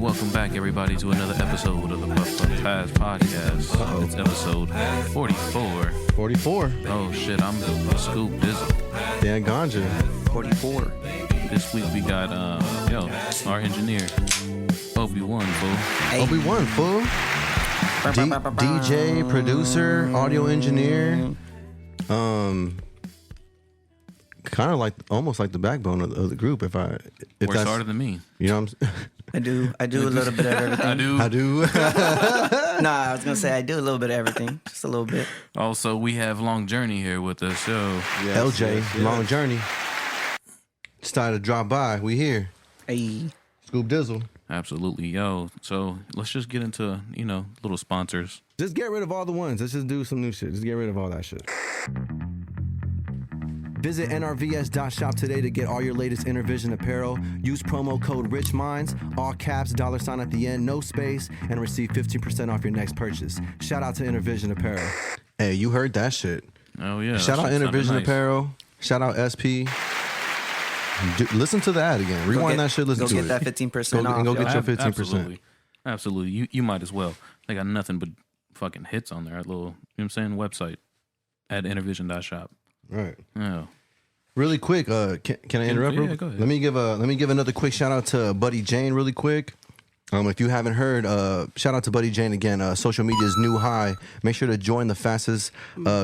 Welcome back, everybody, to another episode of the Puff Puff Pass podcast. It's episode 44. 44. Oh, shit, I'm the Scoop Dizzle. Dan Ganja. 44. This week we got, our engineer, OB1 Fooo. Hey. OB1 Fooo. DJ, producer, audio engineer. Kind of like, almost like the backbone of the group. If Works that's harder than me. You know what I'm saying? I do a little bit of everything. I do. Nah, I was gonna say I do a little bit of everything, just a little bit. Also, we have Long Journey here with us. So, LJ, Long Journey. Decided to drop by. We here. Hey, Scoop Dizzle. absolutely, yo. So let's just get into, little sponsors. Just get rid of all the ones. Let's just do some new shit. Just get rid of all that shit. Visit nrvs.shop today to get all your latest Intervision apparel. Use promo code RichMinds, all caps, $ at the end, no space, and receive 15% off your next purchase. Shout out to Intervision Apparel. Hey, you heard that shit. Oh, yeah. Shout out Intervision Apparel. Shout out SP. Listen to the ad again. Rewind that shit, listen to it. Go get that 15% off. And go get your 15%. Absolutely. You might as well. They got nothing but fucking hits on there. That little, website at intervision.shop. Right. Oh. Really quick, can I interrupt? Yeah, go ahead. Let me give another quick shout out to Buddy Jane really quick. If you haven't heard, shout out to Buddy Jane again. Social media's new high. Make sure to join the fastest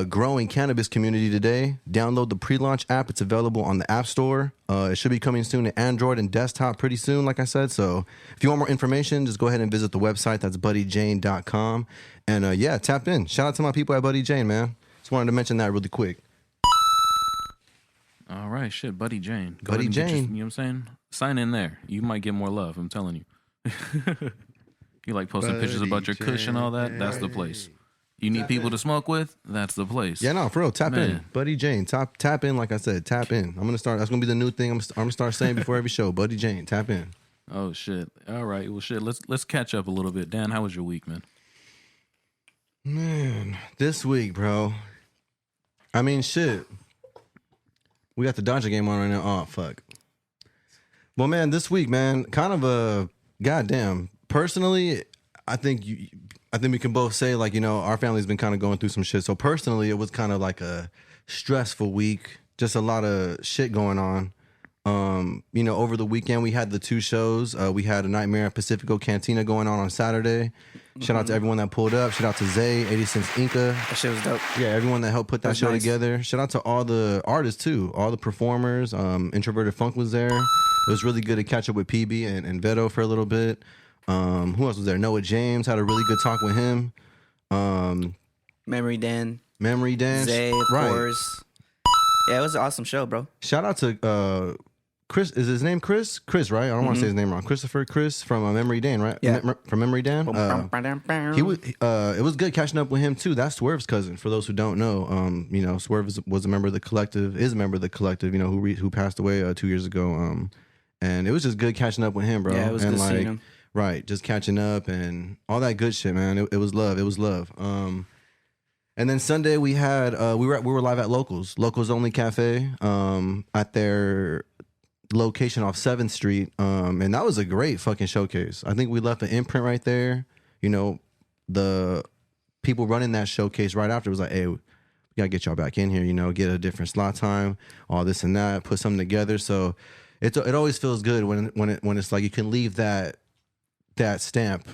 growing cannabis community today. Download the pre-launch app. It's available on the App Store. It should be coming soon to Android and desktop pretty soon, like I said. So if you want more information, just go ahead and visit the website. That's buddyjane.com. And tap in. Shout out to my people at Buddy Jane, man. Just wanted to mention that really quick. All right, shit, Buddy Jane. Buddy Jane. You know what I'm saying? Sign in there. You might get more love, I'm telling you. You like posting pictures about your Kush and all that? That's the place. You need people to smoke with? That's the place. Yeah, no, for real. Tap Man. in. Buddy Jane. Tap in, like I said. Tap in. I'm going to start. That's going to be the new thing I'm going to start saying before every show. Buddy Jane. Tap in. Oh, shit. All right. Well, shit. Let's catch up a little bit. Dan, how was your week, man? Man, this week, bro. I mean, shit. We got the Dodger game on right now. Oh, fuck. Well, man, this week, man, kind of a goddamn. Personally, I think we can both say, like, our family's been kind of going through some shit. So personally, it was kind of like a stressful week. Just a lot of shit going on. Over the weekend, we had the 2 shows. We had a Nightmare at Pacifico Cantina going on Saturday. Shout out to everyone that pulled up. Shout out to Zay, 80 Cents Inca. That shit was dope. Yeah, everyone that helped put that show together. Shout out to all the artists, too. All the performers. Introverted Funk was there. It was really good to catch up with PB and Veto for a little bit. Who else was there? Noah James. Had a really good talk with him. Memory Dan. Zay, of course. Yeah, it was an awesome show, bro. Shout out to Chris. Is his name Chris? Chris, right? I don't want to say his name wrong. Christopher Chris from Memory Dan, right? Yeah. From Memory Dan. He was. It was good catching up with him too. That's Swerve's cousin. For those who don't know, Swerve was a member of the collective. Is a member of the collective. Who passed away 2 years ago. And it was just good catching up with him, bro. Yeah, it was good seeing him. Right, just catching up and all that good shit, man. It was love. It was love. And then Sunday we had we were live at Locals Only Cafe at their location off 7th Street, and that was a great fucking showcase. I think we left an imprint right there. The people running that showcase right after was like, hey, we gotta get y'all back in here, get a different slot time, all this and that, put something together. So it always feels good when it's like you can leave that stamp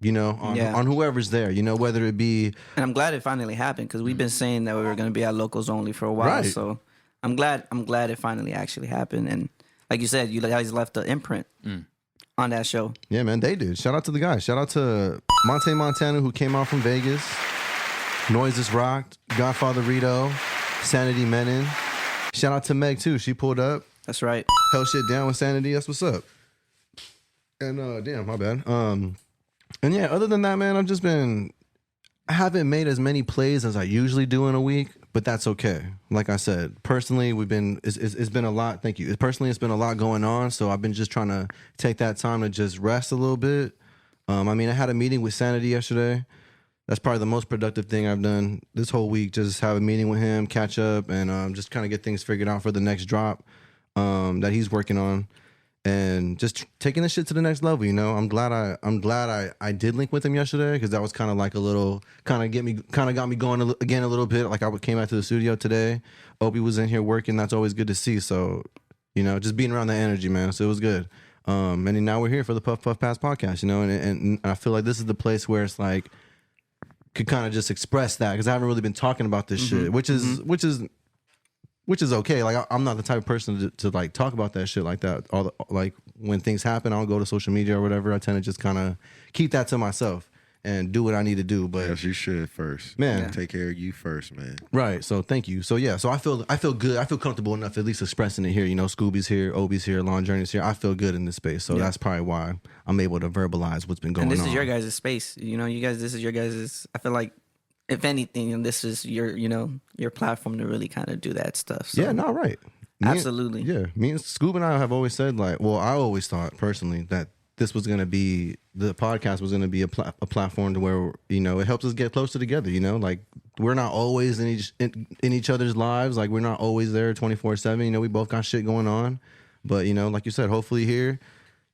on whoever's there, whether it be. And I'm glad it finally happened, because we've been saying that we were going to be at Locals Only for a while. Right. So I'm glad it finally actually happened. And like you said, you guys left the imprint on that show. Yeah, man, they did. Shout out to the guys. Shout out to Monte Montana, who came out from Vegas. Noises Rocked. Godfather Rhode. Sanity Menon. Shout out to Meg, too. She pulled up. That's right. Held shit down with Sanity. That's what's up. And damn, my bad. And yeah, other than that, man, I haven't made as many plays as I usually do in a week, but that's okay. Like I said, personally, it's been a lot. Thank you. Personally, it's been a lot going on, so I've been just trying to take that time to just rest a little bit. I had a meeting with Sanity yesterday. That's probably the most productive thing I've done this whole week. Just have a meeting with him, catch up, and just kind of get things figured out for the next drop that he's working on. and just taking this shit to the next level. You know, I'm glad I did link with him yesterday, because that was kind of like a little got me going again a little bit. Like I came out to the studio today. Obi was in here working. That's always good to see. So, you know, just being around that energy, man. So it was good. And then now we're here for the Puff Puff Pass podcast. You know, and I feel like this is the place where it's like could kind of just express that, because I haven't really been talking about this shit, which is okay. Like I'm not the type of person to like talk about that shit like that. Like when things happen, I'll go to social media or whatever. I tend to just kind of keep that to myself and do what I need to do. But yes, you should first, man. Take care of you first, man. Right. So thank you. So yeah. So I feel good. I feel comfortable enough at least expressing it here. You know, Scooby's here, Obi's here, Long Journey's here. I feel good in this space. So that's probably why I'm able to verbalize what's been going on. And this is your guys' space. You know, you guys. This is your guys'. I feel like, if anything, this is your, you know, your platform to really kind of do that stuff. So. Yeah, no, right. Absolutely. Me and Scoob and I have always said, like, well, I always thought personally that this was going to be, the podcast was going to be a platform to where, you know, it helps us get closer together, you know, like we're not always in each other's lives. Like we're not always there 24/7. You know, we both got shit going on, but you know, like you said, hopefully here you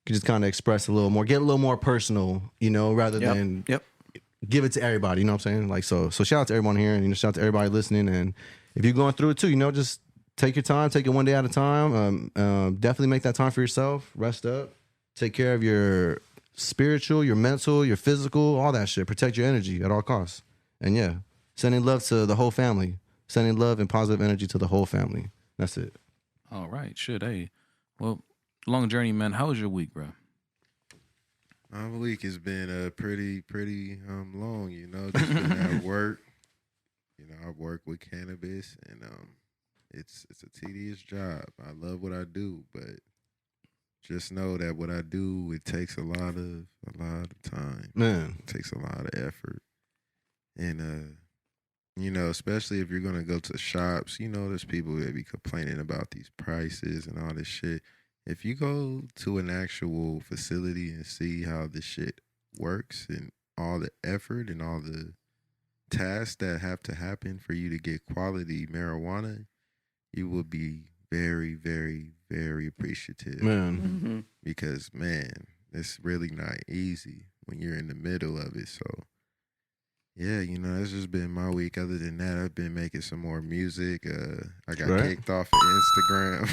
can just kind of express a little more, get a little more personal, you know, rather than give it to everybody, you know what I'm saying? Like, so shout out to everyone here, and, you know, shout out to everybody listening. And if you're going through it too, you know, just take your time, take it one day at a time. Definitely make that time for yourself, rest up, take care of your spiritual, your mental, your physical, all that shit. Protect your energy at all costs. And yeah, sending love to the whole family, sending love and positive energy to the whole family. That's it. All right, shit. Hey, well, Long Journey, man, how was your week, bro? My week has been pretty long, you know. Just been at work. You know, I work with cannabis, and it's a tedious job. I love what I do, but just know that what I do, it takes a lot of time. Man, it takes a lot of effort, and you know, especially if you're gonna go to shops, you know, there's people that be complaining about these prices and all this shit. If you go to an actual facility and see how this shit works and all the effort and all the tasks that have to happen for you to get quality marijuana, you will be very, very, very appreciative. Man. Because, man, it's really not easy when you're in the middle of it. So, yeah, you know, that's just been my week. Other than that, I've been making some more music. I got kicked off of Instagram.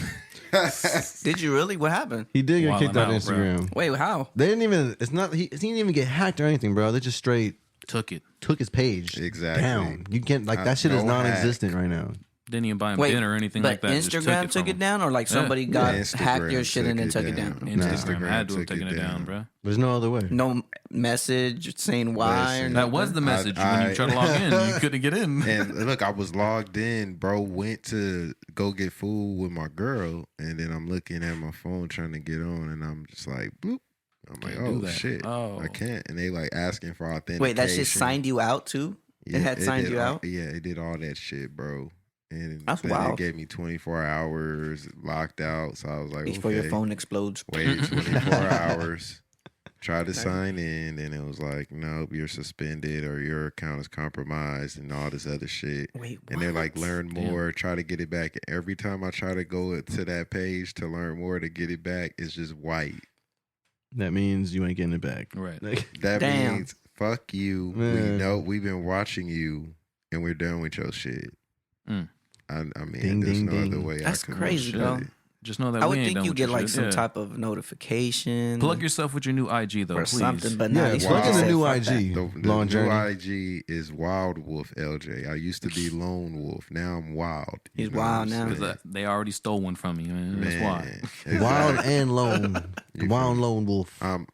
Did you really? What happened? He did get kicked off Instagram. Bro. Wait, how? They didn't even, he didn't even get hacked or anything, bro. They just straight took his page down. You can't, like, that shit is non-existent right now. Didn't even buy him dinner or anything like that. But Instagram took it down, or like somebody hacked your shit and then took it down? Instagram had to have taken it down, bro. There's no other way. No message saying why. Listen, that was the message when you tried to log in. You couldn't get in. And look, I was logged in, bro. Went to go get food with my girl, and then I'm looking at my phone trying to get on, and I'm just like, bloop. I'm like, oh shit, I can't. And they like asking for authentication. Wait, that shit signed you out too? Yeah, it had signed you out? Yeah, it did all that shit, bro. And that's then wild. It gave me 24 hours locked out. So I was like, before your phone explodes. Wait 24 hours. Try to sign in, and it was like, nope, you're suspended or your account is compromised and all this other shit. Wait, what? And they're like, learn more, try to get it back. And every time I try to go to that page to learn more to get it back, it's just white. That means you ain't getting it back. Right. That means fuck you. Man. We know we've been watching you, and we're done with your shit. I mean, there's no other way. That's crazy, bro. Just know that I would think you get like some type of notification. Plug yourself with your new IG though, or please. Something, but plug in the new IG. The new IG is Wild Wolf LJ. I used to be Lone Wolf. Now I'm Wild. He's wild now. Because they already stole one from you, man. That's why. Exactly. Wild and Lone. Wild Lone Wolf. I'm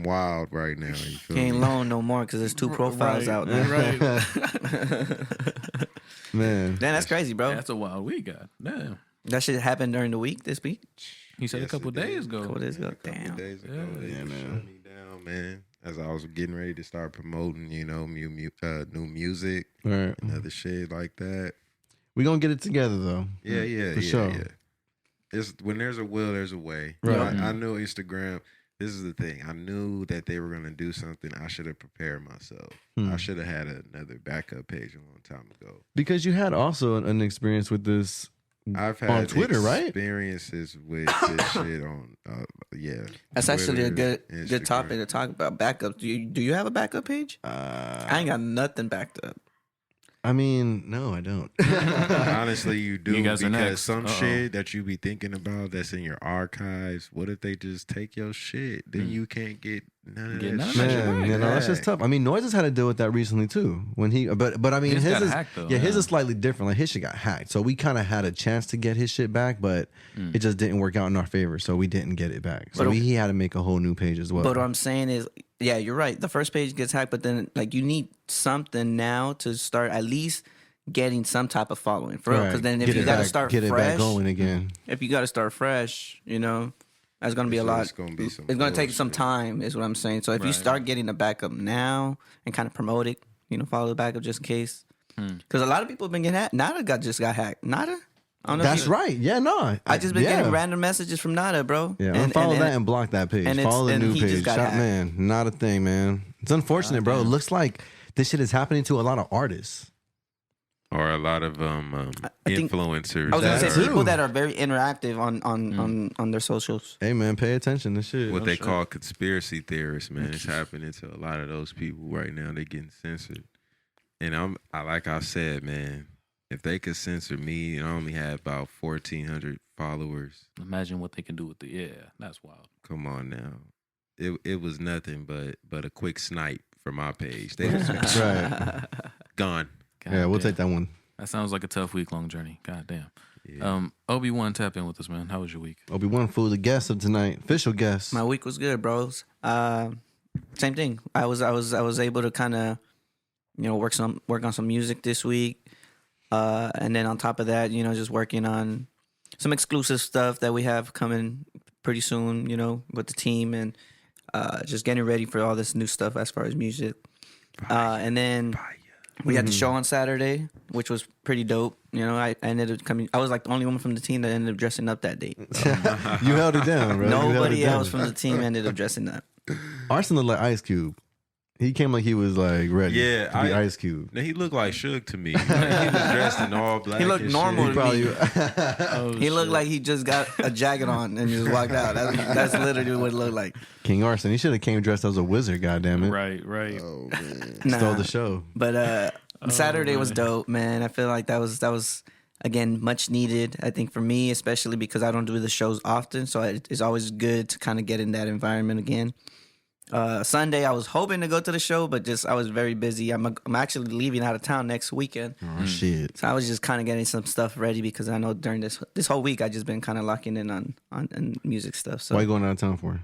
wild right now. You feel ain't me? Lone no more because there's two profiles out there. Right. Man, that's crazy, bro. Yeah, that's a wild week, God. Damn. That shit happened during the week this week? He said a couple days ago. Damn. Days ago, they shut me down, man. As I was getting ready to start promoting, you know, new music and other shit like that. We gonna get it together though. Yeah, sure. Yeah. It's when there's a will, there's a way. Right. I knew Instagram. This is the thing. I knew that they were going to do something. I should have prepared myself. I should have had another backup page a long time ago. Because you had also an experience with this I've had on Twitter, right? Experiences with this shit on yeah. That's actually a Twitter, good topic Instagram. to talk about. Backup. Do you have a backup page? I ain't got nothing backed up. I mean, no, I don't. Honestly, you do, You guys are because next. some shit that you be thinking about that's in your archives, what if they just take your shit? Then you can't get none of Get that none of shit. that shit Man, back. you know, that's just tough. I mean, Noises had to deal with that recently too. When but I mean, His his got is hacked, though, his yeah. is slightly different. Like his shit got hacked, so we kind of had a chance to get his shit back, but it just didn't work out in our favor, so we didn't get it back. So he had to make a whole new page as well. But what I'm saying is, yeah, you're right. The first page gets hacked, but then like you need something now to start at least getting some type of following for real. Because then if Get you it got to back- start get fresh, it back going again. if you got to start fresh, you know, that's gonna be a lot. It's gonna be some It's gonna take some bullshit. time, is what I'm saying. So if you Right. start getting a backup now and kind of promote it, you know, follow the backup just in case. Because a lot of people have been getting hacked. Nada just got hacked. Nada. I don't know if That's you- right. Yeah, no. I just been yeah. getting random messages from Nada, bro. Yeah, unfollow that and block that page. and it's- Follow the and new he just page. got Shop, hacked. man, not a thing, man. It's unfortunate, bro. It looks like this shit is happening to a lot of artists. Or a lot of think- influencers. I was gonna That say too. people that are very interactive on their socials. Hey, man, pay attention to shit. what they call conspiracy theorists, man. It's happening to a lot of those people right now. They're getting censored. And like I said, man, if they could censor me and I only had about 1,400 followers, Imagine what they can do with the that's wild. come on now. It was nothing but a quick snipe from my page. They was Right. gone. Yeah, we'll damn. take that one. That sounds like a tough week-long journey. God damn. Yeah. OB1, tap in with us, man. How was your week? OB1 Fooo, the guest of tonight, official guest. My week was good, bros. Same thing. I was able to kind of, you know, work on some music this week, and then on top of that, you know, just working on some exclusive stuff that we have coming pretty soon, you know, with the team, and just getting ready for all this new stuff as far as music. And then we had the show on Saturday, which was pretty dope. You know, I ended up coming. I was like the only one from the team that ended up dressing up that day. You held it down, bro. You held Nobody it down. else from the team ended up dressing up. Arson looked like Ice Cube. He came like he was like ready Yeah, to be Ice Cube. Now, he looked like Suge to me. Like, he was dressed in all black. He looked and normal shit. to me. Probably He looked like he just got a jacket on and just walked out. That's literally what it looked like. King Arson. He should have came dressed as a wizard. Goddamn it! Right. Oh man. Stole the show. But Saturday was dope, man. I feel like that was again much needed. I think for me, especially because I don't do the shows often, so it's always good to kind of get in that environment again. Sunday, I was hoping to go to the show, but I was very busy. I'm actually leaving out of town next weekend. Oh shit! So I was just kind of getting some stuff ready because I know during this whole week I just been kind of locking in on music stuff. So Why you going out of town for?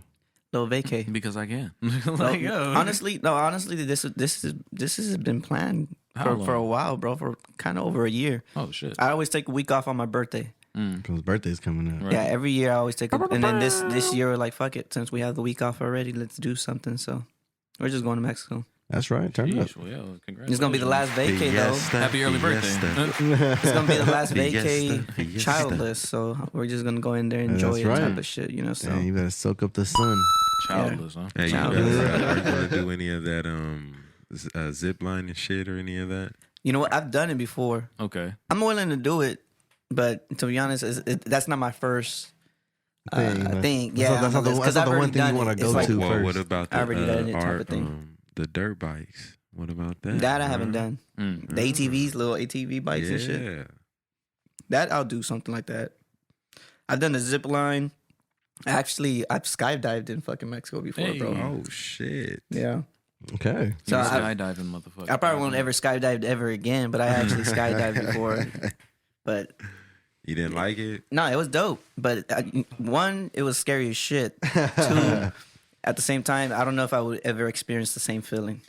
little vacay. Because I can. Like, yo. honestly, this has been planned How for a long? while, bro. For kind of over a year. Oh, shit. I always take a week off on my birthday. Because his birthday's coming up. Right. Yeah, every year I always take. And then this year we're like, fuck it, since we have the week off already, let's do something. So we're just going to Mexico. That's right. Turn it up. Yeesh, well, yo, congratulations. It's gonna be the last vacay though. Happy early birthday. It's gonna be the last Fiesta, vacay fiesta. childless. So we're just gonna go in there and enjoy That's it right. type of shit, you know. So Damn, you better soak up the sun. Childless, huh? Hey, you Child. are you gonna do any of that zip line and shit or any of that? you know what? I've done it before. Okay. I'm willing to do it, but to be honest, that's not my first thing. Yeah, that's not the, that's not the one thing you want to go to Well, first. what about I already done the it type art, of thing. the dirt bikes? What about that? That I haven't done. Mm. The ATVs, little ATV bikes and shit. Yeah. That I'll do something like that. I've done the zip line. Actually, I've skydived in fucking Mexico before, Hey. bro. Oh shit. Yeah. Okay. So You I skydiving, motherfucker. I probably won't ever skydive ever again, but I actually skydived before. But You didn't like it? no, it was dope. But one, it was scary as shit. Two, at the same time, I don't know if I would ever experience the same feeling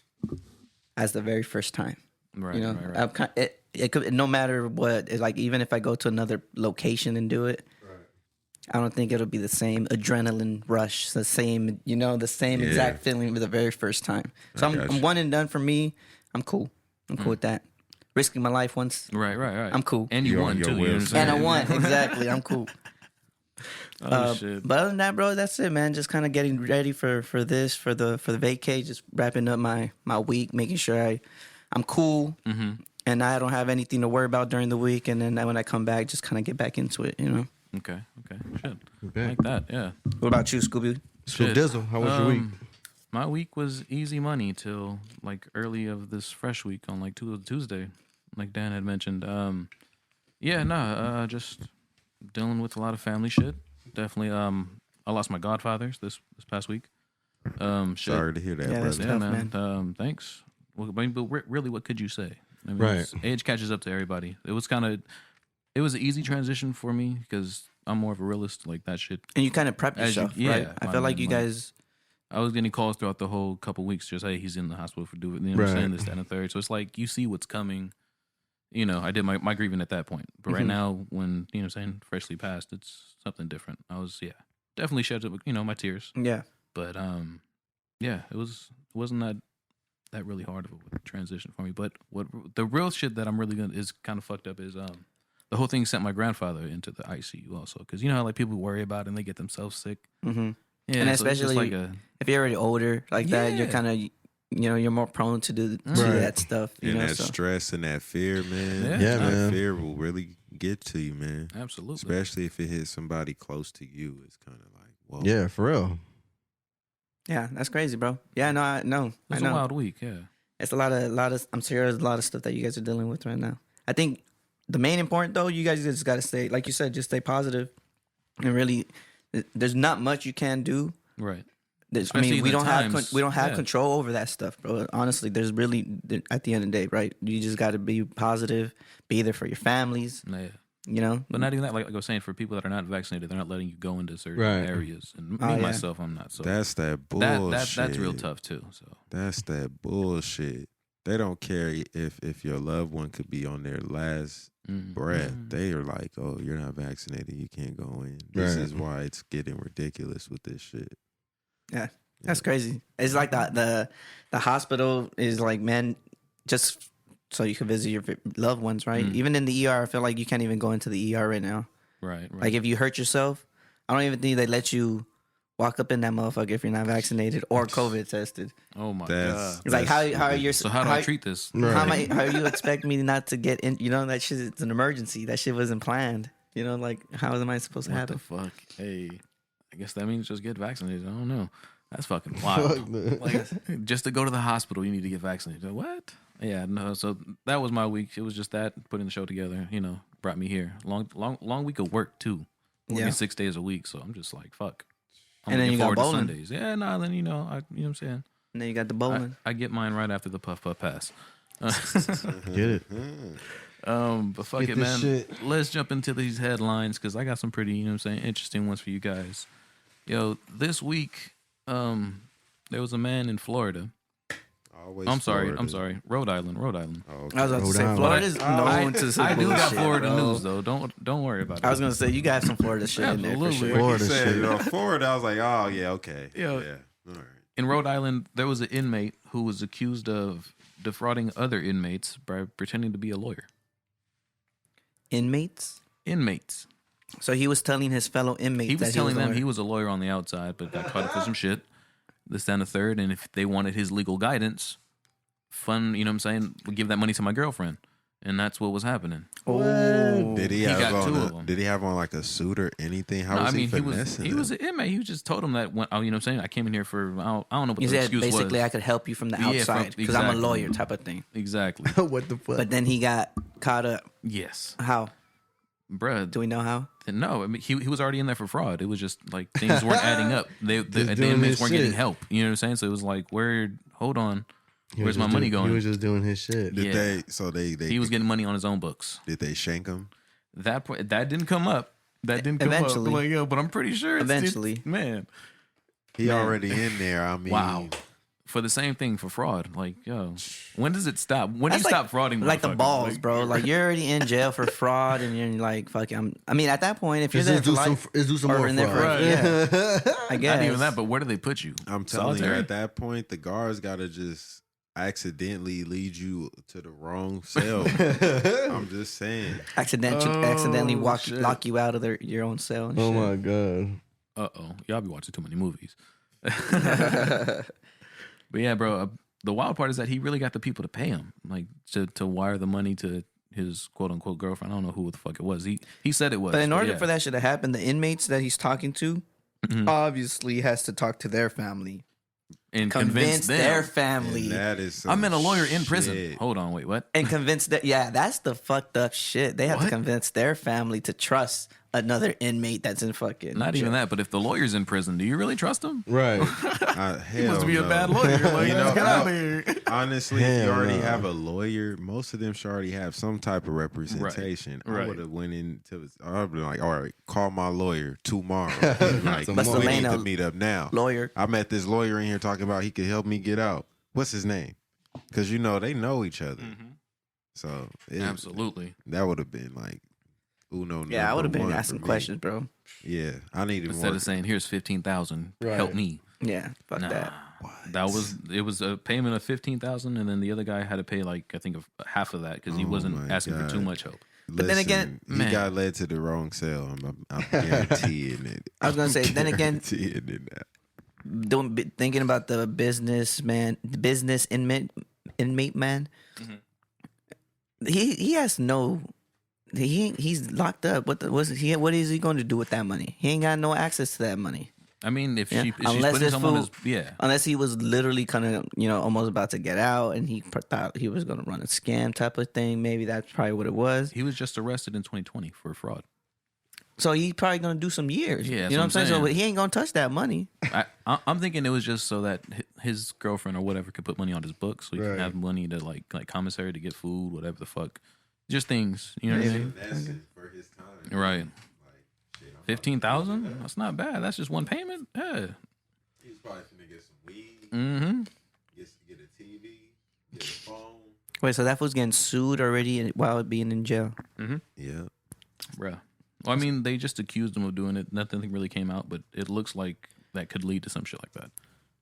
as the very first time. Right, You know, right. it could, no matter what. It's like even if I go to another location and do it, I don't think it'll be the same adrenaline rush, the same, the same Yeah. exact feeling with the very first time. So I got I'm you. one and done for me. I'm cool. I'm cool with that. Risking my life once, Right. I'm cool. And you You're won, on your too. You know what I'm wheels. saying? And I won exactly. I'm cool. Oh, shit. But other than that, bro, that's it, man. Just kind of getting ready for this for the vacay. Just wrapping up my week, making sure I'm cool, and I don't have anything to worry about during the week. And then when I come back, just kind of get back into it. Okay. Shit. Bet. Like that. Yeah. What about you, Scooby? So Shit. Dizzle, how was your week? My week was easy money till like early of this fresh week on like Tuesday, like Dan had mentioned. Just dealing with a lot of family shit. Definitely. I lost my godfathers this past week. Shit. Sorry to hear that, Yeah, that's brother. tough, man. Thanks. Well, but really, what could you say? I mean, Right. Age catches up to everybody. It was an easy transition for me because I'm more of a realist, like that shit. And you kind of prep yourself, right? I feel like you guys. I was getting calls throughout the whole couple weeks, just hey, he's in the hospital for doing, you know what I'm saying, this, that, and the third. So it's like you see what's coming. You know, I did my grieving at that point, but right now, when you know, what I'm saying, freshly passed, it's something different. I was definitely shed my tears. Yeah. But it wasn't that really hard of a transition for me. But what the real shit that I'm really gonna is kind of fucked up is the whole thing sent my grandfather into the ICU also, because you know how like people worry about it and they get themselves sick. Mm-hmm. Yeah, And so it's just especially like if you're already older like that, you're Yeah. kind of, you're more prone to do Right. that stuff. You And know, that so. stress and that fear, man. Yeah, that man. fear will really get to you, man. absolutely. Especially if it hits somebody close to you. It's kind of like, whoa. Yeah, for real. Yeah, that's crazy, bro. Yeah, no, I know. It was a wild week. Yeah. It's a lot of. I'm sure there's a lot of stuff that you guys are dealing with right now. I think the main important though, you guys just got to stay, like you said, just stay positive, and really, there's not much you can do. Right. We the don't times, have control over that stuff, bro. Honestly, there's really at the end of the day, right? You just got to be positive, be there for your families. Yeah. You know, But not even that. Like I was saying, for people that are not vaccinated, they're not letting you go into certain Right. areas. And me Oh, yeah. myself, I'm not. So That's that bullshit. that's real tough too. So That's that bullshit. They don't care if your loved one could be on their last breath. They are like, oh, you're not vaccinated. You can't go in. This Right. is why it's getting ridiculous with this shit. yeah, that's crazy. It's like the hospital is like, man, just so you can visit your loved ones, right? Even in the ER, I feel like you can't even go into the ER right now. right. Like if you hurt yourself, I don't even think they let you walk up in that motherfucker if you're not vaccinated or COVID tested. Oh my That's- god. It's like how are your So how do I treat this? Right. how you expect me not to get in? You know that shit. It's an emergency. That shit wasn't planned. You know, like how am I supposed to What happen? the fuck? Hey, I guess that means just get vaccinated. I don't know. That's fucking wild. Like, just to go to the hospital, you need to get vaccinated. What? Yeah, no. So that was my week. It was just that putting the show together. You know, brought me here. Long week of work too. Working Yeah. 6 days a week. So I'm just like, fuck. I'm And then looking you got forward to bowling. Sundays. Yeah, no. Then you know what I'm saying. And then you got the bowling. I get mine right after the puff pass. Get it. But fuck Get it, this man. shit. Let's jump into these headlines because I got some pretty, interesting ones for you guys. Yo, this week, there was a man in Florida. Always I'm Florida. sorry, Rhode Island. Oh, okay. I was about to Rhode say Island. Florida's known to I do got bullshit, Florida bro. news though. Don't worry about it. I was gonna say you got some Florida shit in there for Absolutely. sure. Florida He said, shit. Florida. I was like, oh yeah, okay. Yeah. Yeah. All right. In Rhode Island, there was an inmate who was accused of defrauding other inmates by pretending to be a lawyer. Inmates. Inmates. So he was telling his fellow inmates He was that telling them a he lawyer. was a lawyer on the outside, but got caught up for some shit. This, that, and the third. And if they wanted his legal guidance, would give that money to my girlfriend. And that's what was happening. Oh, Did he, He have got on two of them. Did he have on like a suit or anything? How No, was I mean, he he was finessing an inmate. He just told him that when, I came in here for I don't know what he the said excuse basically was. I could help you from the Yeah, outside because I'm a exactly. lawyer type of thing. Exactly. What the fuck? But then he got caught up. Yes, How? bruh. Do we know how? No, I mean he was already in there for fraud. It was just like things weren't adding up. The doing inmates his weren't getting shit. help. You know what I'm saying? So it was like, hold on, He was where's my just money doing- going? He was just doing his shit. Did Yeah. they? So they He was getting money on his own books. Did they shank him? That didn't come up. That didn't come Eventually. up. Like, yo, but I'm pretty sure Eventually. man. He Man. already in there. I mean, Wow. For the same thing for fraud. Like, yo, when does it stop? When do you That's stop frauding? Like the motherfuckers? balls, Like, bro. Like you're already in jail for fraud, and you're like, "Fuck." I mean, at that point, if you're Let's there just for do life, some. Let's do some or more in there for fraud. I guess Not even that, but where do they put you? I'm telling you, Solitary? at that point, the guards got to just accidentally lead you to the wrong cell. I'm just saying. accidentally shit. lock you out of your own cell. And Oh shit. my god. Y'all be watching too many movies. But yeah, bro, the wild part is that he really got the people to pay him, like to wire the money to his quote unquote girlfriend. I don't know who the fuck it was. He said it was. But in order for that shit to happen, the inmates that he's talking to Mm-hmm. obviously has to talk to their family and convince them. their family. And that is some I met a lawyer in prison. shit. Hold on, wait, what? And convince that, yeah, that's the fucked up shit. They have to What? convince their family to trust another inmate that's in fucking Not even that, but if the lawyer's in prison, do you really trust him? Right. He must Hell be a no. bad lawyer. Like, You know, get out of here. honestly, if you Hell already no. have a lawyer, most of them should already have some type of representation. Right. I would have went into I'd be like, all right, call my lawyer tomorrow. Like, What's we the need name? to meet up now. lawyer. I met this lawyer in here talking about he could help me get out. What's his name? Because, they know each other. So, Absolutely. that would have been like, Uno Yeah, I would have been number one asking for me. questions, bro. Yeah, I needed Instead more. of saying, "Here's 15,000, Right. help me." Yeah, fuck Nah. that. It was a payment of 15,000, and then the other guy had to pay like I think of half of that because he Oh wasn't my asking for too God. much help. But then again, he man. got led to the wrong cell. I'm guaranteeing it. I was gonna say, then again, Guaranteeing it now. don't be thinking about the business inmate man. He has no. He's locked up. What is he going to do with that money? He ain't got no access to that money. I mean, if Yeah. she's Unless putting this someone fool- as yeah, Unless he was literally kind of, almost about to get out and he thought he was going to run a scam type of thing. Maybe that's probably what it was. he was just arrested in 2020 for fraud. So he's probably going to do some years. Yeah, you know what I'm saying? So saying. he ain't going to touch that money. I'm thinking it was just so that his girlfriend or whatever could put money on his book, so he Right. can have money to like commissary to get food, whatever the fuck, just things. You know what I mean? That's it for his time. Right. Like, shit, 15,000? That's not bad. That's just one payment. Yeah. he's probably finna get some weed, Mm-hmm. get a TV, get a phone. Wait, so that fool's getting sued already while being in jail? Yeah. Bruh. Well, I mean, they just accused him of doing it. Nothing really came out, but it looks like that could lead to some shit like that.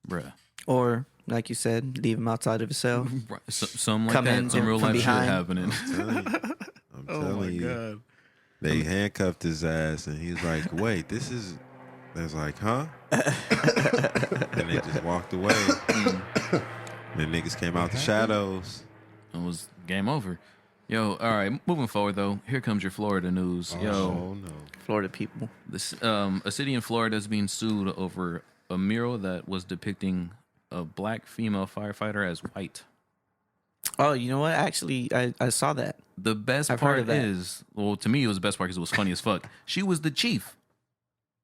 Bruh. Or, like you said, leave him outside of his cell? Right. Some like Come that. in Some real from life shit behind. happening. I'm telling you. They handcuffed his ass, and he's like, "Wait, this is." They was like, "Huh?" And they just walked away. The niggas came out the shadows. It was game over. Yo, all right. Moving forward, though, here comes your Florida news. Yo, Oh no! Florida people. this a city in Florida is being sued over a mural that was depicting a black female firefighter as white. Oh, you know what? Actually, I saw that. The best I've heard part of that. is, well, to me, it was the best part because it was funny as fuck. She was the chief.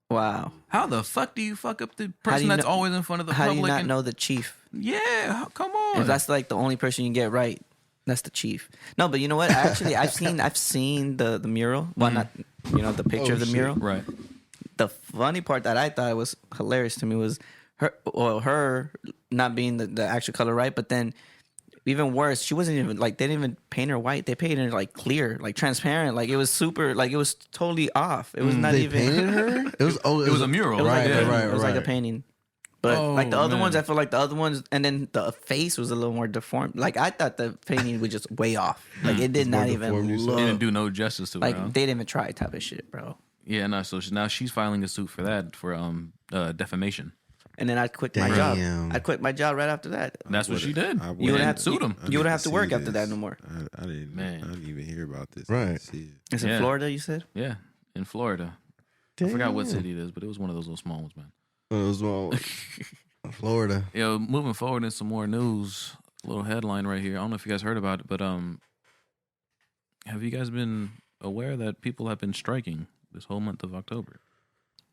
Wow. How the fuck do you fuck up the How do person you that's know- always in front of the How do public? you not and- know the chief? Yeah, come on. If that's like the only person you get right, that's the chief. No, but you know what? Actually, I've seen the mural. Well, not the picture Oh, of the shit. mural. right. The funny part that I thought was hilarious to me was her not being the actual color right, but then even worse, she wasn't even like they didn't even paint her white. They painted her like clear, like transparent. Like it was super, like it was totally off. It was not They even. painted her. It was It was a mural. It was Right, like a painting. right, It was like a right. painting. But like the Oh, other ones, man. I feel like the other ones, and then the face was a little more deformed. Like I thought the painting was just way off. Like it did more not even deformed, you said? look Didn't do no justice to like her. Huh? they didn't even try type of shit, bro. Yeah, no. So now she's filing a suit for that for defamation. And then I quit my job. Damn. I quit my job right after that. That's what she did. I You wouldn't have sued him. You wouldn't have to see work after this. that no more. I didn't. Man. I didn't even hear about this. Right. I didn't see it. It's in Yeah. Florida, you said? Yeah, in Florida. I forgot what city it is, but it was one of those little small ones, man. It was well, Florida. Yo, moving forward in some more news. A little headline right here. I don't know if you guys heard about it, but have you guys been aware that people have been striking this whole month of October?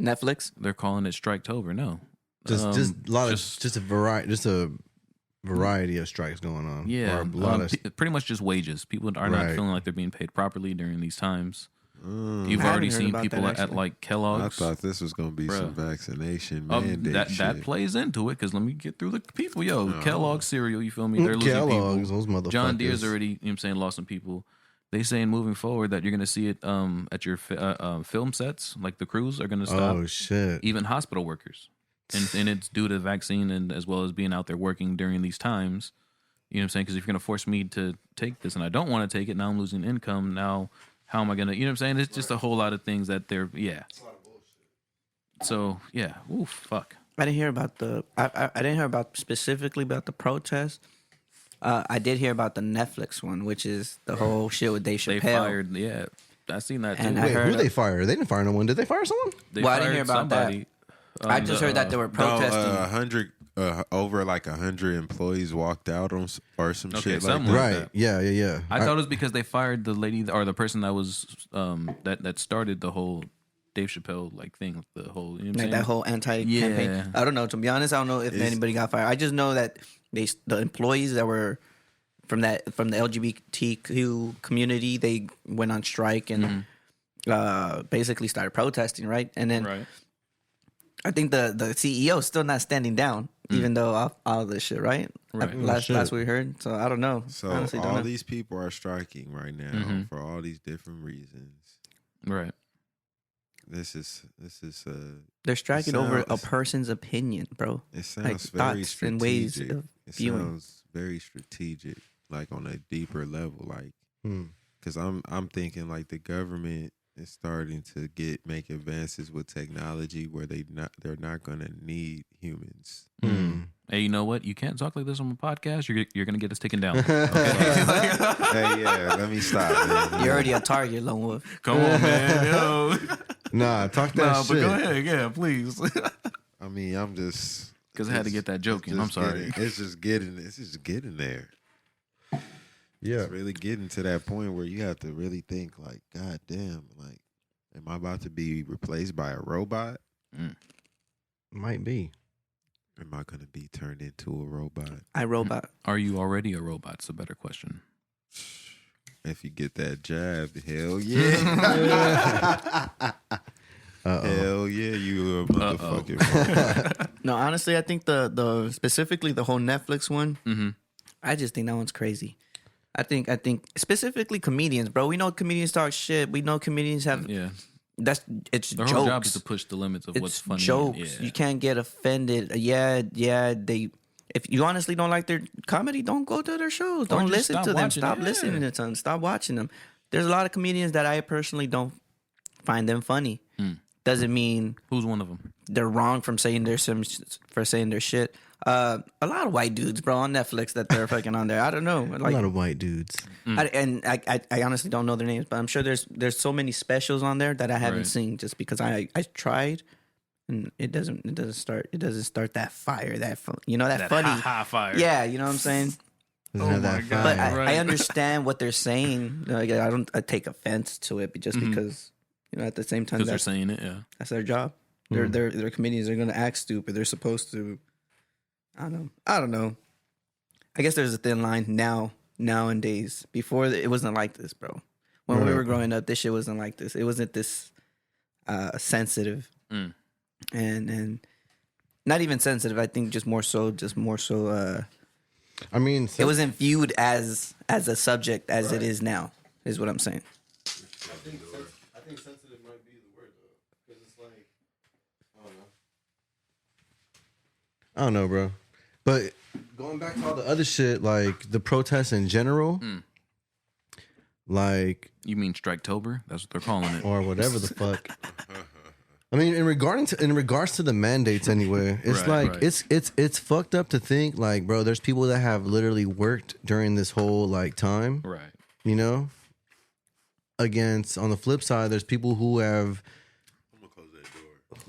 Netflix? They're calling it Striketober. No, Just a lot of just a variety of strikes going on. yeah, Or a lot of pretty much just wages. People are not Right. feeling like they're being paid properly during these times. You've I already haven't heard seen about people that, at actually. like I Kellogg's. thought this was gonna be some Bruh. vaccination mandate that shit. plays into it because let me get through the people. Yo, Kellogg's cereal, you feel me? They're losing Kellogg's, people. those motherfuckers. John Deere's already, you know what I'm saying, lost some people. They saying moving forward that you're going to see it at your film sets, like the crews are going to stop. Oh shit! Even hospital workers. And it's due to the vaccine and as well as being out there working during these times. You know what I'm saying? Because if you're going to force me to take this and I don't want to take it, now I'm losing income. Now, how am I going to, you know what I'm saying? It's just a whole lot of things that they're, yeah. So, yeah. Oof, fuck. I didn't hear about I didn't hear about specifically about the protest, I did hear about the Netflix one, which is the whole shit with Dave Chappelle. They fired, yeah. I seen that too. And Wait, who they fired? They didn't fire no one. Did they fire someone? They Well, I didn't fired hear about somebody. that. I just heard that they were protesting. 100 over like 100 employees walked out on or some Okay, shit like something that. like Right. that. Yeah. I thought it was because they fired the lady or the person that was that started the whole Dave Chappelle like thing, the whole, you know what I'm Like saying? that whole anti-campaign. Yeah. I don't know. To be honest, I don't know if anybody got fired. I just know that the employees that were from the LGBTQ community, they went on strike and basically started protesting, right? And then Right. I think the CEO is still not standing down, even though all this shit, right? Right. Last we heard. So I don't know. So Honestly, don't all know. these people are striking right now for all these different reasons. Right. This is They're striking over a sounds- person's opinion, bro. it sounds Like very thoughts and ways strategic. of It viewing. sounds very strategic, like on a deeper level, like because I'm thinking like the government is starting to make advances with technology where they're not gonna need humans. Hey, you know what? You can't talk like this on my podcast. You're gonna get us taken down. Hey, yeah, let me stop. Man. You're already a target, Lone Wolf. Come on, man. Yo. Nah, talk that Nah, shit. but go ahead. Yeah, please. I mean, I'm just Because I had to get that joke in. I'm sorry. It's just getting there. Yeah. It's really getting to that point where you have to really think like, God damn, like, am I about to be replaced by a robot? Might be. Am I going to be turned into a robot? iRobot. Are you already a robot? It's a better question. If you get that jab, hell yeah. Hell yeah, you a motherfucking robot. No, honestly, I think the specifically the whole Netflix one. I just think that one's crazy. I think specifically comedians, bro. We know comedians talk shit. We know comedians have Yeah. it's Their jokes. whole job is to push the limits of what's It's funny. jokes. Yeah. You can't get offended. Yeah. They. If you honestly don't like their comedy, don't go to their shows. Don't just listen stop to them. watching Stop it. listening to them. Stop watching them. There's a lot of comedians that I personally don't find them funny. Doesn't mean Who's one of them? they're wrong from saying their shit. A lot of white dudes, bro, on Netflix that they're fucking on there. I don't know. A Like, lot of white dudes. I honestly don't know their names, but I'm sure there's so many specials on there that I haven't Right. seen just because I tried, and it doesn't start that fire, that funny ha fire. Yeah, you know what I'm saying. Doesn't have that God. But fire. I Right. understand what they're saying. Like, I take offense to it, but just because at the same time Because they're saying it, yeah. that's their job. They're comedians. They're gonna act stupid. They're supposed to. I don't know. I guess there's a thin line nowadays. Before it wasn't like this, bro. When we were growing up, this shit wasn't like this. It wasn't this sensitive and not even sensitive. I think just more so. I mean, It wasn't viewed as a subject as it is now. Is what I'm saying. I think sensitive might be the word though, because it's like I don't know, bro. But going back to all the other shit, like the protests in general, like You mean Striketober? That's what they're calling it. or whatever the fuck. I mean, in regards to the mandates, anyway, it's Right, like right. it's fucked up to think like, bro, there's people that have literally worked during this whole like time, Right. you know. Against on the flip side, there's people who have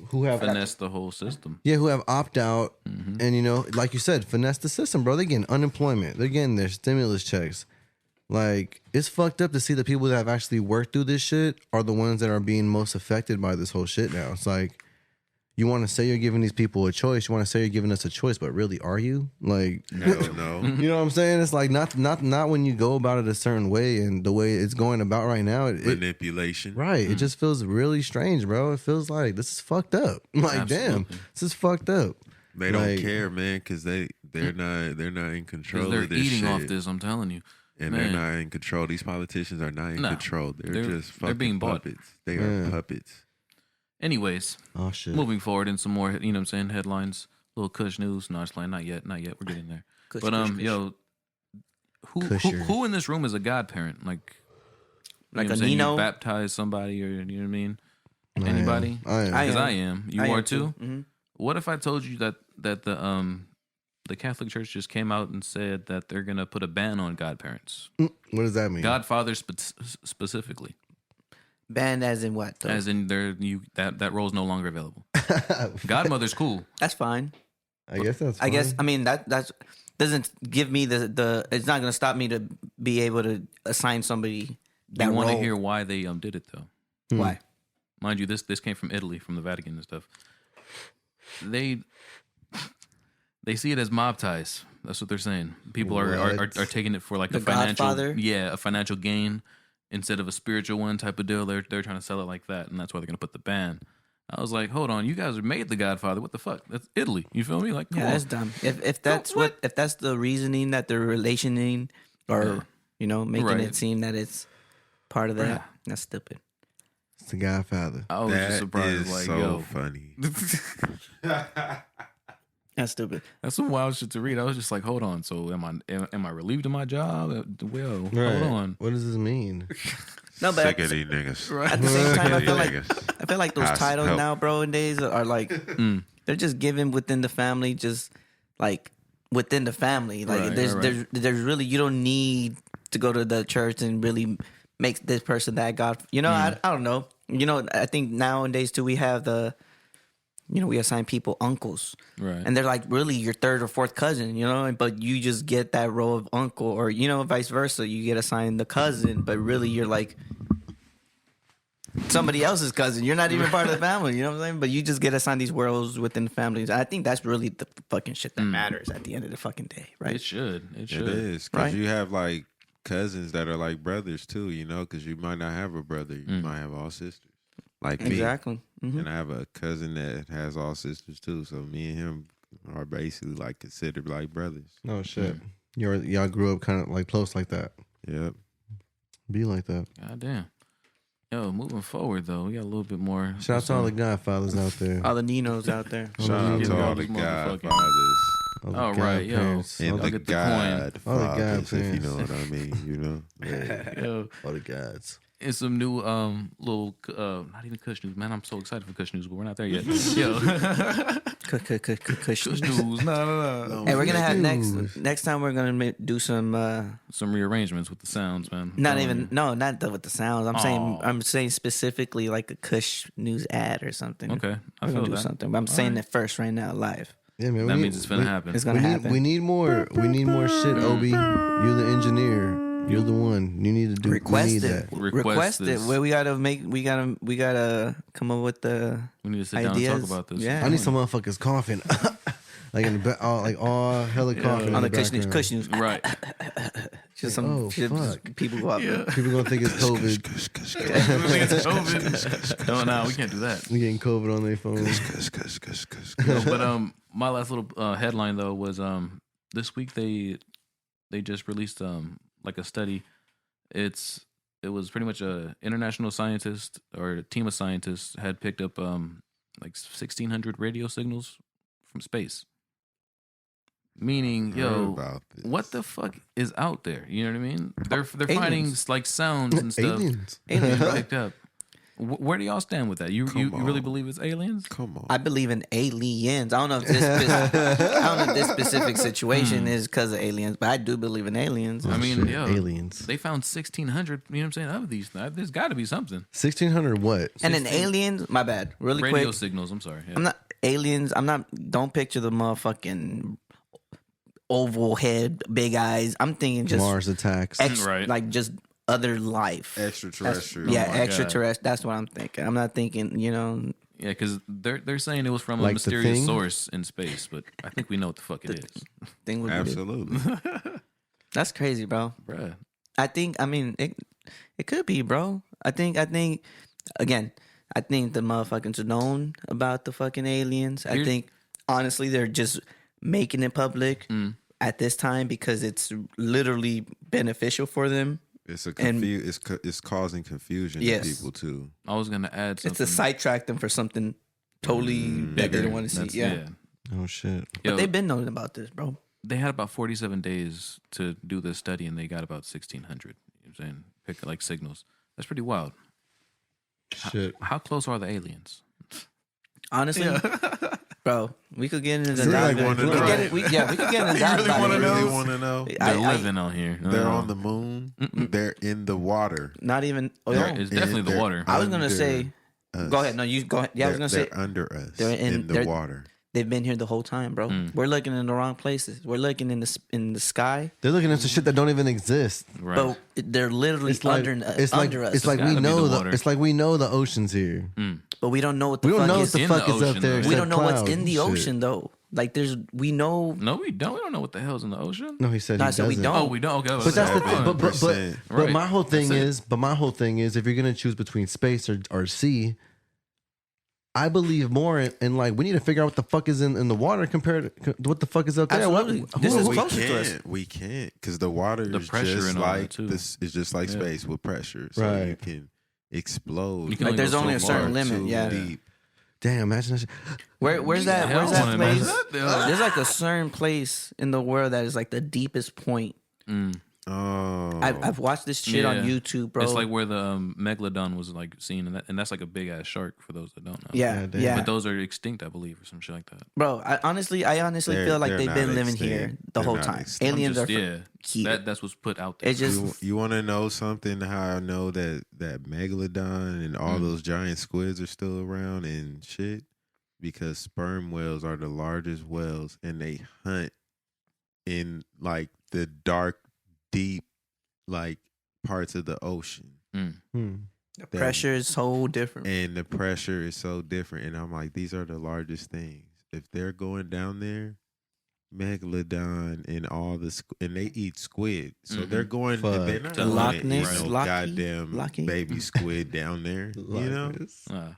Finesse the whole system. who have opt out, and like you said, finesse the system, bro. They're getting unemployment, they're getting their stimulus checks. Like, it's fucked up to see the people that have actually worked through this shit are the ones that are being most affected by this whole shit now. It's like, you want to say you're giving these people a choice, you want to say you're giving us a choice, but really, are you? Like, Hell no. you know what I'm saying? It's like not when you go about it a certain way, and the way it's going about right now. Manipulation. Right. It just feels really strange, bro. It feels like this is fucked up. Like, damn, Absolutely. this is fucked up. They don't Like- care, man, because they're not in control Because they're of this eating shit. off this, I'm telling you. And Man. they're not in control. These politicians are not in No. control. They're just fucking they're being bought. puppets. They are Yeah. puppets. Anyways, Oh shit. moving forward in some more, you know what I'm saying, headlines, little Kush news. No, it's like not yet. We're getting there. Kush, But Kush, Kush. yo, Kusher. who in this room is a godparent? Like Like you know what a I'm saying? Nino? You baptize somebody, or you know what I mean? I am. Anybody? I am. I Because am. I am. You I are am too. Mhm. What if I told you that the the Catholic Church just came out and said that they're gonna put a ban on godparents. What does that mean? Godfather specifically. Banned as in what? Though? As in, that role is no longer available. Godmother's cool. That's fine. I guess that's fine. I guess, I mean, that's doesn't give me the it's not going to stop me to be able to assign somebody that You want to role. hear why they did it, though. Why? Mind you, this came from Italy, from the Vatican and stuff. They see it as mob ties. That's what they're saying. People are taking it for like The a financial, Godfather? a financial gain instead of a spiritual one type of deal. They're trying to sell it like that, and that's why they're gonna put the ban. I was like, hold on, you guys made the Godfather. What the fuck? That's Italy. You feel me? Like, come on. That's dumb. If that's if that's the reasoning that they're relationing or making it seem that it's part of that, that's stupid. It's the Godfather. I was just surprised. Is Like, so yo, funny. That's stupid. that's some wild shit to read. I was just like, hold on. So am I relieved of my job? Well, hold on. What does this mean? No, but Sick of these niggas. at the same time, Sick of these niggas. I feel like those Has titles help. now, bro, nowadays are like they're just given within the family, just like within the family. Like Right, there's really, you don't need to go to the church and really make this person that God. I don't know. I think nowadays too we have we assign people uncles, Right. and they're like really your third or fourth cousin, but you just get that role of uncle, or vice versa. You get assigned the cousin, but really you're like somebody else's cousin. You're not even part of the family. You know what I'm saying? But you just get assigned these roles within the families. I think that's really the fucking shit that matters at the end of the fucking day, right? It should. It It should. is because Right? you have like cousins that are like brothers too, because you might not have a brother, you might have all sisters, like me. Exactly. And I have a cousin that has all sisters too, so me and him are basically like considered like brothers. No shit. Y'all grew up kind of like close like that. Yep. Be like that. God damn. Yo, moving forward though, we got a little bit more. Shout out to all the Godfathers out there. All the Ninos out there. Shout out yeah, to all the those motherfucking- Godfathers All the Oh, right, yo. godparents, and all I'll the get the coin. All the Godfathers, if you godparents. know what I mean. Yeah. Yo, all the gods. it's some new little not even Kush news, man. I'm so excited for Kush news, but we're not there yet. Yo, Kush. Kush news. No. Hey, we're gonna have News. next time we're gonna do some Some rearrangements with the sounds, man. not with the sounds. Aw. I'm saying specifically like a Kush news ad or something. Okay, I We're feel gonna do that. something. But I'm saying it first right now live. Yeah, man. That means it's gonna happen. It's gonna happen. We need more. We need more shit, Obi. You're the engineer. You're the one. You need to do. Request we need it. that. Request Request it. this. Where we gotta come up with the We need to sit down ideas. and talk about this. Yeah. I need some motherfuckers coughing, like in the back, all hella coughing on in the Kush news. background. Kush news. Right. Just Oh, just fuck. people go up. Yeah. People gonna think it's COVID. No, no, we can't do that. We getting COVID on their phones. No, but my last little headline though was this week they just released like a study. It was pretty much a international scientist or a team of scientists had picked up like 1,600 radio signals from space. Meaning, what the fuck is out there? You know what I mean? They're finding Aliens. like sounds and stuff Aliens. picked up. Where do y'all stand with that? You really on. believe it's aliens? Come on. I believe in aliens. I don't know if this specific situation is because of aliens, but I do believe in aliens. I mean, Shit, yo, aliens. They found 1,600. You know what I'm saying? Of these, there's got to be something. 1,600 what? And then aliens, my bad, really Radio quick. signals. I'm sorry. Yeah. I'm not aliens. Don't picture the motherfucking oval head, big eyes. I'm thinking just Mars attacks. Right. like just other life. Extraterrestrial. Yeah, my God. extraterrestrial. That's what I'm thinking. I'm not thinking, Yeah, because they're saying it was from a Like The mysterious Thing? source in space, but I think we know what the fuck it is. thing would be Absolutely. That's crazy, bro. Bruh. I mean, it could be, bro. I think again, I think the motherfuckers are known about the fucking aliens. I think honestly they're just making it public at this time because it's literally beneficial for them. It's And- it's causing confusion Yes. to people too. I was gonna add something. It's to sidetrack them for something totally that they bigger. don't want to see. That's- Yeah. Oh shit. Yo, But they've been knowing about this, bro. they had about 47 days to do this study, and they got about 1,600. You know what I'm saying? Pick like signals. That's pretty wild. Shit. How close are the aliens? Honestly, Bro, we could get into the You really dive. wanna We could know? get it. We could get into You that. really about wanna it. know? really want to know? They're living out here. They're on the moon. They're in the water. Not even. Oh, There- no. It's definitely the They're water. I was gonna under say. us. Go ahead. No, you go ahead. Yeah, I was gonna say they're under us. they're in- the they're- water. they've been here the whole time, bro. We're looking in the wrong places. We're looking in the sky, They're looking at some shit that don't even exist. Right. but they're literally It's like under it's like under us. it's like It's we gotta be know the the water. it's like we know the ocean's here. but we don't know what the We don't fuck know what is. the in fuck the is up ocean, there. though. We except don't know what's clouds in the and shit. ocean though. Like we know. No, we don't. We don't know what the hell's in the ocean. No, he said No, he I said we doesn't. don't. Oh, we don't. Okay, But that's the thing. But 100%. Right. my whole thing That's it. is if you're gonna choose between space or sea, I believe more in like we need to figure out what the fuck is in the water compared to what the fuck is up there. Absolutely. This is we closer to us. We can't because the water The is pressure just and all that, like too. this. It's just like Yeah. space with pressure, so you Right. can explode. You can Like, only there's go so only a certain far. limit, too yeah. deep. Damn, imagine that shit. Where's that? Hell, Where's I that wanna place? imagine that. There's like a certain place in the world that is like the deepest point. Oh, I've watched this shit on Yeah. YouTube, bro. It's like where the megalodon was like seen, and that's like a big ass shark for those that don't know. yeah, damn. yeah, But those are extinct, I believe, or some shit like that. bro. I honestly They're- feel like they're they've not been living extinct. here the They're whole not time. extinct. Aliens are Yeah, here. that's what's put out there. It's just you want to know something? How I know that megalodon and all those giant squids are still around and shit? Because sperm whales are the largest whales, and they hunt in like the dark, deep, like parts of the ocean. the pressure is so different. And the pressure is so different. And I'm like, these are the largest things. If they're going down there, megalodon and all the and they eat squid, so they're going. Fuck. They're not To going Loch to eat Ness, no Locky? goddamn Locky? baby squid down there. You know. Uh,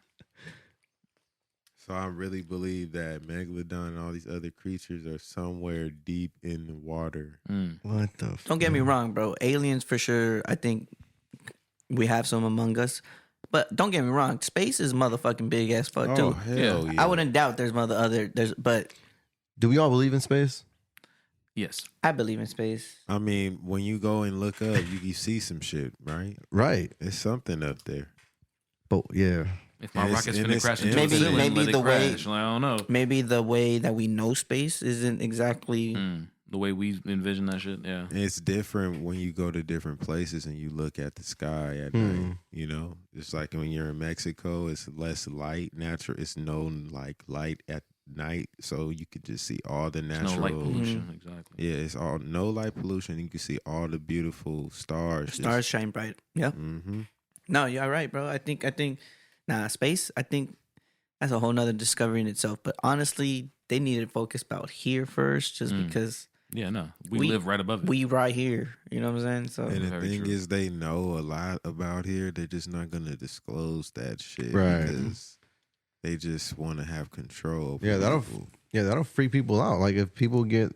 So I really believe that megalodon and all these other creatures are somewhere deep in the water. What the? Don't get me wrong, bro. Aliens for sure. I think we have some among us. But don't get me wrong, space is motherfucking big as fuck Oh too. hell yeah! I wouldn't doubt there's but Do we all believe in space? yes. I believe in space. I mean, when you go and look up, you see some shit, right? Right. It's something up there. But yeah. If my And rocket's and gonna crash into Maybe- the ceiling, maybe let it the way- crash. Like, I don't know. Maybe the way that we know space isn't exactly The way we envision that shit, yeah. It's different when you go to different places and you look at the sky at night. You know, it's like when you're in Mexico, it's less light. Natural, it's no like light at night, so you could just see all the There's natural. no light pollution, exactly. Yeah, it's all no light pollution. You can see all the beautiful stars. stars shine bright. Yeah. Mm-hmm. No, you're right, bro. I think space, I think that's a whole nother discovery in itself. But honestly, they need to focus about here first, just because Yeah, no. We We- live right above it. we right here. You know what I'm saying? So And the Very thing true. is, they know a lot about here. They're just not gonna disclose that shit, Right. Because they just want to have control. Over Yeah, that'll people. that'll freak people out. Like if people get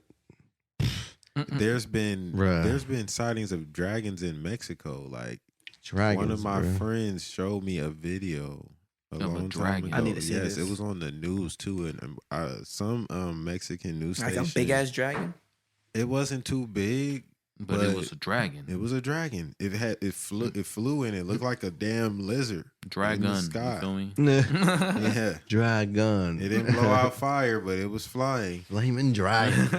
There's been Bruh. there's been sightings of dragons in Mexico. Like dragons, one of my bro. friends showed me a video a Of a long dragon. time ago. I need to see yes, this. it was on the news too, and some Mexican news like station. a big ass dragon. It wasn't too big. but it was a dragon. It was a dragon. It flew and it looked like a damn lizard. in the Dragon. sky. You feel me? Yeah. Dragon. It didn't blow out fire, but it was flying. Flaming dragon.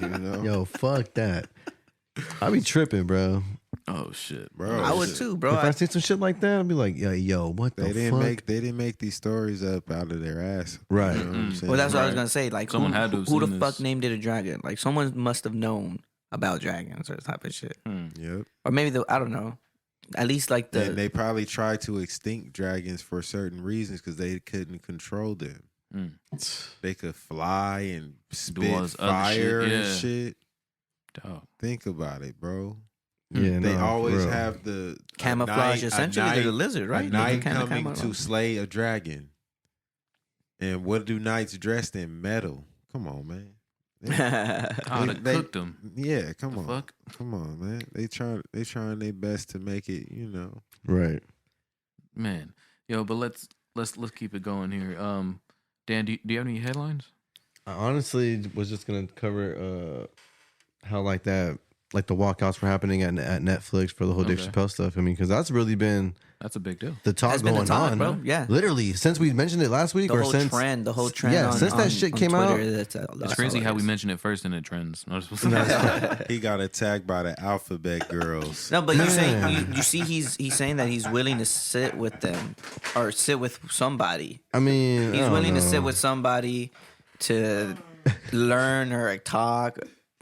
You know, Yo, fuck that. I be tripping, bro. Oh shit. bro. I would shit. too, bro. If I see some shit like that, I'd be like, yo, what the They didn't fuck? make these stories up out of their ass. Right. You know what I'm saying? Well, that's what I was Right. gonna say. Like, Someone had to have who the seen fuck this. named it a dragon? Like, someone must have known about dragons or type of shit, Yep. or maybe I don't know. At least like the And they probably tried to extinct dragons for certain reasons because they couldn't control them. They could fly and spit all this other fire shit, and yeah. shit. Dog. Think about it, bro. Yeah, They no, for always real. have the camouflage. Essentially, they're the lizard, right? A They knight kinda coming camouflage. to slay a dragon. And what do knights dressed in metal? Come on, man. Oh, they cooked them. Yeah, come The on. fuck? Come on, man. They trying their best to make it, you know. Right. Man. Yo, but let's keep it going here. Dan, do you have any headlines? I honestly was just gonna cover how like the walkouts were happening at Netflix for the whole Dave Okay. Chappelle stuff. I mean, because that's really been That's a big deal. The talk That's been going the talk, on, bro. Yeah. Literally, since we mentioned it last week, The or whole since trend. Yeah, on, since that shit on came out. Twitter, that's It's crazy how we mention it first and it trends. He got attacked by the alphabet girls. No, but you see, he's saying that he's willing to sit with them or sit with somebody. I mean, He's I don't willing to know. sit with somebody to learn or talk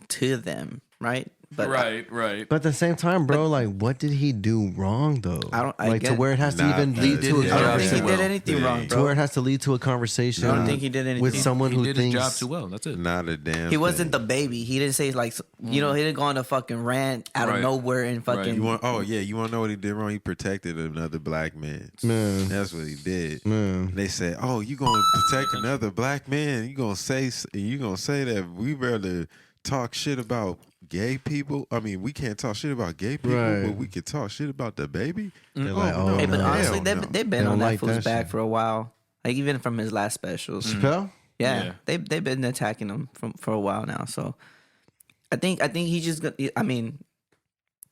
to them, right? But right. But at the same time, bro, like, what did he do wrong though? I to where it has to even lead to a I don't think he conversation. did anything wrong, To where bro. it has to lead to a conversation. I don't think he did anything. with someone He who did thinks his job too well. That's it. Not a damn. He wasn't the thing. baby. He didn't say like he didn't go on a fucking rant out of Right. nowhere and fucking. You want? Oh yeah, you want to know what he did wrong? He protected another black man. Man. That's what he did. Man. They said, "Oh, you gonna protect another black man? You gonna say that we rather talk shit about gay people? I mean, we can't talk shit about gay people, Right. but we can talk shit about the baby." They're like, oh, Hey, but no. honestly, Hell no. they've They been don't on that like fool's that back shit. for a while. Like even from his last specials. Chappelle? Yeah, Yeah. they've been attacking him for a while now. So I think he just. I mean,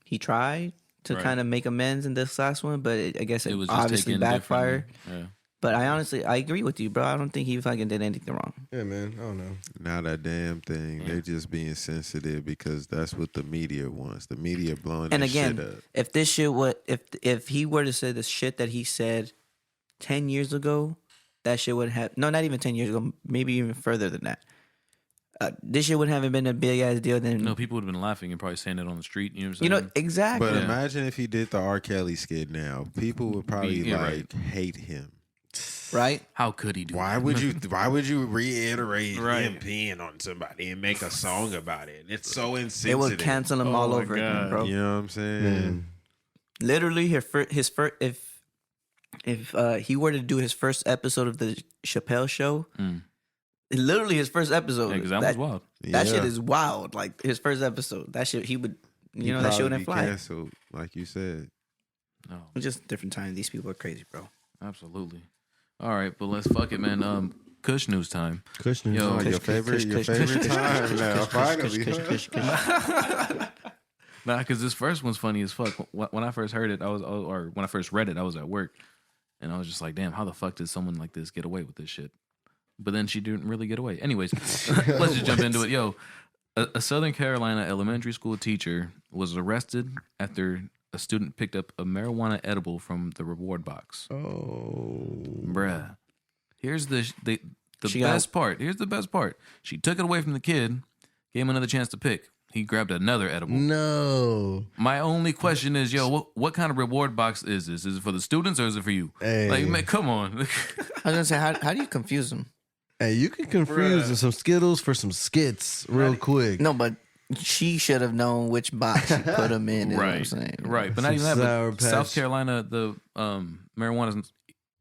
he tried to Right. kind of make amends in this last one, but I guess it It was just obviously taken backfired. differently. But I agree with you, bro. I don't think he fucking did anything wrong. Yeah, man. I don't know. Not a damn thing. Yeah. They're just being sensitive because that's what the media wants. The media blowing And this again, shit up. if this shit would if he were to say the shit that he said 10 years ago, that shit would have not even 10 years ago, maybe even further than that. This shit wouldn't have been a big ass deal then. No, people would have been laughing and probably saying it on the street. You know what I'm saying? Exactly. But Yeah. imagine if he did the R. Kelly skit now. People would probably Yeah, right. hate him. right? How could he do Why that? would you reiterate Right. him peeing on somebody and make a song about it? It's so insensitive. They would cancel him Oh all my over again, God. bro. You know what I'm saying? Man. Literally, his first if he were to do his first episode of the Chappelle show, literally his first episode. Yeah, 'cause that was wild. That shit Yeah. is wild. Like his first episode, that shit he would, He'd that shit probably wouldn't be fly. canceled, like you said. No, It's just a different time. These people are crazy, bro. absolutely. All right, but let's fuck it, man. Kush news time. Kush news. Yo, Oh, your favorite time now. Finally. Nah, because this first one's funny as fuck. When I first heard it, or when I first read it, I was at work, and I was just like, "Damn, how the fuck did someone like this get away with this shit?" But then she didn't really get away. Anyways, let's just jump into it. Yo, a Southern Carolina elementary school teacher was arrested after a student picked up a marijuana edible from the reward box. Oh. Bruh. Here's the She best part. Here's the best part. She took it away from the kid, gave him another chance to pick. He grabbed another edible. No. My only question is, yo, what kind of reward box is this? Is it for the students or is it for you? Hey. Like, man, come on. I was gonna say, how do you confuse them? Hey, you can confuse some Skittles for some skits real quick. No, but she should have known which box she put them in. Is what I'm saying. Right. But not even Some that. Sour But Patch. South Carolina, the marijuana is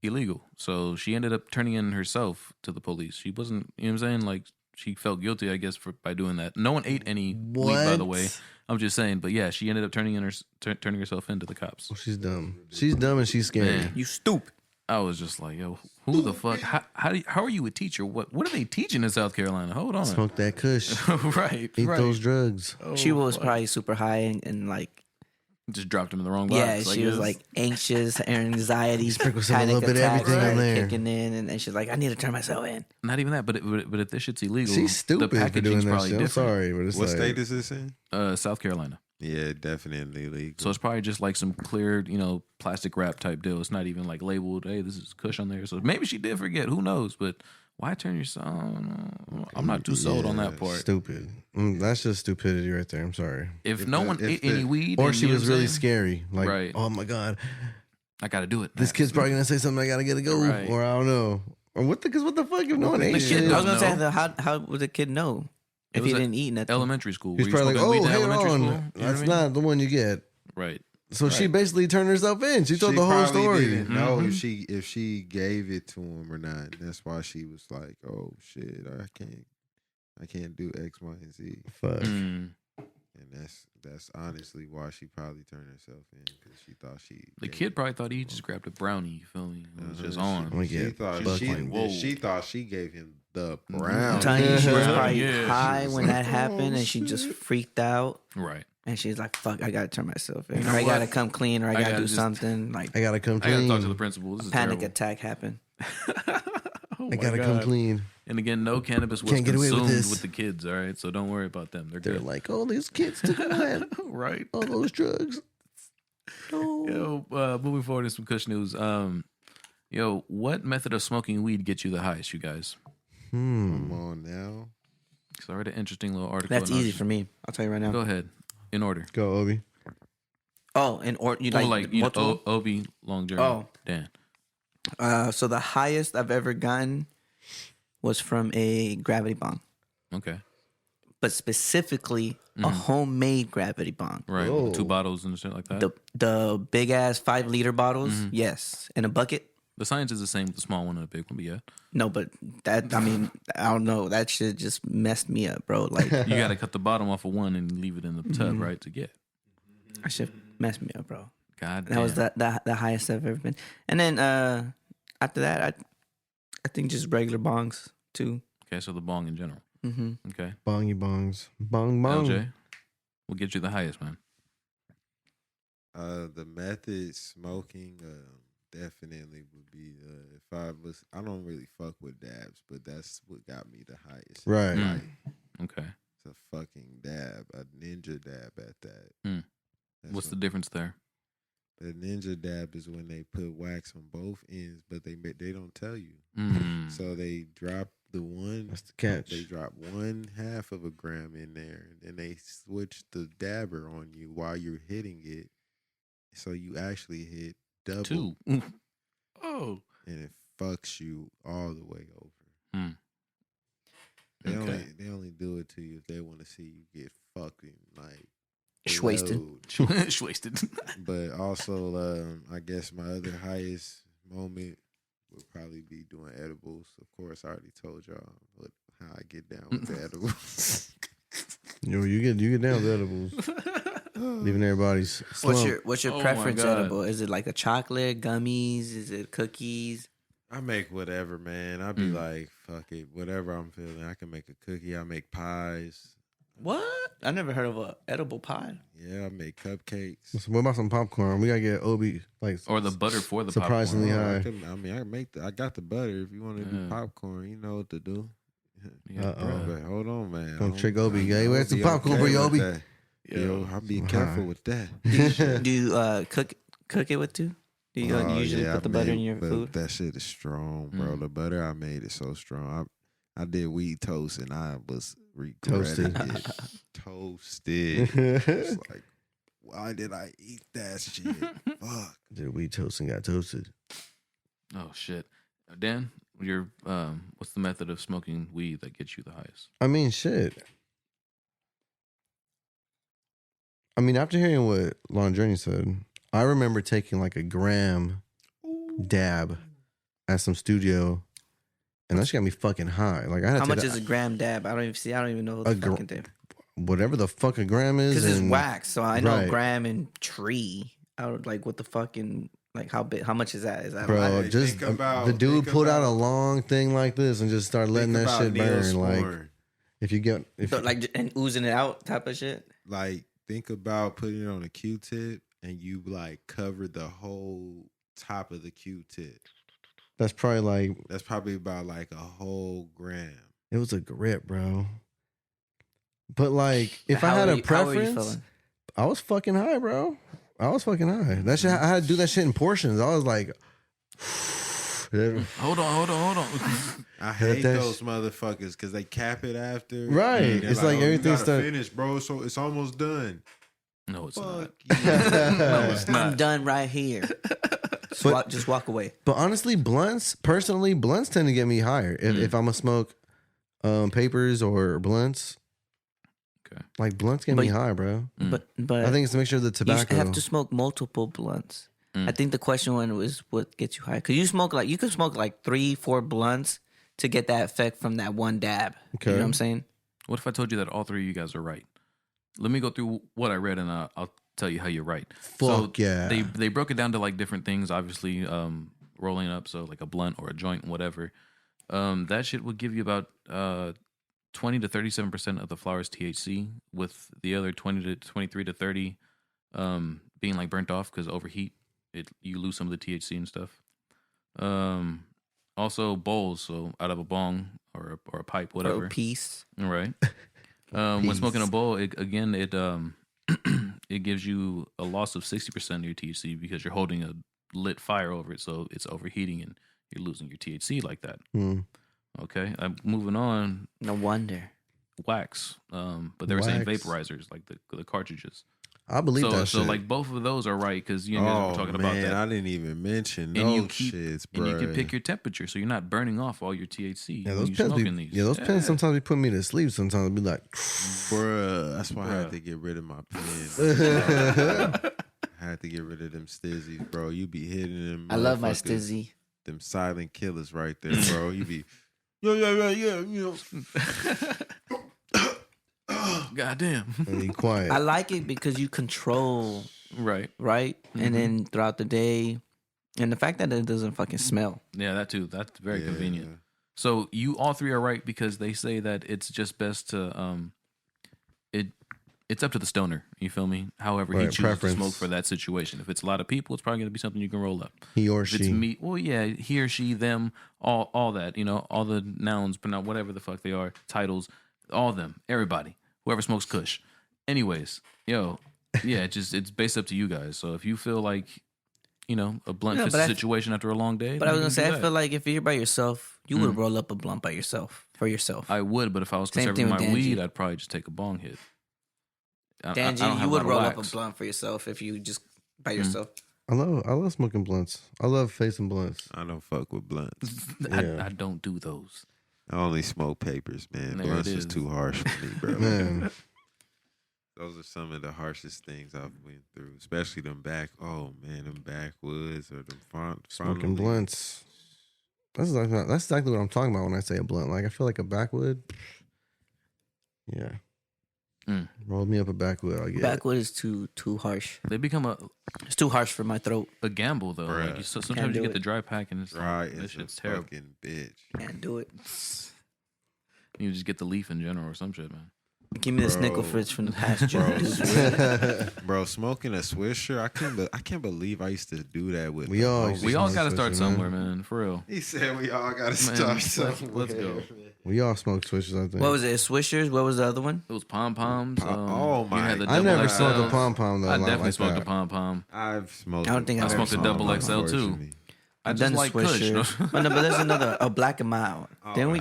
illegal. So she ended up turning in herself to the police. She wasn't, you know what I'm saying? Like, she felt guilty, I guess, by doing that. No one ate any weed, by the way. I'm just saying. But yeah, she ended up turning herself into the cops. Oh, she's dumb. She's dumb and she's scary. Man. You stupid. I was just like, yo, who the fuck? How are you a teacher? What are they teaching in South Carolina? Hold on. Smoke that Kush. right. Eat right. those drugs. She was probably super high and like, Just dropped him in the wrong box. yeah, she was like anxious, anxiety, Sprinkle some a panic little bit of attacks everything on started there. kicking in, and she's like, I need to turn myself in. not even that, but if this shit's illegal, She's stupid the for packaging's doing that probably shit. I'm different. sorry, but it's What like, state is this in? South Carolina. Yeah, definitely legal. So it's probably just like some clear, plastic wrap type deal. It's not even like labeled, hey, this is Kush on there. So maybe she did forget. Who knows? But why turn your son? I'm not too sold on that part. stupid. That's just stupidity right there. I'm sorry. If no one ate any weed, Or and, she you know was what I'm really saying? scary. Like, Right. oh my God, I got to do it. this kid's probably gonna say something. I gotta get to go, Right. or I don't know. Or what? Because what the fuck if no one ate the shit? kid I was gonna say, know. how would the kid know It if was he a didn't eat nothing? elementary school. He's Were you probably like, smoking oh, weed in hey, elementary on. school? You know That's what I mean? not the one you get. Right. So she basically turned herself in. She told the whole probably story. Didn't know if she gave it to him or not. That's why she was like, "Oh shit, I can't do X, Y, and Z." Fuck. Mm. And that's honestly why she probably turned herself in because she thought The kid probably thought he just grabbed a brownie. You feel me? It was just I'm on. gonna She get thought fucked like, whoa. she thought she gave him the I'm brown. telling you, she was Yeah. probably Yeah, she high was when like, that happened, "Oh, and she just shit." freaked out. Right. And she's like, "Fuck, I gotta turn myself in. Or I gotta come clean, or I gotta do something. Like I gotta come I clean. gotta talk to the principal. This is panic terrible. attack happened. I gotta come clean. And again, no cannabis was Can't get away with consumed this. with the kids. All right, so don't worry about them. They're They're good. like, oh, these kids took Right. all those drugs. No. Yo, moving forward to some Kush news. Yo, what method of smoking weed gets you the highest, you guys? Come on now. So I read an interesting little article. That's easy for me. I'll tell you right now. Go ahead. In order. Go, Obi. Oh, you like you know, multiple? Obi, Long Journey. Oh. Dan. So the highest I've ever gotten was from a gravity bong, Okay. but specifically a homemade gravity bong. Right. Whoa. With 2 bottles and shit like that. The big ass 5-liter bottles, yes, in a bucket. The science is the same with the small one and the big one, but yeah. No, but that, I mean, I don't know. That shit just messed me up, bro. Like, You got to cut the bottom off of one and leave it in the tub, right, to get. that shit messed me up, bro. God That damn. was the highest I've ever been. And then after that, I think just regular bongs too. Okay, so the bong in general. Mm-hmm. Okay. Bongy bongs. Bong bong. LJ, what gets you the highest, man? The method smoking definitely would be if I don't really fuck with dabs, but that's what got me the highest. Right. Mm. Okay. It's a fucking dab, a ninja dab at that. Mm. That's What's the what- difference there? The ninja dab is when they put wax on both ends, but they don't tell you. Mm. So they drop the one. That's the catch. They drop 1/2 of a gram in there, and then they switch the dabber on you while you're hitting it. So you actually hit double, 2. Oh. and it fucks you all the way over. Mm. They Okay. only do it to you if they want to see you get fucking like Wasted. blowed. Wasted. But also, I guess my other highest moment would probably be doing edibles. Of course, I already told y'all how I get down with the edibles. Yo, you get down with edibles. Leaving everybody's slump. What's your Oh my preference God. edible? Is it like a chocolate, gummies? Is it cookies? I make whatever, man. I be like, fuck it, whatever I'm feeling. I can make a cookie. I make pies. What? I never heard of a edible pie. Yeah, I make cupcakes. What about some popcorn? We gotta get Obi like Or the butter for the surprisingly popcorn. high. I got the butter. If you want to do Yeah. popcorn, you know what to do. Yeah, Uh-oh. bruh. But hold on, man. Don't trick Obi. I Hey, where's be the popcorn, okay bro, with Obi? that. Yo, I'll be careful with that. Do you cook it with too? Do you Oh, usually yeah, put the I butter made- in your but food? That shit is strong, bro. Mm. The butter I made is so strong. I did wheat toast and I was Toasted. regretting it. Toasted. It's like, why did I eat that shit? Fuck. Did we toast and got toasted? Oh shit. Dan, your what's the method of smoking weed that gets you the highest? I mean, shit. I mean, after hearing what Long Journey said, I remember taking like a gram dab at some studio, and that shit got me fucking high. Like I had to How take much is a gram dab? I don't even know A the gra- fucking thing. whatever the fuck a gram is. Because it's and- wax, so I know Right. gram and tree. I would like what the fucking like how big? How much is that? Is that a Bro, lot? Hey, just think about- the dude think pulled out a about- long thing like this and just started letting Think that about shit burn. Neosporin. Like if you get So, like and oozing it out type of shit. Like, think about putting it on a Q-tip and you like cover the whole top of the Q-tip. that's probably like That's probably about like a whole gram. it was a grip, bro. But like if How I had were a you- how were you preference, feeling? I was fucking high, bro. I was fucking high. That shit, I had to do that shit in portions. I was like, Hold on. I hate that those motherfuckers because they cap it after. Right. And they're It's like "Oh, you everything gotta start- finish, bro. So it's almost done. No, it's not. Fuck you. No, it's I'm not. done right here. Just walk away. but honestly, blunts tend to get me higher if I'm gonna smoke papers or blunts. Okay. Like blunts get But- me high, bro. But I think it's a mixture of the you tobacco. have to smoke multiple blunts. Mm. I think the question one was what gets you high. Because you could smoke like 3-4 blunts to get that effect from that one dab. Okay. You know what I'm saying? What if I told you that all 3 of you guys are right? Let me go through what I read and I'll tell you how you're right. Fuck yeah. They broke it down to like different things, obviously rolling up, so like a blunt or a joint, whatever. That shit would give you about 20 to 37% of the flower is THC, with the other 20 to 23 to 30 being like burnt off because overheat. You lose some of the THC and stuff. Also bowls, so out of a bong or a pipe, whatever. Or a piece. Right. When smoking a bowl, it it gives you a loss of 60% of your THC because you're holding a lit fire over it, so it's overheating and you're losing your THC like that. Okay, moving on. No wonder. Wax, but they were saying vaporizers, like the cartridges. I believe that. So shit. like both of those are right because you guys were talking about that. I didn't even mention and those shits, bro. And you can pick your temperature, so you're not burning off all your THC. Yeah, those when you're pens. smoking these. Yeah, those pens sometimes be putting me to sleep. Sometimes be like, bruh. That's why I had to get rid of my pen. I had to get rid of them stizzies, bro. You be hitting them. I love my stizzy. Them silent killers right there, bro. You be, yeah, you know. Goddamn. be quiet. I like it because you control, right? And then throughout the day, and the fact that it doesn't fucking smell. Yeah, that too. That's very convenient. So you all three are right because they say that it's just best to it's up to the stoner. You feel me? However he chooses to smoke for that situation. If it's a lot of people, it's probably going to be something you can roll up. He or if she. It's me. Well, yeah, he or she, them, all that. You know, all the nouns, but not whatever the fuck they are, titles, all of them, everybody, whoever smokes Kush. Anyways, yeah, it's based up to you guys. So if you feel like, you know, a blunt fits the situation after a long day. But I was gonna say, I feel like if you're by yourself, you would roll up a blunt by yourself for yourself. I would, but if I was conserving my weed, I'd probably just take a bong hit. Danji, you would roll up a blunt for yourself if you just by yourself. I love smoking blunts. I love facing blunts. I don't fuck with blunts. I don't do those. I only smoke papers, man. There Blunts is too harsh for me, bro. Man. Those are some of the harshest things I've went through, especially them them backwoods or them smoking blunts. That's exactly what I'm talking about when I say a blunt. Like I feel like a backwood. Yeah. Roll me up a backwood. I'll get backwood is too harsh. They become it's too harsh for my throat. A gamble though. Like sometimes you get the dry pack and it's dry. This shit's terrible. Bitch. Can't do it. You just get the leaf in general or some shit, man. Give me this nickel fridge from the pasture. Bro, smoking a Swisher, I can't believe I used to do that with. We all got to start somewhere, man. For real. He said we all got to start somewhere. Let's go. We all smoke Swishers, I think. What was it? Swishers? What was the other one? It was pom poms. Oh my! I never smoked a pom pom though. I definitely smoked a pom pom. I've smoked. I don't think I smoked a double XL too. I just like Kush. But there's a Black and Mild. Didn't we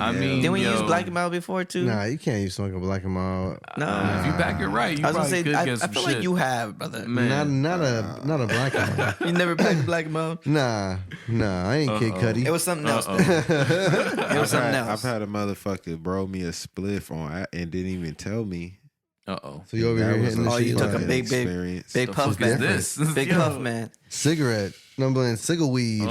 use Black and Mild before too? Nah, you can't use smoke a Black and Mild. No, if you back it right, you probably could get some shit. I feel like you have, brother. Man. Not a Black and Mild. You never packed Black and Mild? Nah, I ain't Kid Cudi. It was something else. It was something else. I've had a motherfucker bro me a spliff on and didn't even tell me. So you over here hitting the shit. You took a big puff, man. This big puff, man. Cigarette. Numbling ciggle weed.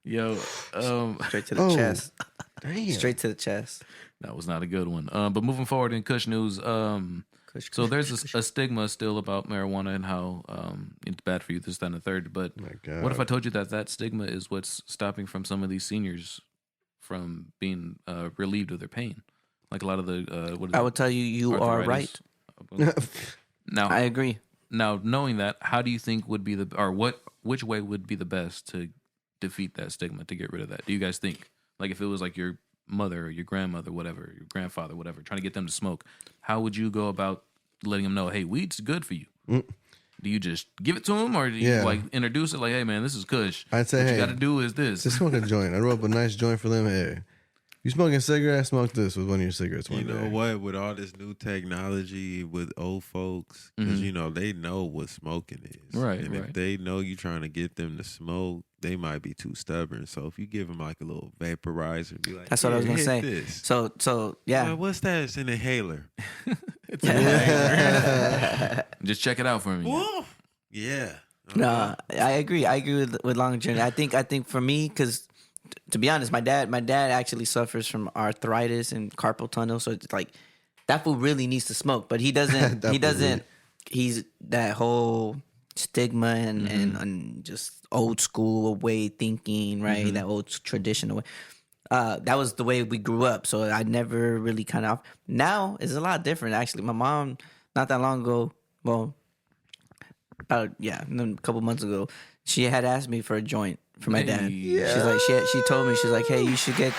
Yo, straight to the chest. Damn. Straight to the chest. That was not a good one. But moving forward in Kush news, so there's a stigma still about marijuana and how it's bad for you, this, that, and the third. But what if I told you that stigma is what's stopping from some of these seniors from being relieved of their pain? Like a lot of the I would tell you are right. Now I agree. Now knowing that, how do you think would be which way would be the best to defeat that stigma, to get rid of that? Do you guys think, like, if it was like your mother or your grandmother, whatever, your grandfather, whatever, trying to get them to smoke, how would you go about letting them know, hey, weed's good for you? Do you just give it to them, or do you like introduce it like, hey man, this is Kush? I'd say, what hey, you got to do is this. Just smoke a joint. I roll up a nice joint for them. Hey, you smoking a cigarette? Smoke this with one of your cigarettes one day. You know what? With all this new technology with old folks, because they know what smoking is, right? And if they know you trying to get them to smoke, they might be too stubborn. So if you give them like a little vaporizer, be like, that's what I was gonna say. This. So yeah. Well, what's that? It's an inhaler. It's an inhaler. Just check it out for me. Whoa. Yeah. Okay. No, I agree. I agree with Long Journey. I think for me, because to be honest, my dad actually suffers from arthritis and carpal tunnel, so it's like that fool really needs to smoke, but he doesn't. He doesn't. He's that whole stigma and just old school way thinking, right? That old traditional way. That was the way we grew up. So I never really kind of. Now it's a lot different. Actually, my mom not that long ago. Well, a couple months ago, she had asked me for a joint for my dad. Yeah. She's like, she told me, she's like, hey, you should get.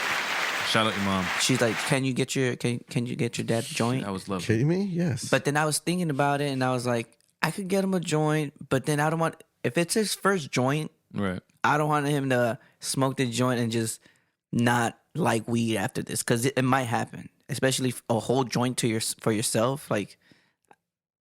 Shout out your mom. She's like, can you get your dad a joint? That was lovely. Kidding me? Yes. But then I was thinking about it, and I was like, I could get him a joint, but then I don't want, if it's his first joint, Right. I don't want him to smoke the joint and just not like weed after this, because it might happen, especially a whole joint for yourself, like,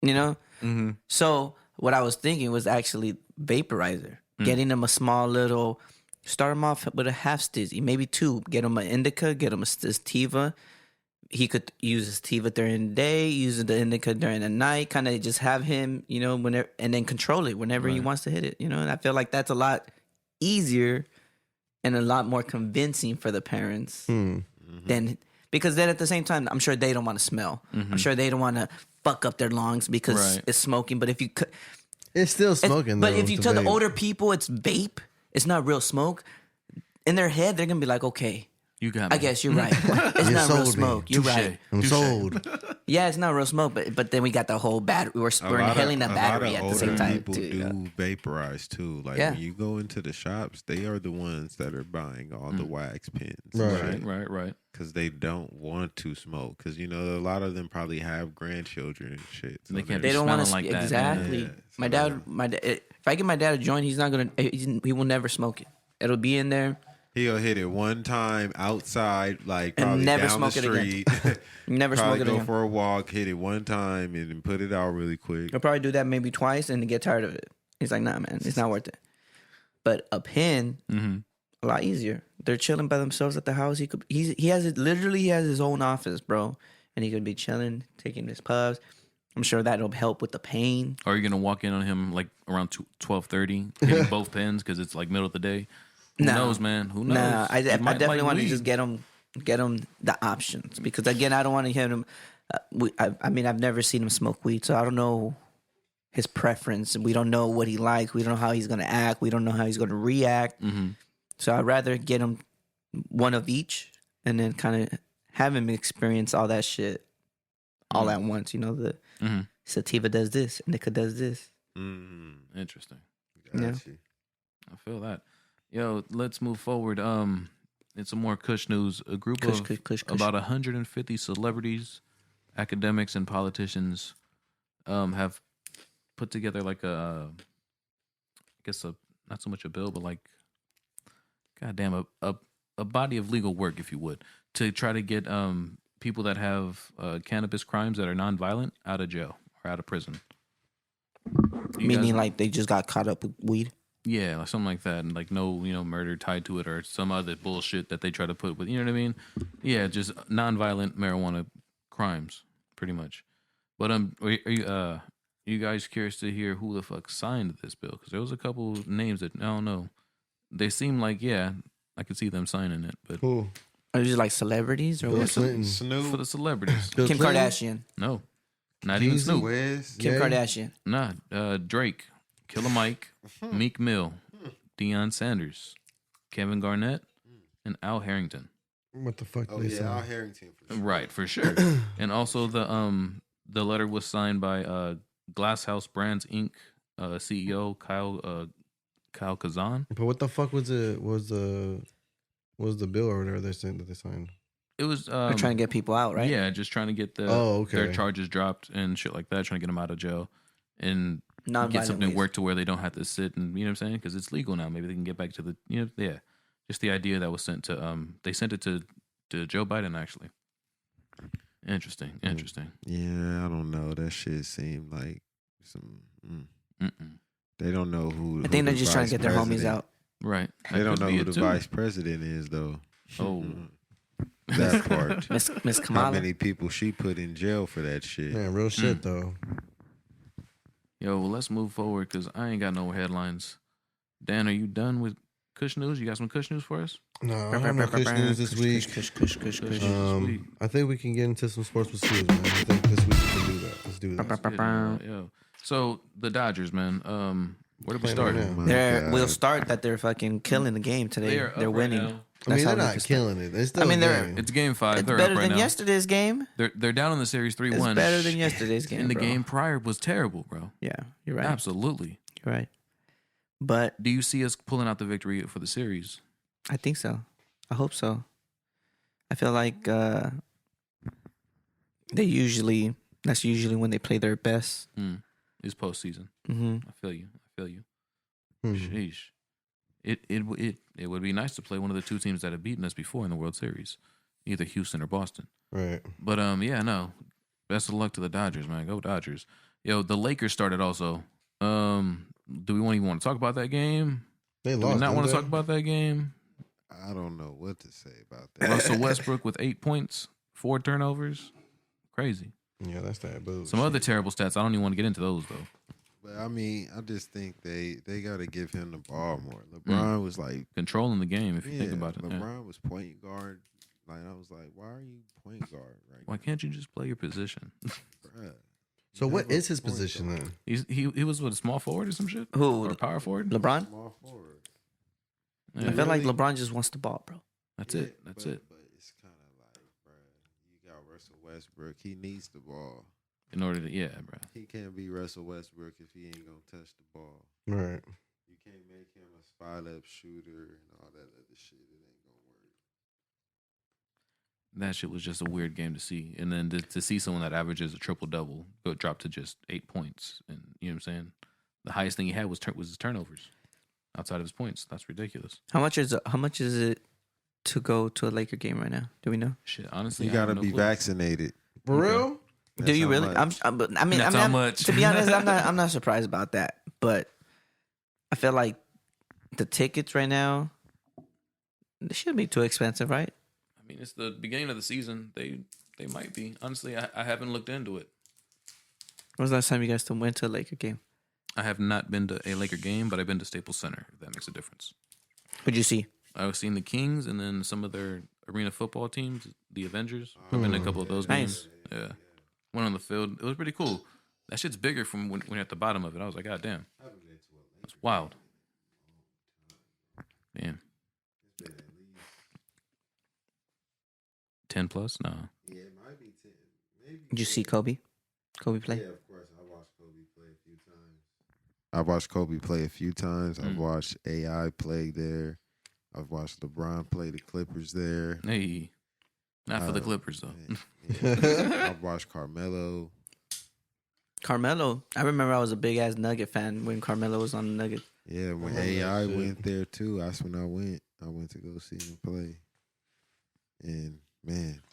you know. Mm-hmm. So what I was thinking was actually vaporizer, getting him a small little. Start him off with a half stizzy, maybe 2. Get him an indica, get him a sativa. He could use his sativa during the day, use the indica during the night. Kind of just have him, you know, whenever, and then control it whenever he wants to hit it. You know, and I feel like that's a lot easier and a lot more convincing for the parents than, because then at the same time, I'm sure they don't want to smell. I'm sure they don't want to fuck up their lungs because it's smoking. But if you could, it's still smoking. but though, if you to tell the vape. older people it's vape, it's not real smoke. In their head, they're gonna be like, "Okay, You got me. I guess you're right. It's You not real sold me. smoke. You're Touche. right. I'm Touche. sold. Yeah, it's not real smoke, but then we got the whole battery. We're inhaling that battery at the same time People too. do You know? vaporize too. Like when you go into the shops, they are the ones that are buying all the wax pens, Right. Because they don't want to smoke. Because you know a lot of them probably have grandchildren and shit. So They can't They don't want to smelling like that, exactly. yeah. My dad. If I get my dad a joint, he's not gonna. He will never smoke it. It'll be in there. He'll hit it one time outside, like And probably never down the smoke it again. street. Never probably smoke it go again. for a walk, hit it one time, and then put it out really quick. He'll probably do that maybe twice and then get tired of it. He's like, nah, man, it's not worth it. But a pen, a lot easier. They're chilling by themselves at the house. He has his own office, bro, and he could be chilling, taking his puffs. I'm sure that'll help with the pain. Are you gonna walk in on him like around 12:30, hitting both pens because it's like middle of the day? Who knows, man? Who knows? Nah, I He might definitely like want to weed. just get him the options, because again, I don't want to hit him. I mean, I've never seen him smoke weed, so I don't know his preference. We don't know what he likes. We don't know how he's gonna act. We don't know how he's gonna react. So I'd rather get him one of each, and then kind of have him experience all that shit all at once. You know, the sativa does this, indica does this. Interesting. Got you. I feel that. Yo, let's move forward. It's some more Kush news. A group Kush, of Kush, Kush. about 150 celebrities, academics, and politicians have put together like a, I guess not so much a bill, but like, goddamn, a body of legal work, if you would, to try to get people that have cannabis crimes that are nonviolent out of jail or out of prison. Meaning like they just got caught up with weed. Yeah, like something like that, and like no, murder tied to it or some other bullshit that they try to put with. You know what I mean? Yeah, just nonviolent marijuana crimes, pretty much. But are you guys curious to hear who the fuck signed this bill? Because there was a couple names that I don't know. They seem like I could see them signing it, but Who? Are these like celebrities or Bill what? Clinton. Snoop, for the celebrities, Bill Kim Clinton? Kardashian. no, not even Jeezy? Snoop. Wiz, Kim Yeah. Kardashian. Nah, Drake, Killer Mike, Meek Mill, Deion Sanders, Kevin Garnett, and Al Harrington. What the fuck? Oh they yeah, say? Al Harrington for sure. Right, for sure. And also the letter was signed by Glasshouse Brands Inc. CEO Kyle Kazan. But what the fuck was the bill or whatever they're saying that they signed? It was They're trying to get people out, right? Yeah, just trying to get their charges dropped and shit like that, trying to get them out of jail and get something to work to where they don't have to sit and, you know what I'm saying? Because it's legal now. Maybe they can get back to the, just the idea that was sent to, they sent it to Joe Biden, actually. Interesting. Yeah, I don't know. That shit seemed like some. They don't know who. I think they're just trying to get their homies out. Right. They don't know could be who it the too. vice president is, though. Oh. That part. Miss How Kamala. many people she put in jail for that shit? Man, real shit though. Yo, well, let's move forward because I ain't got no headlines. Dan, are you done with Kush news? You got some Kush news for us? No, I don't have no Kush news this week. Kush. I think we can get into some sports pursuits, man. I think this week we can do that. Let's do that. Yo. So the Dodgers, man. Where did we start? We'll start that they're fucking killing the game today. They're winning. Right now. I mean, they're not killing it. They're still It's game 5. It's they're better up right than now. yesterday's game. They're down in the series 3-1. It's better than yesterday's game. And the bro. game prior was terrible, bro. Yeah, you're right. Absolutely. You're right. But do you see us pulling out the victory for the series? I think so. I hope so. I feel like that's usually when they play their best. Is postseason. Mm-hmm. I feel you. Sheesh. It would be nice to play one of the two teams that have beaten us before in the World Series, either Houston or Boston. Right. But yeah, no. Best of luck to the Dodgers, man. Go Dodgers. Yo, the Lakers started also. Do we even want to talk about that game? They lost. Do we not want to talk about that game? I don't know what to say about that. Russell Westbrook with 8 points, 4 turnovers. Crazy. Yeah, that's that bullshit. Some other terrible stats. I don't even want to get into those though. But I mean, I just think they got to give him the ball more. LeBron was like controlling the game. If you think about it, LeBron was point guard. Like I was like, why are you point guard right Why can't you just play your position? Bruh. So what is his position then? He was what, a small forward or some shit? Who? Or a power forward? LeBron? Small forward. Yeah. I feel like LeBron just wants the ball, bro. That's it. But it's kind of like, bruh, you got Russell Westbrook. He needs the ball. In order to, yeah, bro. He can't be Russell Westbrook if he ain't gonna touch the ball. Right. You can't make him a spot up shooter and all that other shit. It ain't gonna work. That shit was just a weird game to see. And then to see someone that averages a triple-double go drop to just 8 points. And you know what I'm saying? The highest thing he had was his turnovers outside of his points. That's ridiculous. How much is it to go to a Laker game right now? Do we know? Shit, honestly, You gotta be vaccinated. For real? Do you really? That's how much. To be honest, I'm not surprised about that. But I feel like the tickets right now, they shouldn't be too expensive, right? I mean, it's the beginning of the season. They might be. Honestly, I haven't looked into it. When was the last time you guys went to a Laker game? I have not been to a Laker game, but I've been to Staples Center, if that makes a difference. What'd you see? I've seen the Kings and then some of their arena football teams, the Avengers. I've been to a couple of those games. Nice. Yeah. Went on the field. It was pretty cool. That shit's bigger from when you're at the bottom of it. I was like, God damn. That's wild. Damn. 10 plus? No. Yeah, it might be 10. Maybe. Did you see Kobe? Kobe play? Yeah, of course. I watched Kobe play a few times. I've watched Kobe play a few times. I've watched AI play there. I've watched LeBron play the Clippers there. Hey. Not for the Clippers, though. Yeah. I've watched Carmelo. I remember I was a big ass Nugget fan when Carmelo was on the Nuggets. Yeah, when AI went there too, that's when I went. I went to go see him play. And man,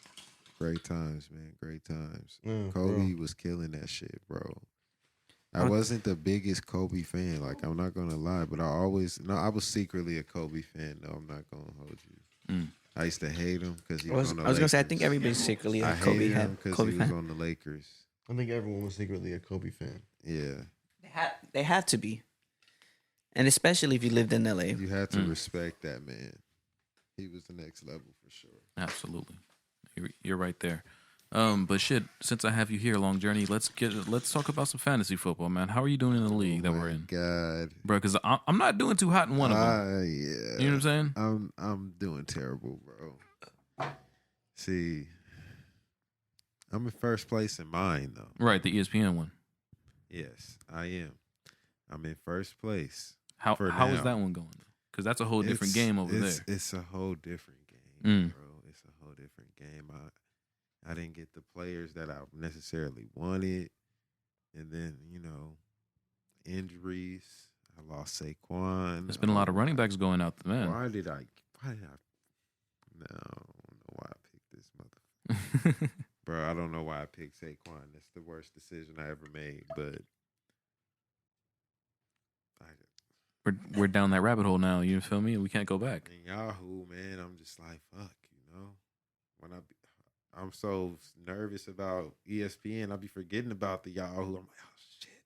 great times, man. Great times. Kobe was killing that shit, bro. I wasn't the biggest Kobe fan. Like, I'm not gonna lie, but I was secretly a Kobe fan. No, I'm not gonna hold you. I used to hate him because he was on the I was gonna say, I Lakers. think everybody's secretly a I Kobe hated fan. him because Kobe he was fan. on the Lakers. I think everyone was secretly a Kobe fan. Yeah. They had to be, and especially if you lived in LA. You had to respect that man. He was the next level for sure. Absolutely. You're right there. But shit, since I have you here, Long Journey, let's talk about some fantasy football, man. How are you doing in the league that we're in? God, bro, because I'm not doing too hot in one of them. Yeah. You know what I'm saying? I'm doing terrible, bro. See, I'm in first place in mine though. Right, the ESPN one. Yes, I am. I'm in first place. How is that one going? Because that's a whole different game over there. It's a whole different game, bro. It's a whole different game. I didn't get the players that I necessarily wanted. And then, injuries. I lost Saquon. There's been a lot of running backs going out, man. Why did I no, I don't know why I picked this motherfucker. Bro, I don't know why I picked Saquon. That's the worst decision I ever made. But we're down that rabbit hole now. You feel me? We can't go back. In Yahoo, man, I'm just like, fuck, when I'm so nervous about ESPN, I'll be forgetting about the Yahoo. I'm like, oh shit.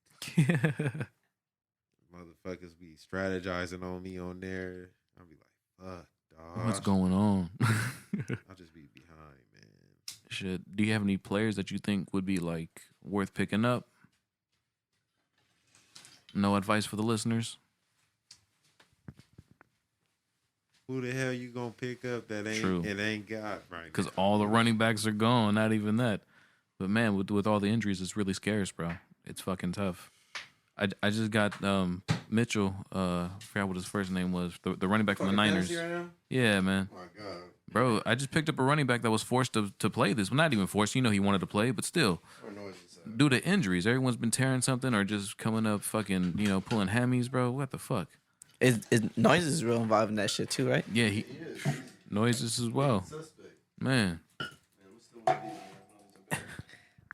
Motherfuckers be strategizing on me on there. I'll be like, fuck, dog. What's going on? I'll just be behind, man. Shit. Do you have any players that you think would be like worth picking up? No advice for the listeners? Who the hell you gonna pick up that ain't True. it ain't got right? Because all the running backs are gone. Not even that. But man, with all the injuries, it's really scarce, bro. It's fucking tough. I just got Mitchell. I forgot what his first name was. The running back from the Niners. Right now? Yeah, man. Oh my God. Bro, I just picked up a running back that was forced to play this. Well, not even forced. You know he wanted to play, but still. Due to injuries, everyone's been tearing something or just coming up fucking, pulling hammies, bro. What the fuck? Noise is real involved in that shit too, right? Yeah, noises as well. Man.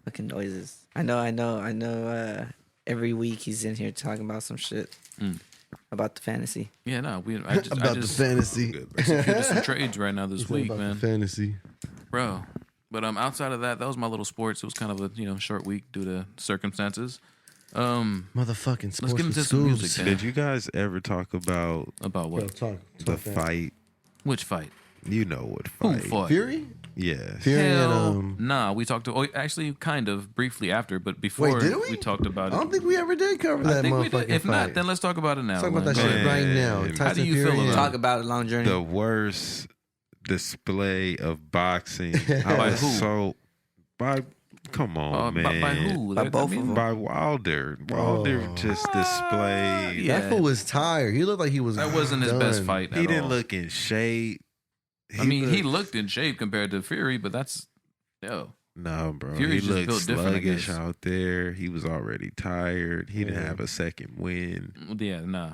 Fucking noises. I know. Every week he's in here talking about some shit about the fantasy. Yeah, no, the fantasy. executed some trades right now this week, man. Fantasy, Bro. But outside of that was my little sports. It was kind of a short week due to circumstances. Motherfucking sports. Let's get into with some schools. music, Did you guys ever talk about About what? Bro, talk the fight? Which fight? You know what Who fight? fought? Fury? Yes. Fury Hell, and nah. We talked actually kind of briefly after, but before Wait, did we? talked about I it. don't think we ever did cover I that think we motherfucking did. If fight. not, then let's talk about it now. Let's talk about that man. shit right now. Man. Tyson How do you Fury feel and- about Talk about a long journey. The worst display of boxing. By who? So, come on, man. By who? By both of them. By Wilder. Wilder just displayed. yeah. That fool was tired. He looked like he was. That wasn't his best done. fight. He at didn't all. look in shape. He looked in shape compared to Fury, but that's No, bro. Fury's he just looked built different, I sluggish guess. out there. He was already tired. He didn't have a second win. yeah, nah.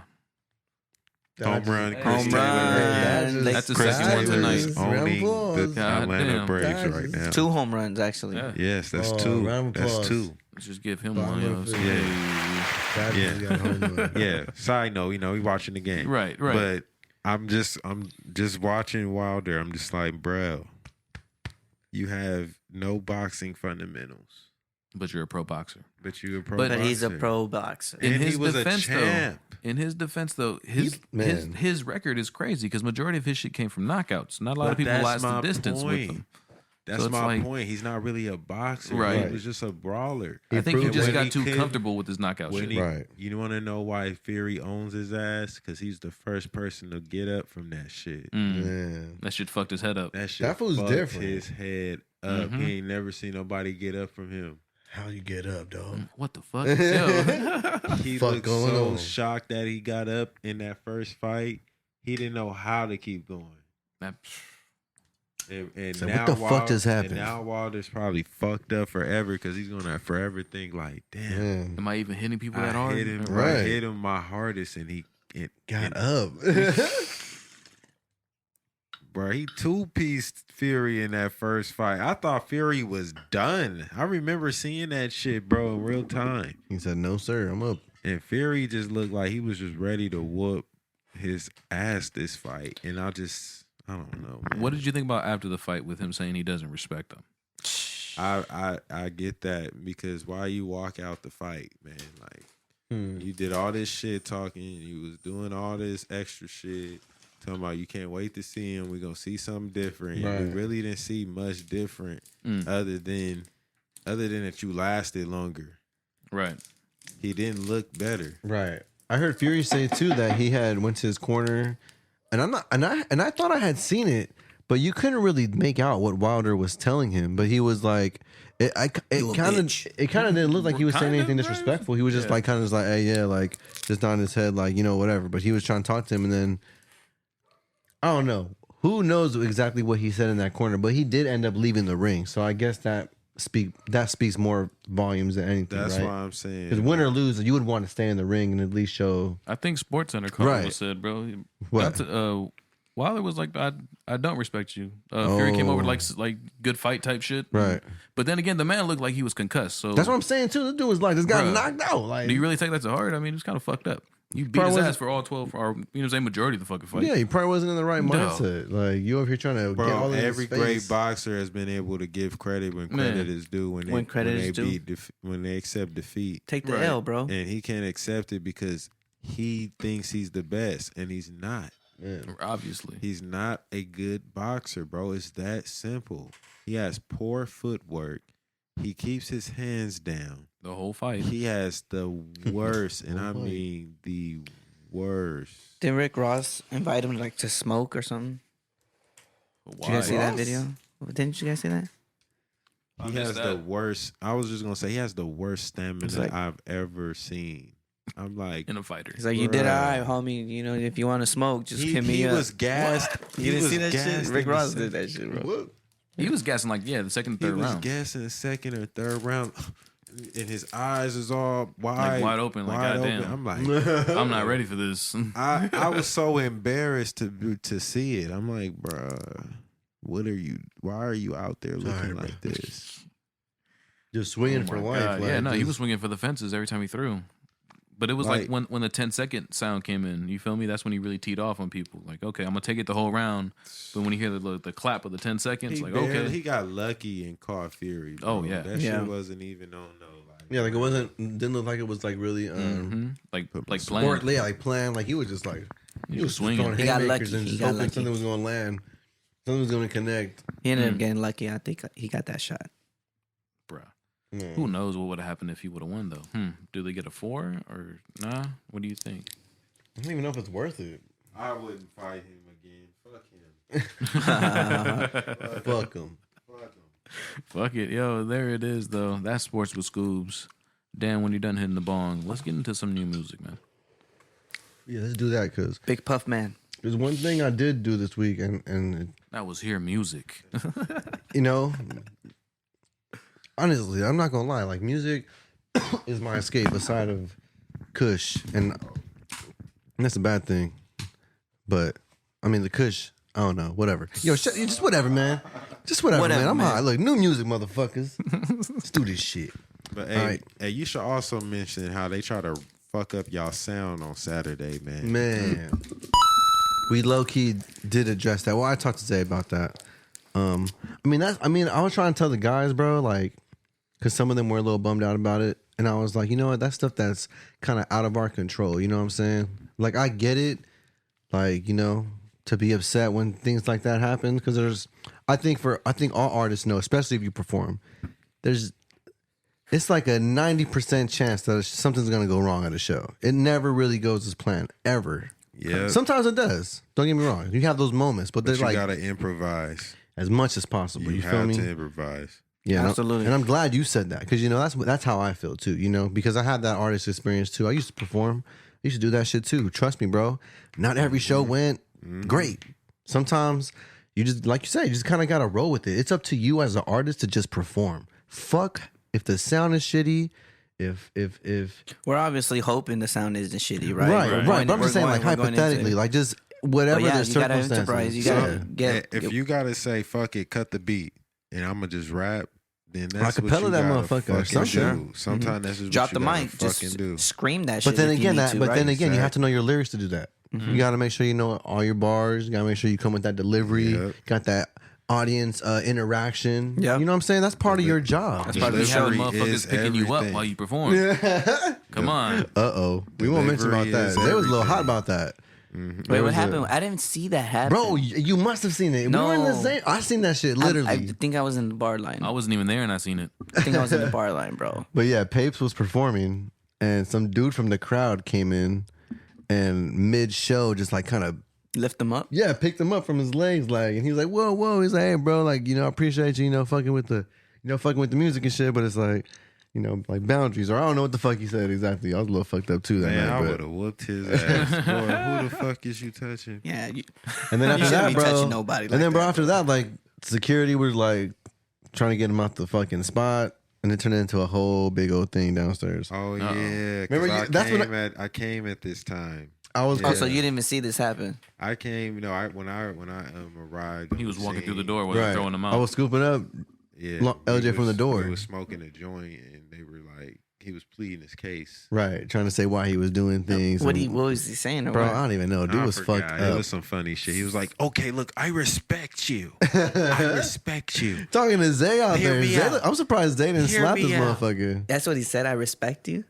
Home run, Home Chris Taylor. run. again. That's That's the Chris second one Taylor tonight. is owning the God Atlanta damn. Braves That right is now. 2 home runs actually. Yeah. Yes, that's Oh, two. round of That's applause. two. Let's just give him Bottom one. of the Yeah. Yeah. Yeah. Side note, we watching the game. Right. But I'm just watching Wilder. I'm just like, bro, you have no boxing fundamentals, But you're a pro boxer. but you a pro. But But he's a boxer. pro boxer. In And he his was a defense, champ. In his defense, though, his man. his record is crazy because majority of his shit came from knockouts. Not a lot But of people that's last my the distance with point. him. That's So it's my like- point. He's not really a boxer. Right. He was just a brawler. I think he proved just it. got When too he comfortable with his knockout When shit. he, Right. You want to know why Fury owns his ass? Because he's the first person to get up from that shit. Man. That shit fucked his head up. That shit That fool's fucked different. his head up. Mhm. He ain't never seen nobody get up from him. How you get up, dog? What the fuck? Yo. He Fuck looked going so on? shocked that he got up in that first fight. He didn't know how to keep going. That- And So now what the fuck just happened? And now Wilder's probably fucked up forever because he's gonna forever think like, damn, Man. Am I even hitting people that I hard? hit him, Right. I hit him my hardest, and he Got up. bro, he 2-pieced Fury in that first fight. I thought Fury was done. I remember seeing that shit, bro, in real time. He said, "No, sir, I'm up." And Fury just looked like he was just ready to whoop his ass this fight. And I don't know, man. What did you think about after the fight with him saying he doesn't respect him? I get that because why you walk out the fight, man? Like you did all this shit talking, you was doing all this extra shit, talking about you can't wait to see him. We're gonna see something different. Right. We really didn't see much different other than that you lasted longer. Right. He didn't look better. Right. I heard Fury say too that he had went to his corner, and I thought I had seen it, but you couldn't really make out what Wilder was telling him. But he was like, it kind of didn't look like he was saying Kind of, anything right? disrespectful. He was just like kind of just like, hey, yeah, like just nodding his head, like whatever. But he was trying to talk to him, and then I don't know who knows exactly what he said in that corner, but he did end up leaving the ring. So I guess that speaks more volumes than anything. That's right? why I'm saying. Because win or lose, you would want to stay in the ring and at least show. I think SportsCenter called Right. said, bro. What? Wilder was like, I don't respect you. Fury came over Oh. like good fight type shit. Right. But then again, the man looked like he was concussed. So That's what I'm saying too. This dude was like, this guy Bruh. knocked out. Like, do you really take that to heart? I mean, it's kind of fucked up. You beat Probably his ass wasn't- for all 12, or majority of the fucking fight. yeah, he probably wasn't in the right No. mindset. Like you over here trying to get all Bro, in every his face. great boxer has been able to give credit when credit is due. When credit is due. When they accept defeat, Take the Right. L, bro. and he can't accept it because he thinks he's the best, and he's not. Man. Obviously. He's not a good boxer, bro. It's that simple. He has poor footwork. He keeps his hands down the whole fight. He has the worst, and I mean the worst. Did Rick Ross invite him like to smoke or something? Why? Did you guys see that video? Didn't you guys see that? He has the worst. I was just gonna say he has the worst stamina I've ever seen. I'm like in a fighter. He's like, you did all right, homie. You know, if you want to smoke, just hit me up. He was gassed. You didn't see that shit? Rick Ross did that shit, bro. What? He was gassing like the second, third round. He was gassing the second or third round, and his eyes is all wide open. Like goddamn. I'm like, I'm not ready for this. I was so embarrassed to see it. I'm like, bruh, what are you? Why are you out there looking like this? Just swinging for life. Like, he was swinging for the fences every time he threw. But it was like when the 10-second sound came in, you feel me? That's when he really teed off on people. Like, okay, I'm gonna take it the whole round. But when you hear the clap of the 10 seconds, okay, he got lucky and caught Fury. Bro. Oh yeah, that shit wasn't even on like it didn't look like it was like really like planned. Like planned. Like he was just like he was swinging. He got lucky. And just hoping something was gonna land, something was gonna connect. He ended up getting lucky. I think he got that shot. Bruh. Who knows what would have happened if he would have won, though? Do they get a 4 or nah? What do you think? I don't even know if it's worth it. I wouldn't fight him again. Fuck him. Fuck him. Fuck it. Yo, there it is, though. That's Sports with Scoobs. Dan, when you're done hitting the bong, let's get into some new music, man. Yeah, let's do that, because Big Puff Man. There's one thing I did do this week, and that was hear music. You know, honestly, I'm not gonna lie. Like, music is my escape aside of Kush, and that's a bad thing. But I mean, the Kush, I don't know. Whatever. Yo, just whatever, man. Just whatever, man. I'm hot. Look, new music, motherfuckers. Let's do this shit. But hey, you should also mention how they try to fuck up y'all sound on Saturday, man. Man, we low key did address that. Well, I talked to Zay about that. I was trying to tell the guys, bro, like, because some of them were a little bummed out about it. And I was like, you know what? That's stuff that's kind of out of our control. You know what I'm saying? Like, I get it. Like, you know, to be upset when things like that happen. Because I think all artists know, especially if you perform, it's like a 90% chance that something's going to go wrong at a show. It never really goes as planned, ever. Yeah. Sometimes it does. Don't get me wrong. You have those moments, but you like, got to improvise as much as possible. You feel me? have to improvise. Yeah, absolutely. And I'm glad you said that, because, you know, that's how I feel too, you know, because I had that artist experience too. I used to perform. I used to do that shit too. Trust me, bro. Not every show went great. Sometimes you just, like you said, you just kind of got to roll with it. It's up to you as an artist to just perform. Fuck if the sound is shitty. If we're obviously hoping the sound isn't shitty, right? Right. But I'm just saying, like, hypothetically, like, just whatever the circumstances. You gotta get. If you gotta say fuck it, cut the beat, and I'm gonna just rap, then that's what you that gotta motherfucker. fucking do. Sometimes that's just drop what you the mic, fucking just do. scream that shit. But then again, you have to know your lyrics to do that. You got to make sure you know all your bars. You got to make sure you come with that delivery. Yep. Got that audience interaction. Yeah, you know what I'm saying? That's part of your job. That's part of having motherfuckers picking you up while you perform. Come on. We won't mention about that. They was a little hot about that. Wait, what happened? I didn't see that happen. Bro, you must have seen it. No. We were in the same. I seen that shit literally. I think I was in the bar line. I wasn't even there and I seen it. I think I was in the bar line, bro. But yeah, Papes was performing, and some dude from the crowd came in, and mid-show just like kind of lift him up. Yeah, picked him up from his legs, like, and he's like, whoa. He's like, hey, bro, like, you know, I appreciate you, you know, fucking with the music and shit, but it's like, you know, like boundaries, or I don't know what the fuck he said exactly. I was a little fucked up too that night. I would have whooped his ass. Boy, who the fuck is you touching? Yeah. And then after that, bro, touching nobody. And then, bro, after that, like, security was like trying to get him out the fucking spot. And it turned into a whole big old thing downstairs. Oh yeah, remember? I came at this time. I was. Oh, so you didn't even see this happen? I came. You know, when I arrived, he was walking through the door while right. throwing them out. I was scooping up. Yeah, LJ from the door. He was smoking a joint, and they were like, he was pleading his case. Right, trying to say why he was doing things. What was he saying? Bro, I don't even know. Dude was fucked up. It was some funny shit. He was like, okay, look, I respect you. I respect you. Talking to Zay out there. Zay, I'm surprised Zay didn't slap this motherfucker. That's what he said. I respect you.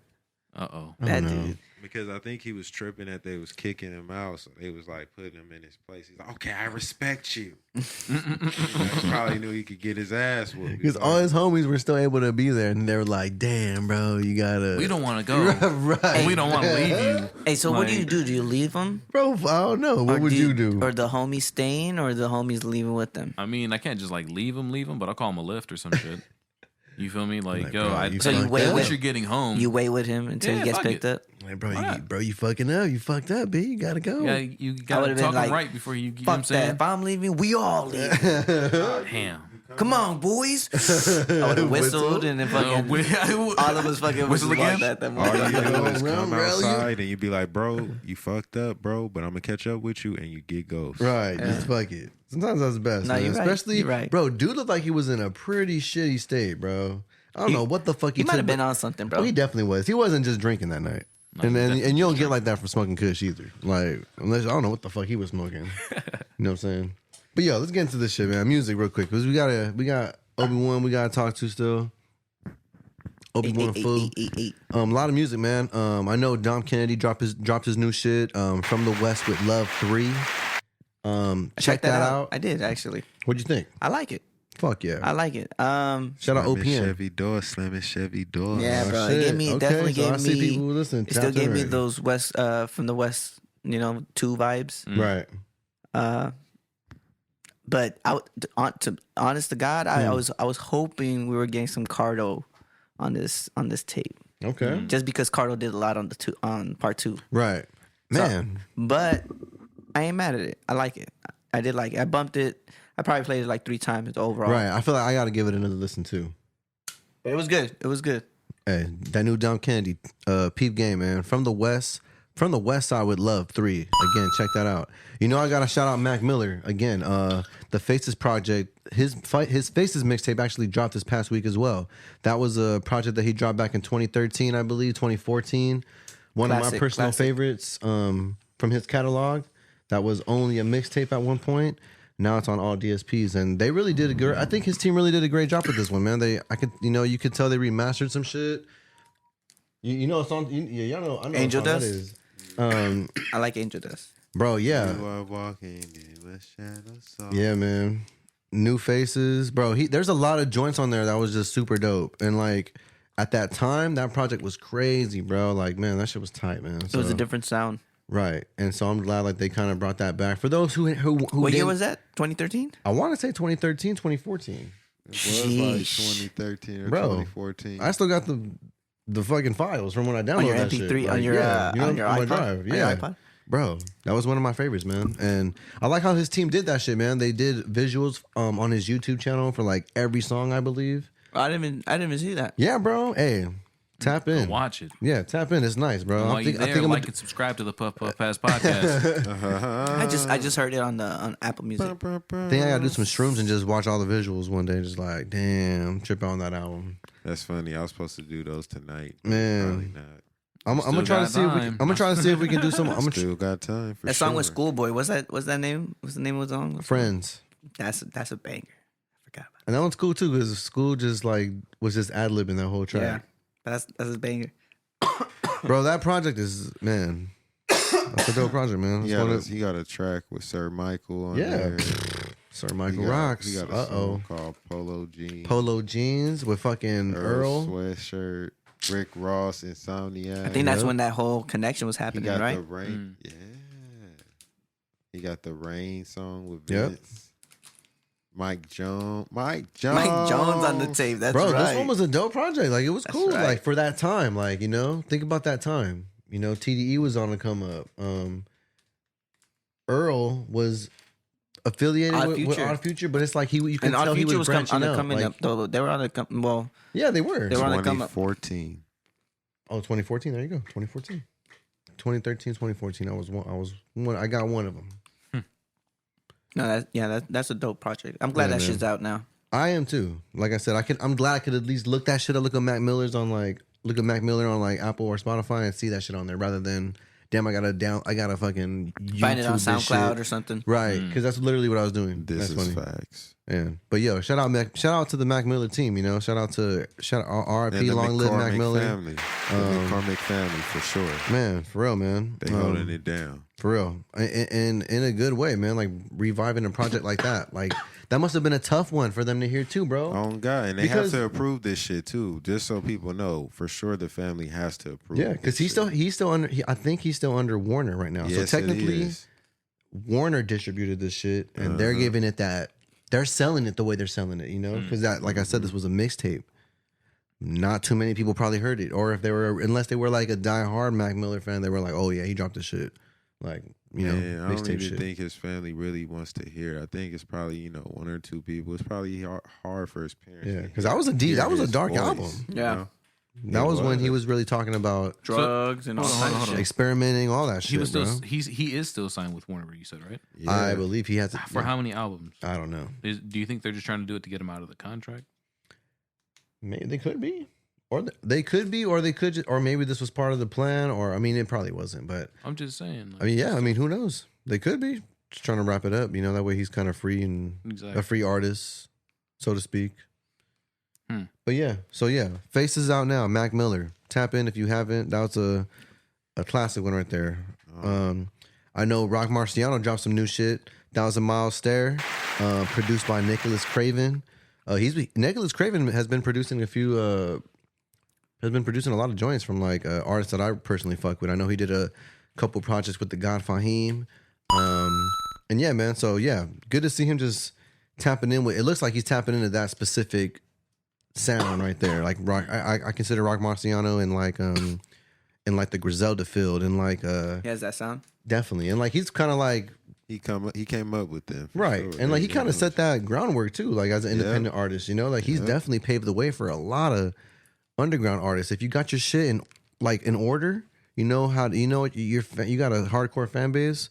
Uh-oh. That dude. because I think he was tripping that they was kicking him out, so they was like putting him in his place. He's like, okay, I respect you. He probably knew he could get his ass whooped. Because all his homies were still able to be there, and they were like, "Damn, bro, you gotta." We don't want to go. Right. We don't want to leave you. Hey, so what do you do? Do you leave them? Bro, I don't know. What would you do? Or the homies staying, or the homies leaving with them? I mean, I can't just like leave them, but I'll call him a lift or some shit. You feel me? Like, yo, so you wait once you're getting home. You wait with him until he gets picked up? Like, bro, you fucking up. You fucked up, B. You gotta go. Yeah, you gotta talk him right before you know what I'm saying? If I'm leaving, we all leave. Damn. Come on, boys. I would have whistled and then fucking all of us fucking whistle again. That all you do is come outside and you be like, bro, you fucked up, bro, but I'm gonna catch up with you, and you get ghost. Right, just fuck it. Sometimes that's the best. No, man. you're Especially, right. Bro, dude looked like he was in a pretty shitty state, bro. I don't know what the fuck he might took, have been on something, bro. Oh, he definitely was. He wasn't just drinking that night. And you don't get like that from smoking Kush either. Like, unless I don't know what the fuck he was smoking. You know what I'm saying? But yo, let's get into this shit, man. Music real quick, because we got OB1 we gotta talk to still. OB1 Fooo. A lot of music, man. I know Dom Kennedy dropped his new shit. From the West with Love 3. Check that out. I did actually. What'd you think? I like it. Fuck yeah. I like it. Shout out OPM. Chevy door, slamming Chevy door. Yeah, bro. It gave me definitely so gave me. It still gave me those West from the West, 2 vibes. Right. But honest to God, I was hoping we were getting some Cardo on this tape. Okay. Just because Cardo did a lot on part 2. Right. Man. So, but I ain't mad at it. I like it. I did like it. I bumped it. I probably played it like 3 times overall. Right. I feel like I got to give it another listen too. But it was good. It was good. Hey, that new Dom Kennedy, peep game, man. From the West Side with Love 3. Again, check that out. I got to shout out Mac Miller again. The Faces project, his Faces mixtape actually dropped this past week as well. That was a project that he dropped back in 2013, I believe, 2014. One of my personal favorites from his catalog. That was only a mixtape at one point. Now it's on all DSPs, and they really did a good. I think his team really did a great job with this one, man. You could tell they remastered some shit. You know it's on. Y'all know. I know Angel Dust. I like Angel Dust. Bro, yeah. You are walking in the shadows. Yeah, man. New Faces, bro. There's a lot of joints on there that was just super dope, and like at that time, that project was crazy, bro. Like, man, that shit was tight, man. It was a different sound. Right, and so I'm glad like they kind of brought that back. For those who what year was that? 2013? I want to say 2013, 2014. It was like 2013 or 2014. I still got the fucking files from when I downloaded on your that MP3 shit. on your on your my iPod? drive. Yeah, on your iPod? Bro, that was one of my favorites, man. And I like how his team did that shit, man. They did visuals on his YouTube channel for like every song, I believe. I didn't even see that. Yeah, bro. Hey. Tap in. Go watch it. Yeah, tap in. It's nice, bro. While you're there, like and subscribe to the Puff Puff Pass podcast. I just heard it on Apple Music. I think I gotta do some shrooms and just watch all the visuals one day. Just like, damn, trip on that album. That's funny. I was supposed to do those tonight. Man, probably not. I'm gonna try to see if I'm gonna try to see if we can do some. Still got time for that song with Schoolboy. What's that name? What's the name of the song? Friends. That's a banger. I forgot about And that one's cool too because School just like was just ad libbing that whole track. Yeah, that's a banger. Bro, that project is, man, that's a dope project, man. He got a track with Sir Michael on there. Sir Michael rocks. He got a song called Polo Jeans. Polo Jeans with fucking Earl. Sweatshirt. Rick Ross, Insomniac. I think that's when that whole connection was happening, he got right? The Rain. Yeah. He got the Rain song with Vince. Mike Jones on the tape. That's bro, right. This one was a dope project. Like, it was cool. Right. Like, for that time. Like, think about that time. TDE was on the come up. Earl was affiliated with Odd Future, but it's like you can tell he was branching out. Coming up, though. They were on the well. Yeah, they were. They were on the come up. 2014. Oh, 2014. There you go. 2014. 2013, 2014. I got one of them. No, that's a dope project. I'm glad that shit's out now. I am too. Like I said, I'm glad I could at least look that shit up. Look at Mac Miller on like Apple or Spotify and see that shit on there rather than damn I gotta fucking YouTube find it on SoundCloud or something. Right, because that's literally what I was doing. This that's is funny. facts. And but yo, shout out to the Mac Miller team. You know, shout out R.I.P. Long live Mac Miller. Family. The McCormick family for sure. Man, for real, man. They holding it down for real, and in a good way, man. Like reviving a project like that, like that must have been a tough one for them to hear too, bro. Oh God, and they have to approve this shit too, just so people know for sure. The family has to approve. Yeah, because he's still under. I think he's still under Warner right now. Yes, so technically, Warner distributed this shit, and they're giving it that. They're selling it the way they're selling it, you know? Because that, like I said, this was a mixtape. Not too many people probably heard it. Or if they were, unless they were like a diehard Mac Miller fan, they were like, oh yeah, he dropped the shit. Like, you know, I don't even think his family really wants to hear it. I think it's probably, you know, one or two people. It's probably hard for his parents. Yeah, because that was a dark album. Yeah. You know? That was when he was really talking about drugs and all that shit. Experimenting, all that shit. He is still signed with Warner, you said, right? Yeah. I believe he has. For how many albums? I don't know. Do you think they're just trying to do it to get him out of the contract? Maybe they could be, or they could be, or they could, or maybe this was part of the plan. Or I mean, it probably wasn't. But I'm just saying. I mean, yeah. I mean, who knows? They could be just trying to wrap it up. You know, that way he's kind of free and a free artist, so to speak. But yeah, so yeah, Faces out now. Mac Miller. Tap in if you haven't. That was a classic one right there. I know Rock Marciano dropped some new shit. 1,000 Mile Stare, produced by Nicholas Craven. Nicholas Craven has been producing a lot of joints from like artists that I personally fuck with. I know he did a couple projects with the Godfather. And yeah, man. So yeah, good to see him just tapping in with. It looks like he's tapping into that specific sound right there. Like rock, I consider Rock Marciano in like the Griselda field and like he has that sound definitely, and like he's kind of like he came up with them right, sure. And like he kind of set that groundwork too, like as an independent artist, you know, like he's definitely paved the way for a lot of underground artists. If you got your shit in order, you know how you know you got a hardcore fan base,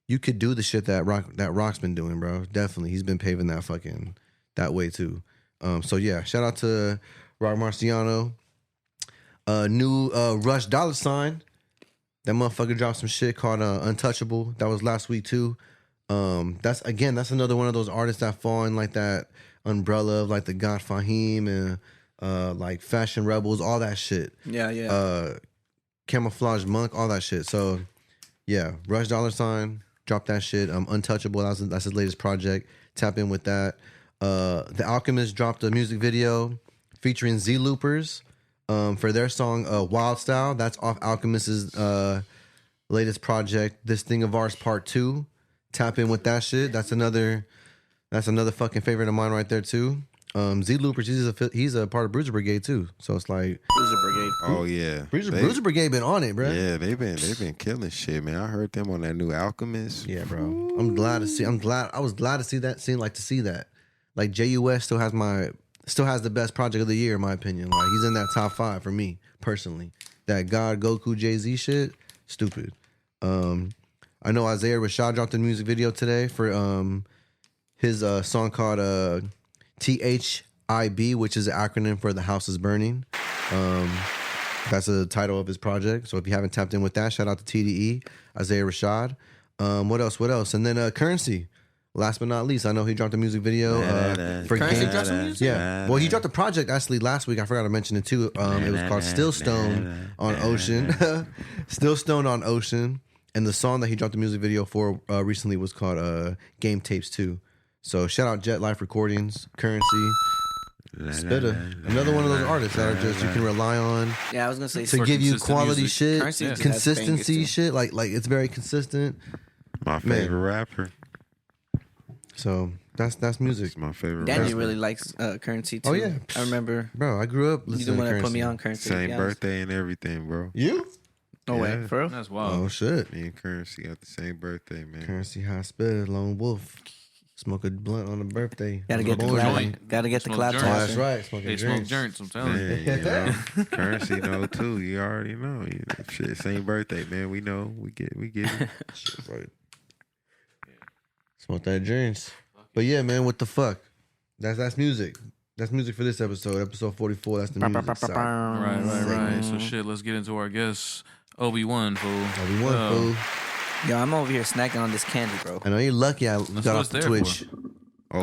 you could do the shit that Rock's been doing, bro. Definitely, he's been paving that way too. So yeah, shout out to Rock Marciano. New Rush Dollar Sign. That motherfucker dropped some shit called Untouchable. That was last week too. That's another one of those artists that fall in like that umbrella of like the Godfather and like Fashion Rebels, all that shit. Yeah. Camouflage Monk, all that shit. So yeah, Rush Dollar Sign dropped that shit. Untouchable. That's his latest project. Tap in with that. The Alchemist dropped a music video featuring Z Loopers for their song Wild Style. That's off Alchemist's latest project, This Thing of Ours Part 2. Tap in with that shit. That's another fucking favorite of mine right there too. Z Loopers, he's a part of Bruiser Brigade too. So it's like Bruiser Brigade. Oh yeah, Bruiser Brigade been on it, bro. Yeah, they've been killing shit, man. I heard them on that new Alchemist. Yeah, bro. I was glad to see that. Like JUS still has the best project of the year in my opinion. Like he's in that top 5 for me personally. That God Goku Jay-Z shit, stupid. I know Isaiah Rashad dropped a music video today for his song called THIB, which is an acronym for The House is Burning. That's the title of his project. So if you haven't tapped in with that, shout out to TDE, Isaiah Rashad. What else? And then Currency. Last but not least, I know he dropped a music video for Currency Game. dropped some music? Yeah. Well, he dropped a project actually last week. I forgot to mention it too. It was called Still Stone on Ocean. Still Stone on Ocean. And the song that he dropped the music video for recently was called Game Tapes 2. So shout out Jet Life Recordings, Currency. Spitta, another one of those artists that are just you can rely on. Yeah, I was gonna say to give you quality music. shit, Currency consistency shit. Like it's very consistent. My favorite rapper. So that's music. It's my favorite. Daniel rapper. really likes Currency too. Oh yeah, I remember. Bro, I grew up listening to You the one that Currency. put me on Currency. Same birthday and everything, bro. You? No way, Yeah. for real? That's wild. Oh shit. Me and Currency got the same birthday, man. Currency High Spirit, Lone Wolf. Smoke a blunt on a birthday. Gotta get the Boy, clap. joint. Gotta get the Smoke clap. joints. Oh, tossing. that's right. Smoking They smoke drinks. joints, I'm telling you. Yeah, you know. Currency know too. You already know. Shit, same birthday, man. We know. We get it. Shit, right. Smoke that drinks. But yeah, man, what the fuck? That's music. That's music for this episode. Episode 44. That's the music side. Right. So shit, let's get into our guests. OB1 Fooo. OB1 Fooo. Yo, I'm over here snacking on this candy, bro. I know you're lucky I That's got what off it's the there Twitch.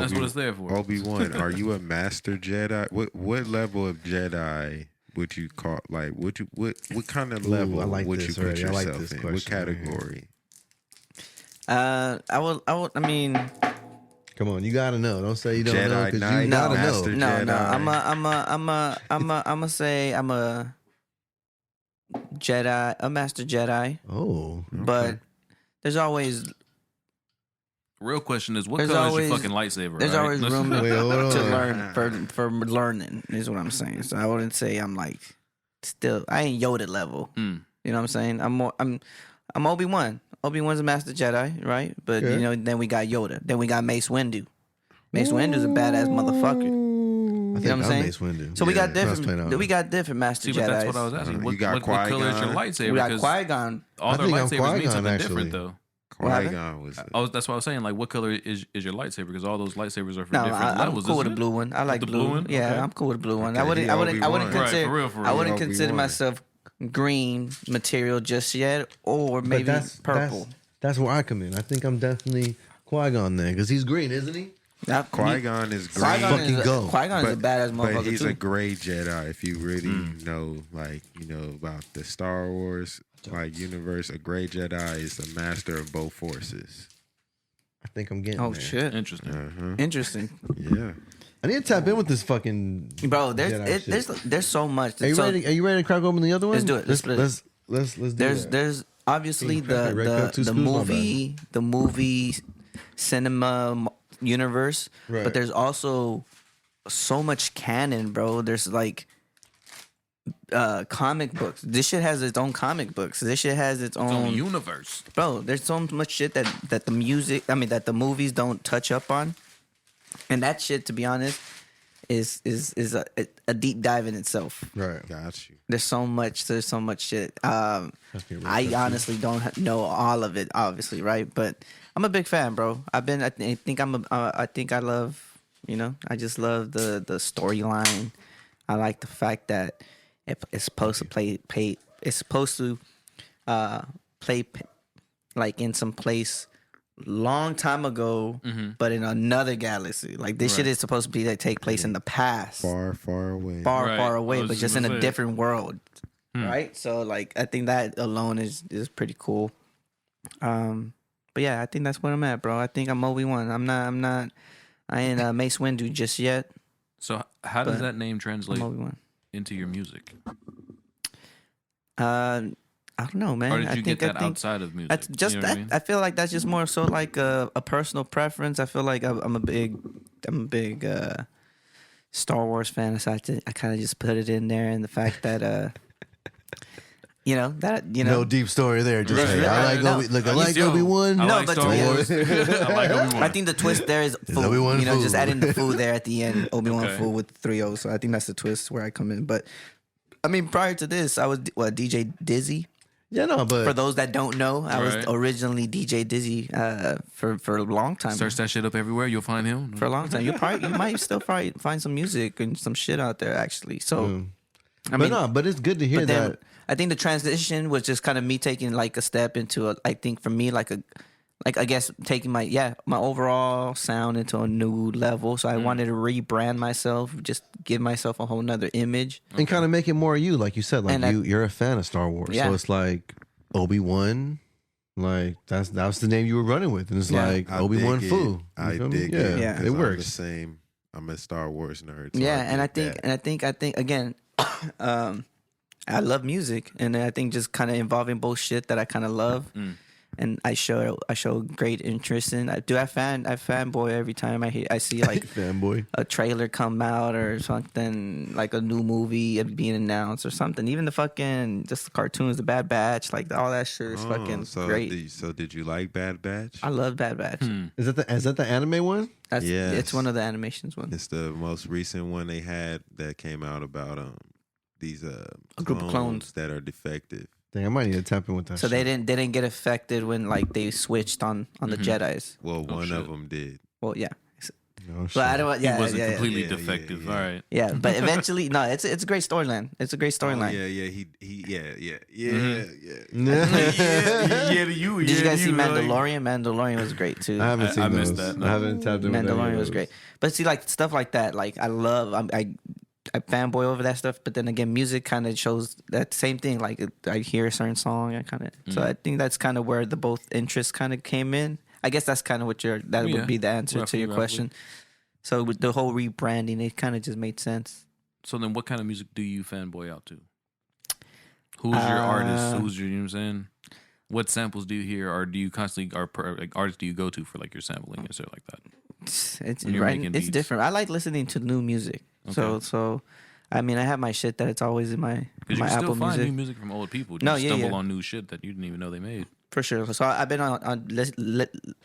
That's what it's there for. Obi-Wan, are you a master Jedi? What level of Jedi would you call? Like, what kind of level would you put yourself in? What category? I mean, come on, you gotta know. Don't say you don't Jedi know because Knight, you gotta Master know. no. Jedi. I'm say I'm a Jedi, a master Jedi. Oh, But there's always. Real question is, what color is your fucking lightsaber? There's always room Wait, to hold on. learn for learning. Is what I'm saying. So I wouldn't say I'm like still. I ain't Yoda level. You know what I'm saying? I'm Obi-Wan. Obi-Wan's a master Jedi, right? But you know, then we got Yoda. Then we got Mace Windu. Mace Windu's a badass motherfucker. I think You know what I'm saying? Mace Windu. So we got That's different. We got different master See, Jedis. but that's what I was asking. You got What color is your Qui-Gon. lightsaber? We got Because Qui-Gon. all I their think I'm lightsabers mean Qui-Gon, something actually. different, though. Qui-Gon was. That's what I was saying. Like, what color is your lightsaber? Because all those lightsabers are for No, different I'm levels. cool with the isn't it? blue one. I like The blue blue one? Yeah, Okay. I'm cool with the blue one. Okay, I wouldn't Obi-Wan. consider. Right, for real. I wouldn't Obi-Wan. consider myself green material just yet, or But maybe purple. That's where I come in. I think I'm definitely Qui-Gon then because he's green, isn't he? Qui-Gon is green. Fucking go. Qui-Gon is a badass motherfucker But he's too. a gray Jedi. If you really know, about the Star Wars universe, a gray Jedi is the master of both forces. I think I'm getting Oh there. shit! Interesting. Interesting, Yeah. I need to tap in with this fucking bro. Jedi shit. There's so much. Are you ready? Are you ready to crack open the other one? Let's do it. Let's split it. Let's do that. There's obviously Red Cup, two the screws, my movie cinema universe, Right. but there's also so much canon, bro. There's like comic books. This shit has its own comic books. This shit has its Its own own universe. bro. There's so much shit that that the movies don't touch up on, and that shit, to be honest, is a deep dive in itself. Right. Got you. There's so much shit. That's me, Red I Cup, honestly don't know all of it, obviously, right? But I'm a big fan, bro. I think I love, I just love the storyline. I like the fact that it's supposed to play like in some place long time ago, but in another galaxy. Like this shit is supposed to be that take place in the past, Far, far away. far Right. I away, was but just in gonna a say. different world, right? So like I think that alone is pretty cool. But yeah, I think that's where I'm at, bro. I think I'm Obi-Wan. I ain't Mace Windu just yet. So how does But that name translate I'm Obi-Wan. into your music? I don't know, man. Or did I you think, get that I think outside of music? That's just You know what I mean? I feel like that's just more so like a personal preference. I feel like I'm a big Star Wars fan, so I kind of just put it in there, and the fact that No deep story there. Just Right. hey, I like No. Obi. Look, I I like just- yo, Obi-Wan. I No, like but Star yeah. Wars. I like Obi-Wan. I think the twist there is Fooo. Obi-Wan Fooo. Just adding the Fooo there at the end. Obi-Wan Okay. Fooo with 3 O's. So I think that's the twist where I come in. But I mean, prior to this, I was DJ Dizzy. Yeah, no, but For those that don't know, I was Right. originally DJ Dizzy for a long time. Search that shit up everywhere. You'll find him. For a long time, you might still probably find some music and some shit out there actually. So, but it's good to hear but then that. I think the transition was just kind of me taking like a step into I think for me like I guess taking my overall sound into a new level. So I wanted to rebrand myself, just give myself a whole nother image. And kind of make it more you, like you said, like And you're a fan of Star Wars, Yeah. so it's like Obi-Wan, like that was the name you were running with, and it's Yeah. like I Obi-Wan dig Fooo. it. I dig yeah, it. Yeah. 'cause it I'm the works. same. I'm a Star Wars nerd. So Yeah, I and I dig think that. again, I love music, and I think just kind of involving both shit that I kind of love, and I show great interest in. I fanboy every time I see like Fanboy. a trailer come out or something, like a new movie being announced or something. Even the fucking just the cartoons, the Bad Batch, like all that shit is fucking so great. Did you like Bad Batch? I love Bad Batch. Is that the anime one? That's Yes. it's one of the animations ones. It's the most recent one they had that came out about these A group of clones. that are defective. Dang, I might need to tap in with that. So shit. they didn't get affected when like they switched on the Jedis. Well, one shit. of them did. Well, yeah. Oh, But I don't. Yeah, He wasn't yeah, completely yeah. defective. Yeah. All right. yeah. But eventually, no, it's a great storyline. It's a great storyline. Yeah, to you. Did you guys see like- Mandalorian? Mandalorian was great too. I haven't seen I those. missed that, no. I haven't tapped in with any of Mandalorian was those. great. But see, like stuff like that, like I love. I fanboy over that stuff. But then again, music kind of shows that same thing. Like I hear a certain song, I kind of. So I think that's kind of where the both interests kind of came in. I guess that's kind of what would be the answer to your question. So with the whole rebranding, it kind of just made sense. So then, what kind of music do you fanboy out to? Who's your artist? Who's your, you know what I'm saying? What samples do you hear, or do you constantly, like artists do you go to for like your sampling and stuff like that? It's When you're right. making It's beats? different. I like listening to new music. Okay. So, I mean, I have my shit that it's always in my Because you my can Apple still find Music new music from old people. You No, yeah, stumble yeah. on new shit that you didn't even know they made. for sure. So I've been on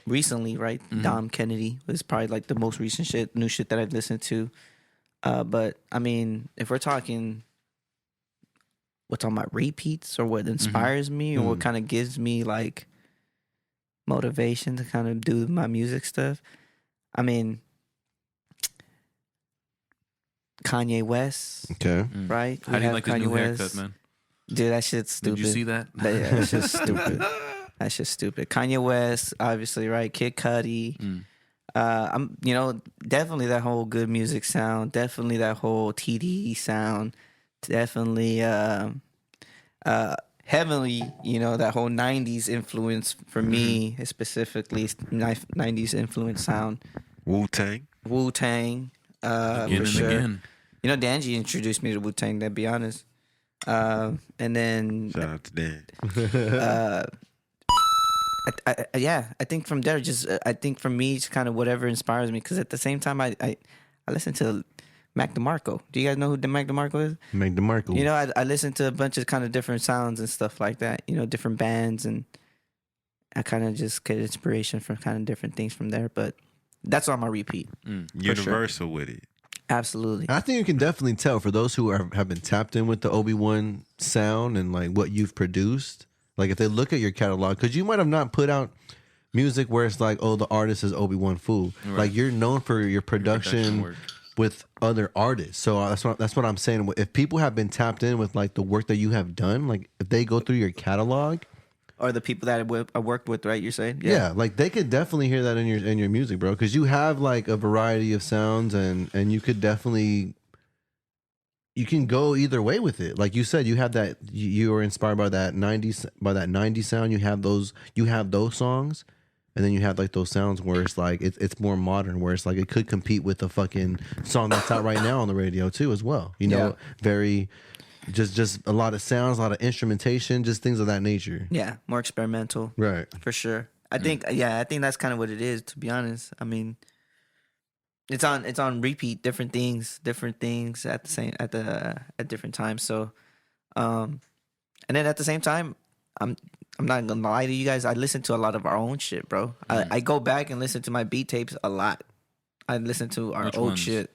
recently, right? Mhm. Dom Kennedy was probably like the most recent new shit that I've listened to. But I mean, if we're talking what's on my repeats or what inspires me or what kind of gives me like motivation to kind of do my music stuff, I mean, Kanye West, Okay. right? How do you like his new haircut, man? Dude, that shit's stupid. Did you see that? Yeah, that's just stupid. That's just stupid. Kanye West, obviously, right? Kid Cudi. I'm, definitely that whole good music sound. Definitely that whole TDE sound. Definitely, heavily, that whole '90s influence for me, specifically '90s influence sound. Wu-Tang. Wu-Tang, Again for and sure. again. Danji introduced me to Wu-Tang, to be honest. And then Shout out to Dan. I think from there, I think for me, it's kind of whatever inspires me. Because at the same time, I listen to Mac DeMarco. Do you guys know who Mac DeMarco is? Mac DeMarco. I listen to a bunch of kind of different sounds and stuff like that. Different bands, and I kind of just get inspiration from kind of different things from there. But that's on my repeat. Universal with it. Absolutely. I think you can definitely tell for those who have been tapped in with the OB1 sound and like what you've produced. Like if they look at your catalog, because you might have not put out music where it's like, oh, the artist is OB1 Fooo. Right. Like you're known for your production work. with other artists. So that's what I'm saying. If people have been tapped in with like the work that you have done, like if they go through your catalog, Or the people that I worked with, right? You're saying, yeah, like they could definitely hear that in your music, bro. Because you have like a variety of sounds, and you could definitely you can go either way with it. Like you said, you have that you were inspired by that 90s sound. You have those songs, and then you have like those sounds where it's like it's more modern, where it's like it could compete with the fucking song that's out right now on the radio too, as well. Very. Just a lot of sounds, a lot of instrumentation, just things of that nature. Yeah, more experimental. Right. For sure. I think that's kind of what it is, to be honest. I mean, it's on repeat, different things at different times. So and then at the same time, I'm not gonna lie to you guys, I listen to a lot of our own shit, bro. I go back and listen to my beat tapes a lot. I listen to our Which old ones? shit.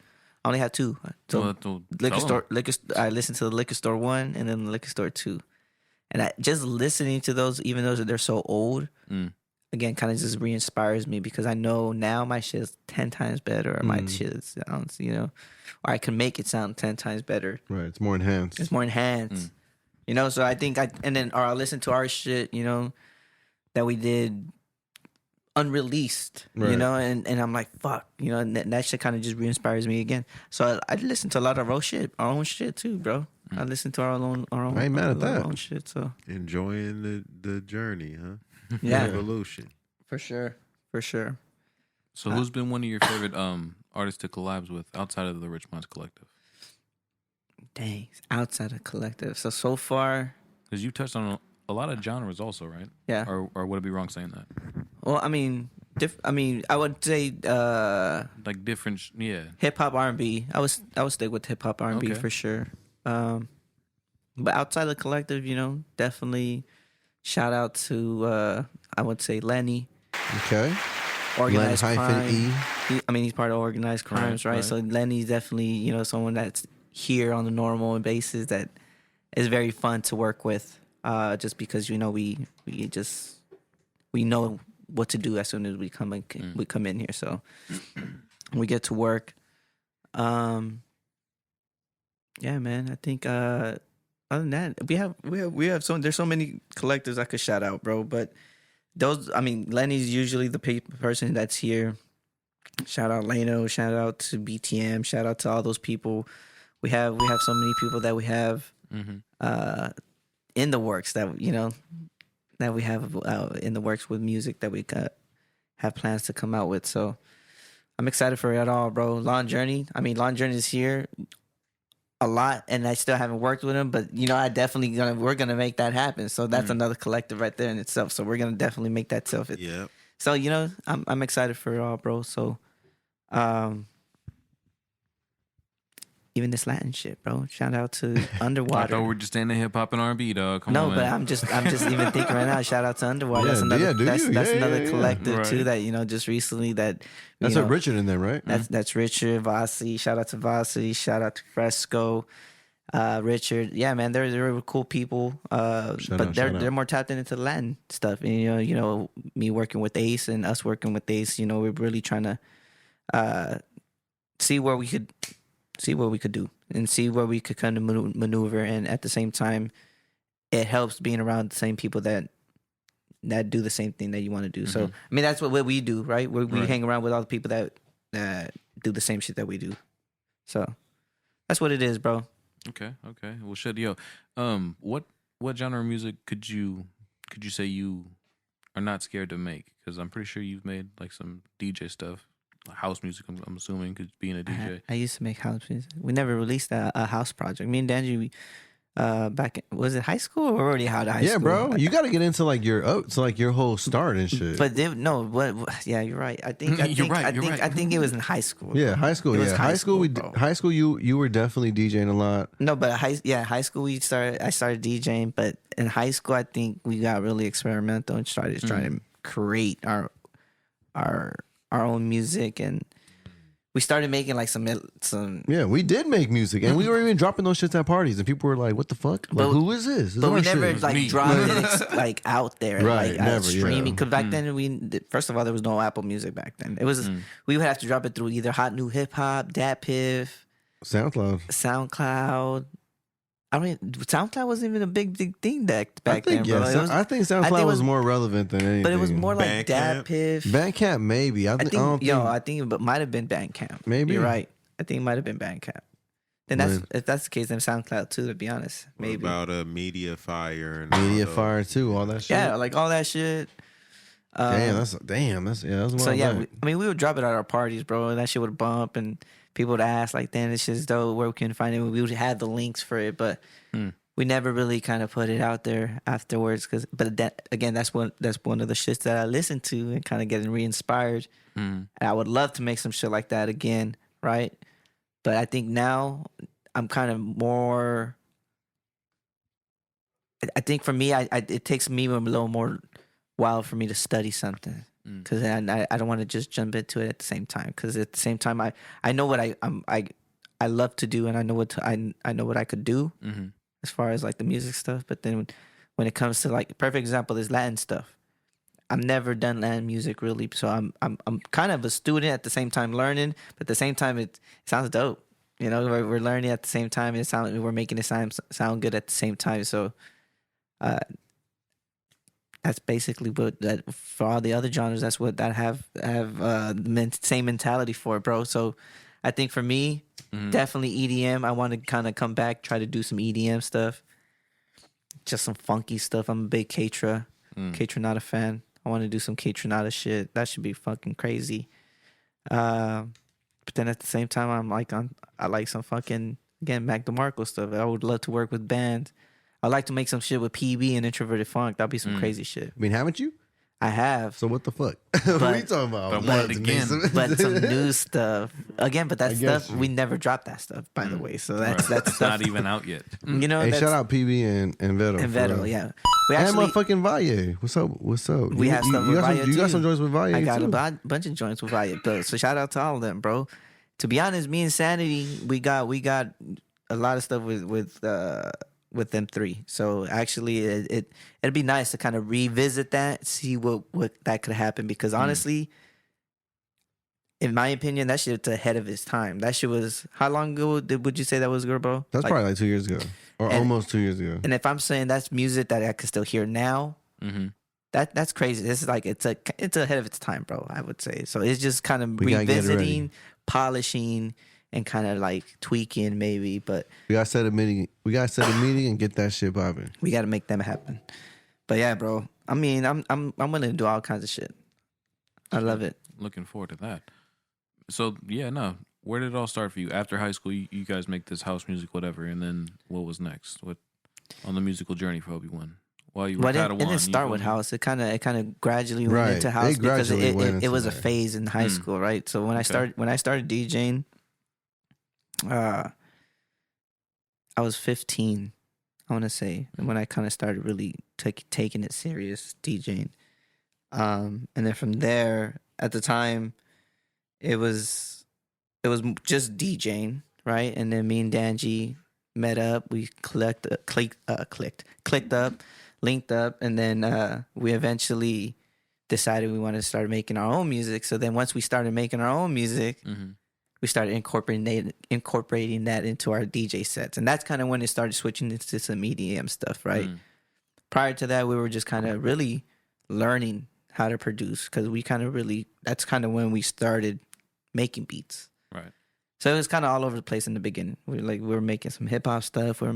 I only have two. So I listened to the Liquor Store 1 and then the Liquor Store 2. And just listening to those, even though they're so old, again, kind of just re-inspires me because I know now my shit is 10 times better, or my shit sounds, or I can make it sound 10 times better. Right. It's more enhanced. It's more enhanced. So I think I listen to our shit, that we did unreleased, Right. and I'm like, fuck, and that shit kind of just re-inspires me again. So I listen to a lot of our own shit too, bro. I listen to our own I ain't mad at that. our own shit. So Enjoying the journey, huh? yeah, Evolution. for sure. So who's been one of your favorite artists to collabs with outside of the Rich Minds Collective? Dang, outside of collective. So far, Because you touched on a lot of genres also, right? yeah. Or would it be wrong saying that? Well, I mean, I would say Like different, yeah. hip hop R&B. I would stick with hip hop R&B Okay. for sure. But outside the collective, definitely shout out to I would say Lenny. Okay. Organized Len crime. -E. He's part of organized crimes, right? Right. So Lenny's definitely someone that's here on a normal basis that is very fun to work with. Just because we know what to do as soon as we come in here. So we get to work. Yeah, man. I think other than that, we have there's so many collectors I could shout out, bro. But Lenny's usually the person that's here. Shout out Leno, shout out to BTM, shout out to all those people. We have so many people that we have in the works that that we have in the works with music that we have plans to come out with. So I'm excited for it all, bro. Long Journey is here a lot, and I still haven't worked with him, but we're gonna make that happen. So that's another collective right there in itself. So we're gonna definitely make that self. Yeah. So I'm excited for it all, bro. So even this Latin shit, bro. Shout out to Underwater. I thought we were just staying in hip hop and R&B, dog. Come on, but man. I'm just even thinking right now. Shout out to Underwater. Yeah, that's another collective Right. too that just recently that That's a Richard in there, right? That's Richard Vasi. Shout out to Vasi. Shout out to Fresco. Richard. Yeah, man, they're cool people. But they're more tapped into Latin stuff. And, me working with Ace and us working with Ace. We're really trying to see what we could do and see where we could kind of maneuver. And at the same time, it helps being around the same people that do the same thing that you want to do. So that's what we do, right? We hang around with all the people that do the same shit that we do. So that's what it is, bro. Okay. Well, shit, yo. What genre of music could you say you are not scared to make? Because I'm pretty sure you've made like some DJ stuff, house music. I'm assuming, because being a DJ. I used to make house music. We never released a house project. Me and Danji, back in, was it high school or already out of high school? Yeah, bro. You got to get into like your whole start and shit. But yeah, you're right. I think You're right. I think it was in high school. Yeah, high school. Yeah, high school. High school. You were definitely DJing a lot. No, but high school I started DJing, but in high school I think we got really experimental and started trying to create our own music, and we started making like some. Yeah, we did make music, and we were even dropping those shits at parties, and people were like, "What the fuck? Like, who is this?" But we never like dropped it like out there, right? Like never streaming. Because back then first of all, there was no Apple Music back then. It was we would have to drop it through either Hot New Hip Hop, DatPiff, SoundCloud. SoundCloud wasn't even a big thing back then, bro. I think SoundCloud was more relevant than anything. But it was more like DatPiff. Bandcamp, maybe. I think it might have been Bandcamp. Maybe. You're right. I think it might have been Bandcamp. Then if that's the case, then SoundCloud too, to be honest. Maybe. What about Mediafire and Mediafire too, all that shit. Yeah, like all that shit. That's so yeah, we would drop it at our parties, bro, and that shit would bump, and people would ask like, "Damn, this shit's dope. Where we can find it?" We would have the links for it, but we never really kind of put it out there afterwards. But that's one of the shits that I listen to and kind of getting re-inspired. And I would love to make some shit like that again, right? But I think now I'm kind of more. I think for me, it takes me a little more while for me to study something, because I don't want to just jump into it at the same time. Because at the same time, I know what I love to do, and I know what I could do as far as like the music stuff. But then when it comes to like, perfect example is Latin stuff. I've never done Latin music really, so I'm kind of a student at the same time learning. But at the same time, it sounds dope. We're learning at the same time, and we're making it sound good at the same time. So. That's basically what that for all the other genres. That's what that have same mentality for, bro. So I think for me, definitely EDM. I want to kind of come back, try to do some EDM stuff, just some funky stuff. I'm a big K-Tra not a fan. I want to do some K-Tra shit. That should be fucking crazy. But then at the same time, I like some fucking Mac DeMarco stuff. I would love to work with bands. I'd like to make some shit with PB and Introverted Funk. That'd be some crazy shit. I mean, haven't you? I have. So what the fuck? What are you talking about? But some new stuff. Again, but that stuff, we never dropped that stuff, by the way. So that's stuff. Not even out yet. Hey, shout out PB and Veto. And Veto, yeah. And motherfucking Valle. What's up? We have stuff with Valle, You got some joints with Valle, I got too. a bunch of joints with Valle. So shout out to all of them, bro. To be honest, me and Sanity, we got a lot of stuff with them three. So actually it'd be nice to kind of revisit that, see what that could happen, because honestly in my opinion, that shit's ahead of its time. That shit was, how long ago would you say that was, bro? That's probably like 2 years ago, or almost 2 years ago. And if I'm saying that's music that I could still hear now, that's crazy. This is like it's ahead of its time, bro. I would say so. It's just kind of revisiting, polishing, and kind of like tweaking maybe. But we gotta set a meeting. We gotta set a meeting and get that shit popping. We gotta make them happen. But yeah, bro. I mean, I'm willing to do all kinds of shit. I love it. Looking forward to that. So yeah, no. Where did it all start for you? After high school, you guys make this house music, whatever, and then what was next? What on the musical journey for OB1? While you were it didn't start with house. It kind of gradually went into house because it was a phase in high school, right? So when I started DJing, I was 15, I want to say, when I kind of started really taking it serious, DJing. And then from there, at the time, it was just DJing, right? And then me and Danji met up. We clicked up, linked up, and then we eventually decided we wanted to start making our own music. So then once we started making our own music, we started incorporating that into our DJ sets. And that's kind of when it started switching into some EDM stuff, right? Prior to that, we were just kind of really learning how to produce because that's kind of when we started making beats. Right. So it was kind of all over the place in the beginning. We were making some hip hop stuff. We were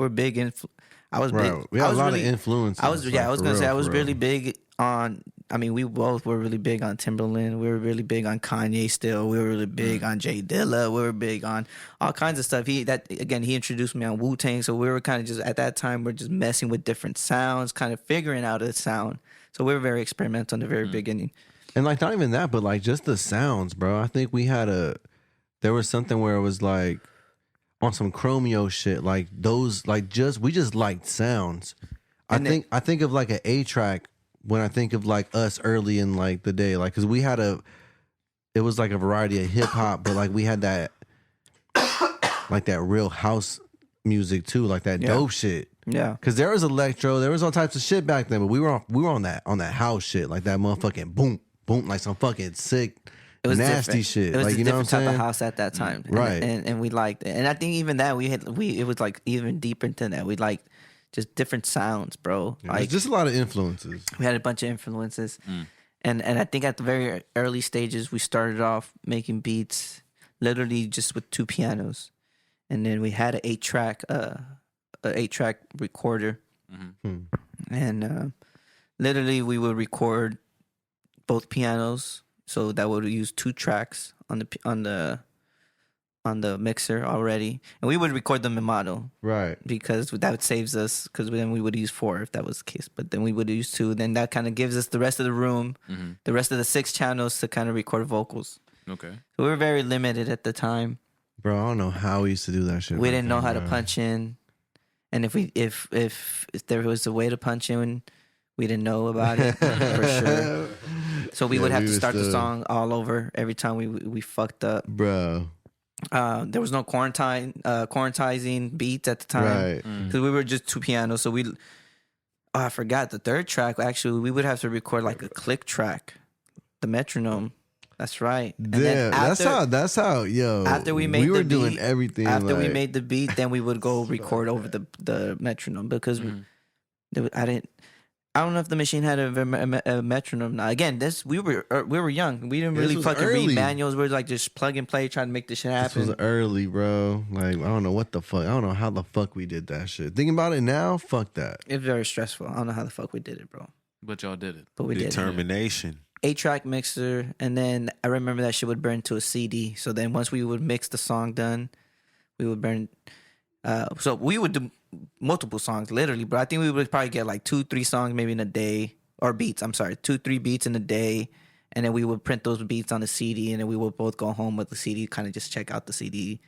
big in. I was big. We had a lot of influence. I was really big on. I mean, we both were really big on Timberland. We were really big on Kanye. Still, we were really big on Jay Dilla. We were big on all kinds of stuff. He introduced me on Wu-Tang. So we were kind of just at that time we're just messing with different sounds, kind of figuring out a sound. So we were very experimental in the very beginning. And like not even that, but like just the sounds, bro. I think there was something where it was like on some Chromeo shit, like those, like we just liked sounds. I think of like an A-track when I think of like us early in like the day, like because it was like a variety of hip hop, but like we had that like that real house music too, like that dope shit. Yeah, because there was electro, there was all types of shit back then, but we were on that house shit, like that motherfucking boom, boom, like some fucking sick, nasty shit. It was like, a you know different what I'm type saying? of house at that time, right? And we liked it, and I think even that it was like even deeper into that. We liked just different sounds, bro. Yeah, like just a lot of influences. We had a bunch of influences, and I think at the very early stages we started off making beats literally just with 2 pianos, and then we had an 8-track recorder. And literally we would record both pianos, so that would use 2 tracks on the mixer already, and we would record them in mono, right? Because that saves us, because then we would use 4 if that was the case, but then we would use 2. Then that kind of gives us the rest of the room, the rest of the 6 channels to kind of record vocals. Okay, so we were very limited at the time, bro. I don't know how we used to do that shit. We didn't know how to punch in. And if there was a way to punch in, we didn't know about it for sure. So we would have to start the song all over every time we fucked up, bro. There was no quarantizing beats at the time, right? Because we were just 2 pianos. So I forgot the 3rd track. Actually, we would have to record like a click track, the metronome. That's right. And then that's how. Yo, after we made were doing everything. After we made the beat, then we would go record over the metronome because I don't know if the machine had a metronome. Now again, we were young. We didn't really fucking read manuals. We were like just plug and play, trying to make this shit happen. This was early, bro. Like I don't know what the fuck. I don't know how the fuck we did that shit. Thinking about it now, fuck that. It's very stressful. I don't know how the fuck we did it, bro. But y'all did it. But we did. Determination. 8-track mixer, and then I remember that shit would burn to a CD. So then once we would mix the song done, we would burn. So we would do multiple songs, literally, bro. I think we would probably get like 2-3 songs maybe in a day, or beats. I'm sorry, 2-3 beats in a day, and then we would print those beats on the CD, and then we would both go home with the CD, kind of just check out the CD,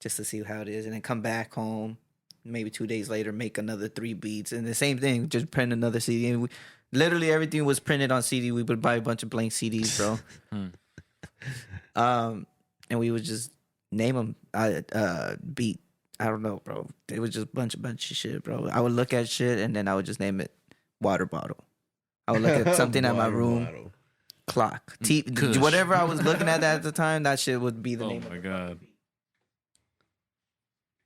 just to see how it is, and then come back home. Maybe 2 days later, make another 3 beats, and the same thing, just print another CD. And literally everything was printed on CD. We would buy a bunch of blank CDs, bro. And we would just name them beat. I don't know, bro. It was just bunch of shit, bro. I would look at shit and then I would just name it water bottle. I would look at something at my room. clock. Kush. Whatever I was looking at the time, that shit would be the name. Oh my god.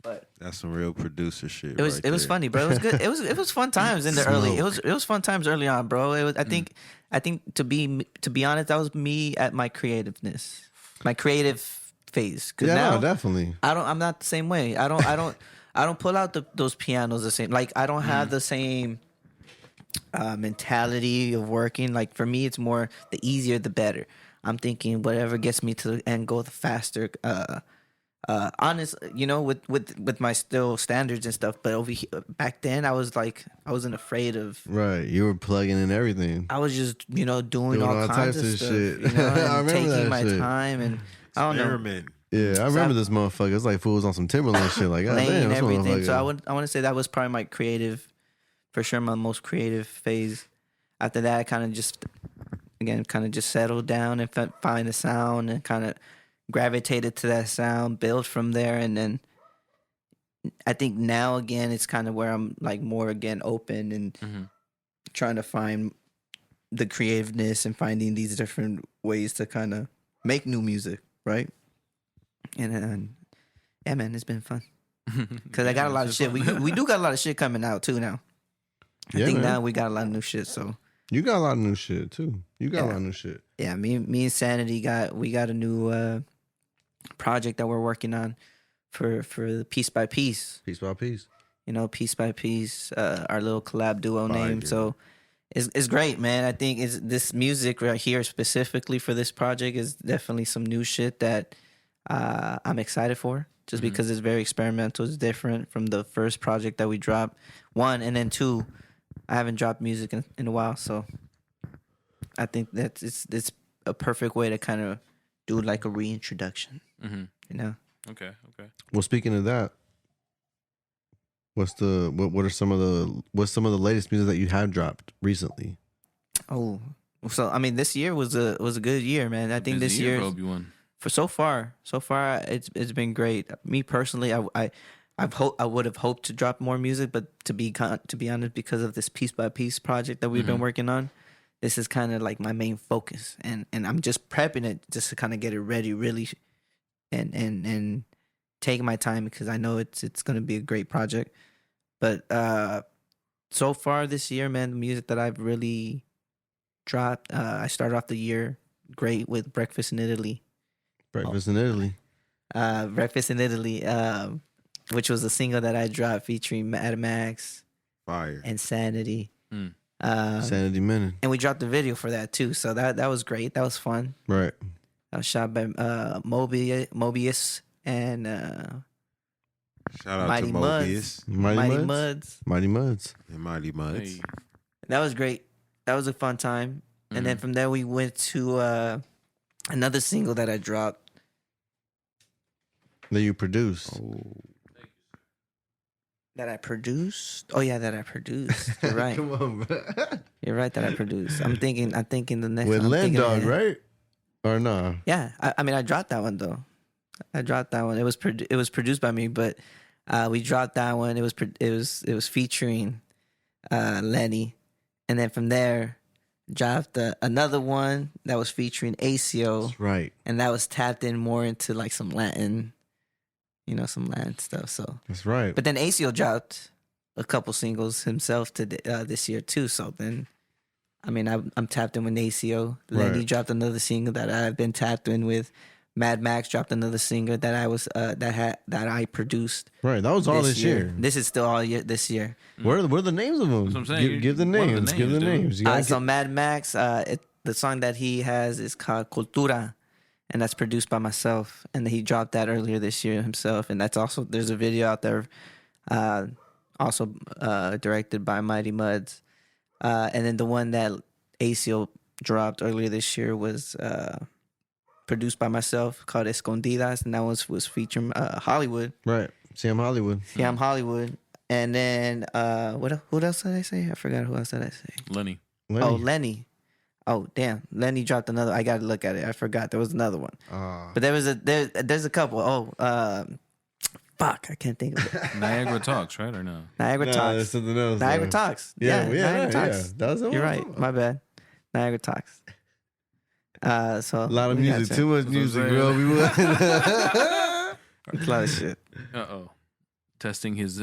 But That's some real producer shit. it was funny, bro. It was good. It was fun times in the early. It was fun times early on, bro. It was, I think to be honest, that was me at my creativeness, my creative phase. Yeah, now, no, definitely. I'm not the same way. I don't pull out those pianos the same. Like I don't have the same mentality of working. Like for me, it's more the easier the better. I'm thinking whatever gets me to the end goal, the faster. Honest, with my still standards and stuff. But over here, back then, I wasn't afraid of. Right, you were plugging in everything. I was just doing all kinds of stuff, shit. and I remember taking that my shit. time and I don't know. Experiment. Yeah, I remember this motherfucker. It's like fools on some Timberland shit. Like, God Laying damn, this everything. motherfucker. So I want to say that was probably my creative, for sure, my most creative phase. After that, I kind of just settled down and find the sound and kind of gravitated to that sound, build from there, and then I think now again it's kind of where I'm like more again open and trying to find the creativeness and finding these different ways to kind of make new music, right? And yeah, man, it's been fun because I got a lot of shit. We do got a lot of shit coming out too now. I think now we got a lot of new shit. So you got a lot of new shit too. You got a lot of new shit. Yeah, me and Sanity got a new project that we're working on for the Piece by Piece. Piece by piece. Piece by Piece, our little collab duo name. Dude. So it's great, man. I think this music right here specifically for this project is definitely some new shit that I'm excited for. Just because it's very experimental, it's different from the first project that we dropped. One, and then two, I haven't dropped music in a while, so I think that it's a perfect way to kind of do like a reintroduction. Okay. Well, speaking of that, what's some of the latest music that you have dropped recently? Oh, so I mean, this year was a good year, man. I think this year for OB1. For so far it's been great. Me personally, I would have hoped to drop more music, but to be honest, because of this Piece by Piece project that we've been working on, this is kind of like my main focus, and I'm just prepping it just to kind of get it ready, really, and taking my time because I know it's going to be a great project. But so far this year, man, the music that I've really dropped, I started off the year great with Breakfast in Italy. Breakfast in Italy. Breakfast in Italy, which was a single that I dropped featuring Mad Max, Fire, and Sanity. Sanity Menon. And we dropped the video for that too, so that was great. That was fun. Right. That was shot by Mobius and shout out Mighty to Mobius, Mighty Muds, and Mighty Muds. Hey. That was great. That was a fun time. And then from there we went to another single that I dropped. That you produced. That I produced? Oh yeah, that I produced. You're right. Come on, bro. You're right that I produced. I'm thinking the next With I'm Len thinking Dog, ahead. right? Or no? Yeah, I mean I dropped that one though. I dropped that one. It was produced by me, but we dropped that one. It was featuring Lenny, and then from there dropped another one that was featuring ACO. That's right. And that was tapped in more into like some Latin, some Latin stuff. So that's right. But then ACO dropped a couple singles himself to this year too. So then, I mean, I'm tapped in with ACO. Lenny dropped another single that I've been tapped in with. Mad Max dropped another single that I was that I produced. Right, that was all this year. This is still all year this year. What are the names of them? That's what I'm saying. Give the names. Give the names. So Mad Max, the song that he has is called Cultura, and that's produced by myself. And he dropped that earlier this year himself. And that's also there's a video out there, also directed by Mighty Muds. And then the one that ACO dropped earlier this year was produced by myself, called Escondidas, and that was featuring Hollywood. Right, Sam Hollywood. Sam Hollywood. And then who else did I say? I forgot who else did I say. Lenny. Oh, Lenny. Oh, damn. Lenny dropped another. I got to look at it. I forgot. There was another one. But there's a couple. Oh, fuck. I can't think of it. Niagara Talks, right? Or no? Niagara Talks. There's something else. Talks. Yeah, Niagara Talks. Yeah. That was You're right. My bad. Niagara Talks. So a lot of music, too much music, bro. A lot of shit. Testing his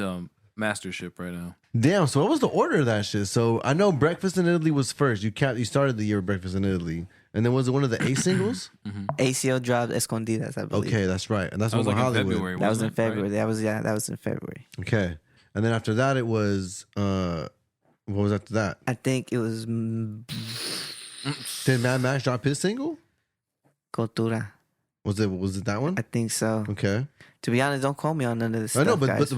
mastership right now. Damn. So what was the order of that shit? So I know Breakfast in Italy was first. You started the year with Breakfast in Italy, and then was it one of the A singles? ACO dropped Escondidas, I believe. Okay, that's right, and that's That was one like with in Hollywood. February. That was in wasn't it? February. Right? That was in February. Okay, and then after that, it was what was after that? I think it was Did Mad Max drop his single? Cultura. Was it that one? I think so. Okay. To be honest, don't call me on none of this I stuff, know, but guys, I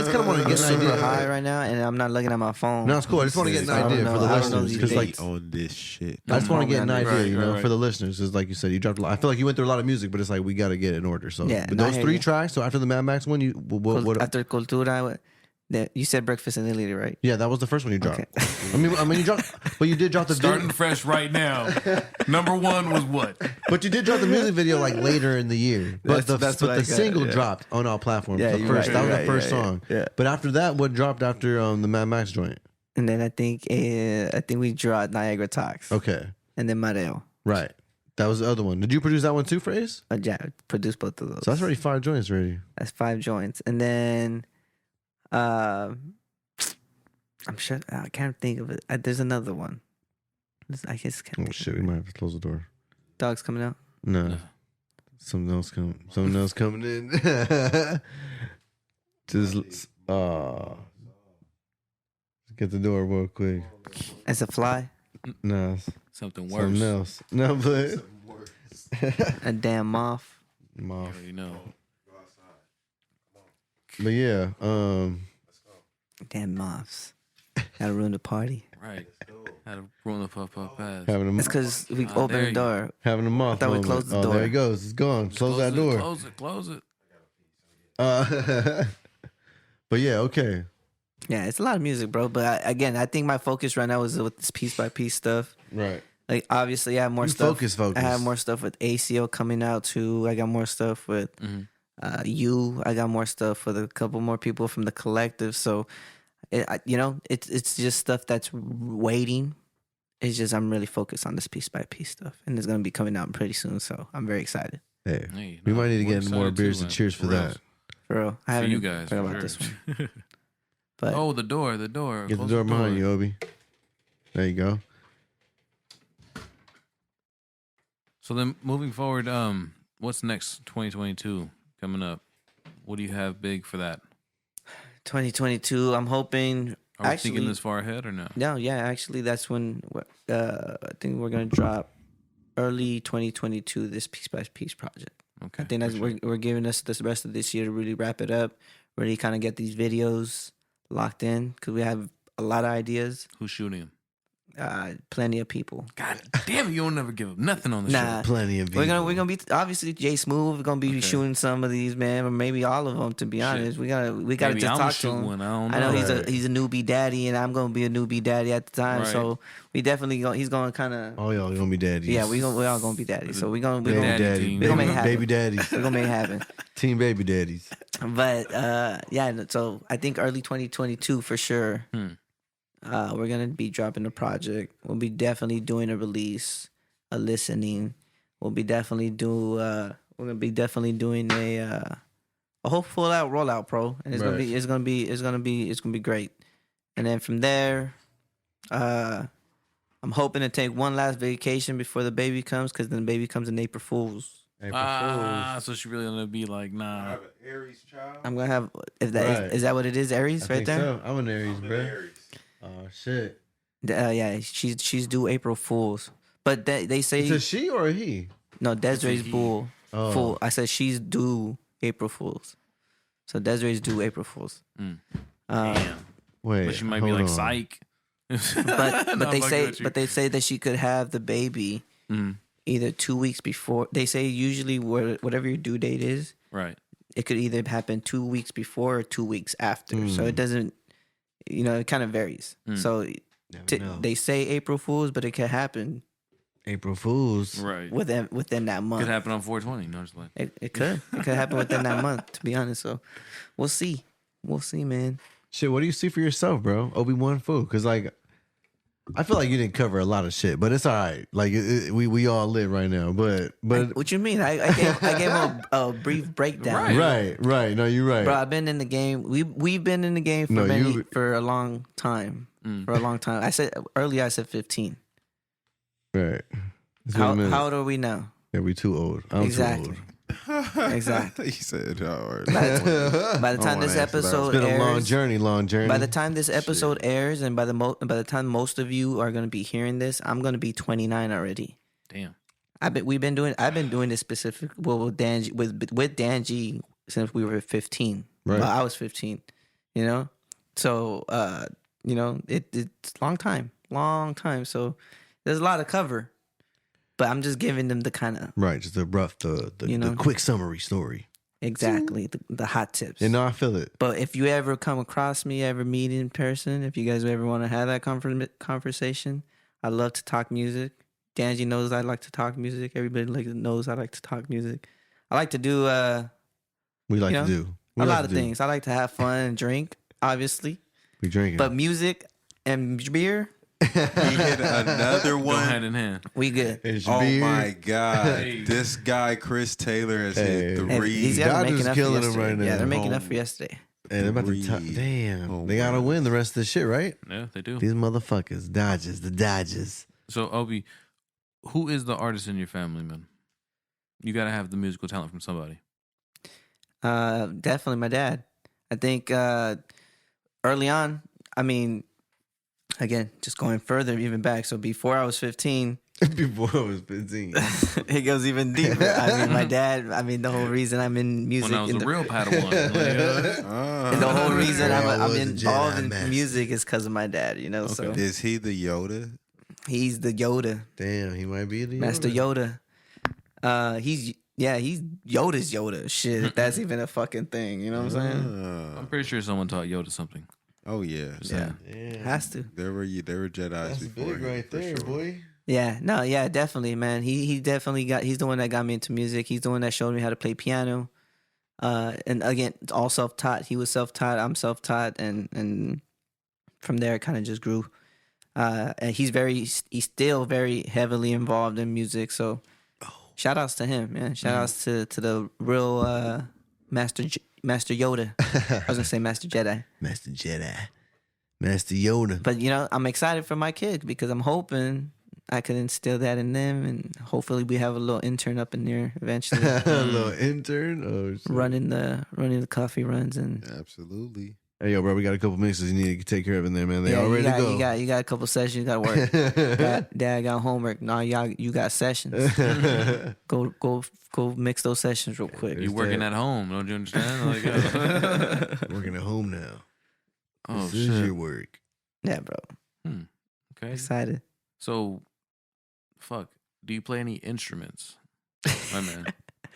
just kind of want to I'm get an super idea. high right now, and I'm not looking at my phone. No, it's cool. I just want to get an I don't idea know- for the I don't know listeners, these because like dates. on this shit. I just want to get an idea, Right, you know, right. for the listeners. Because like you said, you dropped a lot. I feel like you went through a lot of music, but it's like we got to get it in order. So, Yeah, but no, I those hear 3 you. tracks. So after the Mad Max one, what? After Cultura, you said Breakfast in Italy, right? Yeah, that was the first one you dropped. Okay. I mean, you dropped, but you did drop the Starting video, fresh right now. Number one was what? but you did drop the music video like later in the year. But That's what I the got, single yeah. dropped on all platforms. Yeah, the you're first right, that was you're the right, first yeah, song. yeah. But after that, what dropped after the Mad Max joint? And then I think we dropped Niagara Talks. Okay, And then Mareo. right. That was the other one. Did you produce that one too for Ace? Yeah, produced both of those. So that's already 5 joints already. That's 5 joints. And then I'm sure I can't think of it. There's another one. I guess can't Oh think shit, of we it. might have to close the door. Dog's coming out. No. Something else coming in. Just get the door real quick. As a fly. No, it's Something worse. something else. No, but A damn moth. You Moth. already know. But yeah, Damn moths. Gotta ruin the party. Right. Had to ruin the puff pass. having a That's because we there opened the you door. having a moth. I thought we moment. closed the Oh, door. there it goes. It's gone. Close that door. Close it. But yeah, okay. Yeah, it's a lot of music, bro. But I think my focus right now is with this piece by piece stuff. Right. Like, obviously, I have more You stuff. focus. I have more stuff with ACO coming out too. I got more stuff with you. I got more stuff with a couple more people from the collective. So, it's just stuff that's waiting. It's just I'm really focused on this piece by piece stuff, and it's gonna be coming out pretty soon. So I'm very excited. Hey, we might need to get into more beers and cheers for that. For real, I haven't you even guys heard for about sure. this one. But Oh, the door. Get Close the door behind you, Obi. There you go. So then, moving forward, what's next? 2022 coming up. What do you have big for that? 2022, I'm hoping. Are we Actually, thinking this far ahead or no? No, yeah, actually, that's when I think we're gonna drop early 2022 this piece by piece project. Okay. I think that's we're giving us this rest of this year to really wrap it up, really kind of get these videos locked in because we have a lot of ideas. Who's shooting him? Plenty of people. God damn it! You don't never give up nothing on the Nah, Plenty of people. we're gonna be obviously Jay Smooth. We're gonna be shooting some of these, man, or maybe all of them. To be honest, we gotta Maybe just I'ma talk to shoot him. one. I don't I know know. he's a newbie daddy, and I'm gonna be a newbie daddy at the time. Right. So we definitely he's gonna kind of Oh, y'all gonna be daddies. yeah, we all gonna be daddies. So we gonna Baby Daddy daddy. team. We gonna make it happen. Baby daddies. we're gonna make it happen. Team baby daddies. But yeah, so I think early 2022 for sure. We're gonna be dropping a project. We'll be definitely doing a release, a listening. We'll be definitely we're gonna be definitely doing a whole full out rollout, bro. And it's gonna be great. And then from there, I'm hoping to take one last vacation before the baby comes, because then the baby comes in April Fools. So she really gonna be like, nah. Aries child. I'm gonna have is that what it is? Aries, right there. So. I'm an Aries, bro. Oh shit. Yeah, she's due April Fools, but they say Is it she or a he? no. Desiree's he. bull. Oh. Fool. I said she's due April Fools, so Desiree's due April Fools. Damn. Wait. But she might be hold like on. psych. But No, they I'm say fucking with you. that she could have the baby Mm, either 2 weeks before. They say usually whatever your due date is, right. it could either happen 2 weeks before or 2 weeks after. So it doesn't, it kind of varies. So Never know. they say April Fools, but it could happen April Fools. Right. within that month. Could happen on 420. No, just like. It could happen within that month, to be honest. So we'll see, man. Shit, what do you see for yourself, bro? OB1 Fooo, because like, I feel like you didn't cover a lot of shit, but it's all right. Like we all live right now, but what you mean? I gave him a brief breakdown. Right. No, you're right, bro. I've been in the game. We've been in the game for a long time. For a long time. I said 15. Right. How old are we now? Yeah, we too old. I'm exactly. too old. Exactly. He said, "Hard." By the time this episode airs, it's been a long journey. By the time this episode airs, and by the time most of you are going to be hearing this, I'm going to be 29 already. Damn. I've been doing this specific with Dan G since we were 15. Right. Well, I was 15. You know, so it's long time. So there's a lot to cover. But I'm just giving them the kind of just the quick summary story. Exactly, the hot tips. You know, I feel it. But if you ever come across me, ever meet in person, if you guys ever want to have that conversation, I love to talk music. Danji knows I like to talk music. Everybody knows I like to talk music. I like to do. We like to do a lot of things. I like to have fun and drink. Obviously, we drinking, but music and beer. He hit another one. Go hand in hand. We good. Oh my God. This guy, Chris Taylor, has hit 3. These guys are making up killing for him right now. Yeah, they're making up for yesterday. Hey, they're about to damn. They gotta win the rest of the shit, right? Yeah, they do. These motherfuckers, the Dodgers. So, Obi, who is the artist in your family, man? You gotta have the musical talent from somebody. Definitely my dad. I think early on, I mean, again, just going further, even back. So before I was 15. Before I was 15. It goes even deeper. I mean, my dad, the whole reason I'm in music. When I was the real Padawan. And the whole reason I'm in all the music is because of my dad, you know? Okay. So is he the Yoda? He's the Yoda. Damn, he might be the Yoda. Master Yoda. He's Yoda's Yoda. Shit, if that's even a fucking thing. You know what I'm saying? I'm pretty sure someone taught Yoda something. Oh yeah. Has to. There were Jedis that's before. Big right there, sure. Boy. Yeah, no, yeah, definitely, man. He definitely he's the one that got me into music. He's the one that showed me how to play piano. And again, it's all self-taught. He was self-taught. I'm self-taught, and from there it kind of just grew. And he's still very heavily involved in music. So, shout outs to him, man. Shout outs to the real Master Yoda. I was gonna say Master Jedi. Master Jedi. Master Yoda. But I'm excited for my kids because I'm hoping I could instill that in them, and hopefully we have a little intern up in there eventually. A little intern? Oh, shit. running the coffee runs and absolutely. Hey, yo, bro, we got a couple mixes you need to take care of in there, man. They all ready to go. You got a couple sessions you got to work. Dad got homework. No, you got sessions. Go mix those sessions real quick. You working at home, don't you understand? Working at home now. Oh, this shit. is your work. Yeah, bro. Okay. Excited. So, do you play any instruments? My man.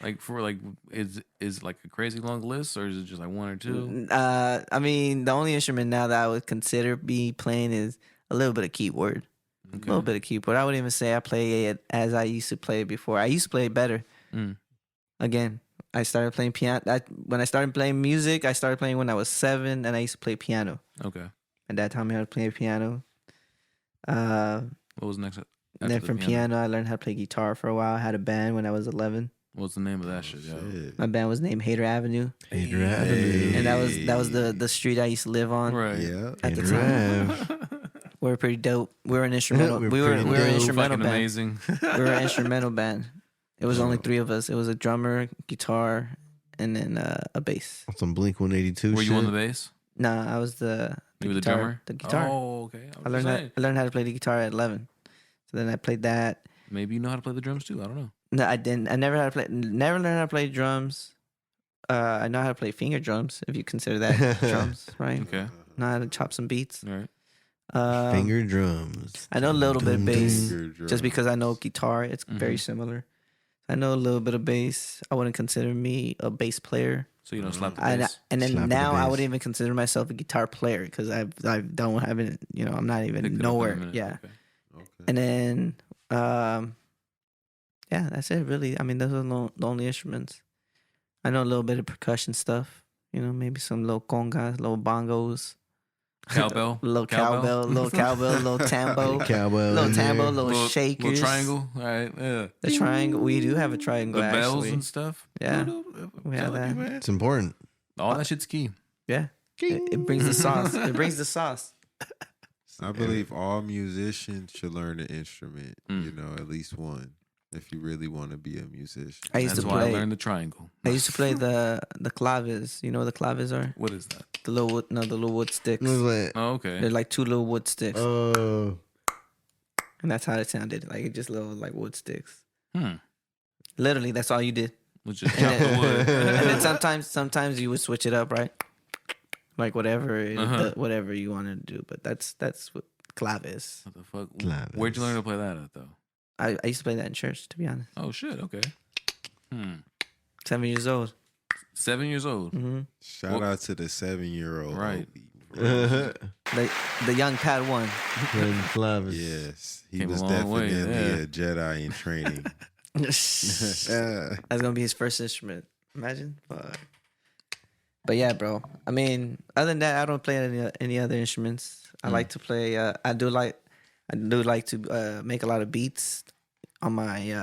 Is like a crazy long list, or is it just like one or two? The only instrument now that I would consider me playing is a little bit of keyboard. Okay. A little bit of keyboard. I wouldn't even say I play it as I used to play it before. I used to play it better. Again, I started playing piano. When I started playing music, I started playing when I was 7, and I used to play piano. Okay. My dad taught me how to play piano. What was next? And then from piano, I learned how to play guitar for a while. I had a band when I was 11. What's the name of that shit? My band was named Hater Avenue. Hater Avenue. And that was the street I used to live on. Right. Yeah. At the time. We were pretty dope. We were an instrumental. we were an instrumental band. Amazing. We were an instrumental band. It was only 3 of us. It was a drummer, guitar, and then a bass. Some Blink 182. Were you on the bass? Nah, I was the guitar. The drummer. The guitar. Oh, okay. I learned how to play the guitar at 11. So then I played that. Maybe you know how to play the drums too. I don't know. No, I didn't. I never learned how to play drums. I know how to play finger drums, if you consider that drums, right? Okay. Know how to chop some beats. All right. Finger drums. I know a little bit of bass, just because I know guitar. It's very similar. I know a little bit of bass. I wouldn't consider me a bass player. So you don't slap the bass. And then now I wouldn't even consider myself a guitar player because I don't have it. I'm not even nowhere. Yeah. Okay. And then yeah, that's it really. Those are the only instruments. I know a little bit of percussion stuff. Maybe some little congas, little bongos. Cowbell. Little cowbell, little tambo. Cowbell. Little in tambo, there. little shakers. Little triangle. All right. Yeah. The triangle. We do have a triangle, The bells actually. and stuff. Yeah. We have that. It's important. All that shit's key. Yeah. It brings the sauce. It brings the sauce. I believe all musicians should learn an instrument. You know, at least one, if you really want to be a musician. That's why I learned the triangle. I used to play the claves. You know what the claves are? What is that? The little wood sticks. Oh, okay. They're like 2 little wood sticks. Oh. And that's how it sounded. Like it just little like wood sticks. Hmm. Literally, that's all you did. Which just chop the wood. And then sometimes you would switch it up, right? Like whatever you wanted to do. But that's what clave is. What the fuck? Claves. Where'd you learn to play that at though? I used to play that in church, to be honest. Oh shit. Okay. 7 years old. 7 years old. Mm-hmm. Shout out to the 7-year-old. Right. The young Padawan. Clavis. Yes, he Came a was long way, definitely a Jedi in training. That's gonna be his first instrument. Imagine. But yeah, bro. I mean, other than that, I don't play any other instruments. I like to play. I do like to make a lot of beats on my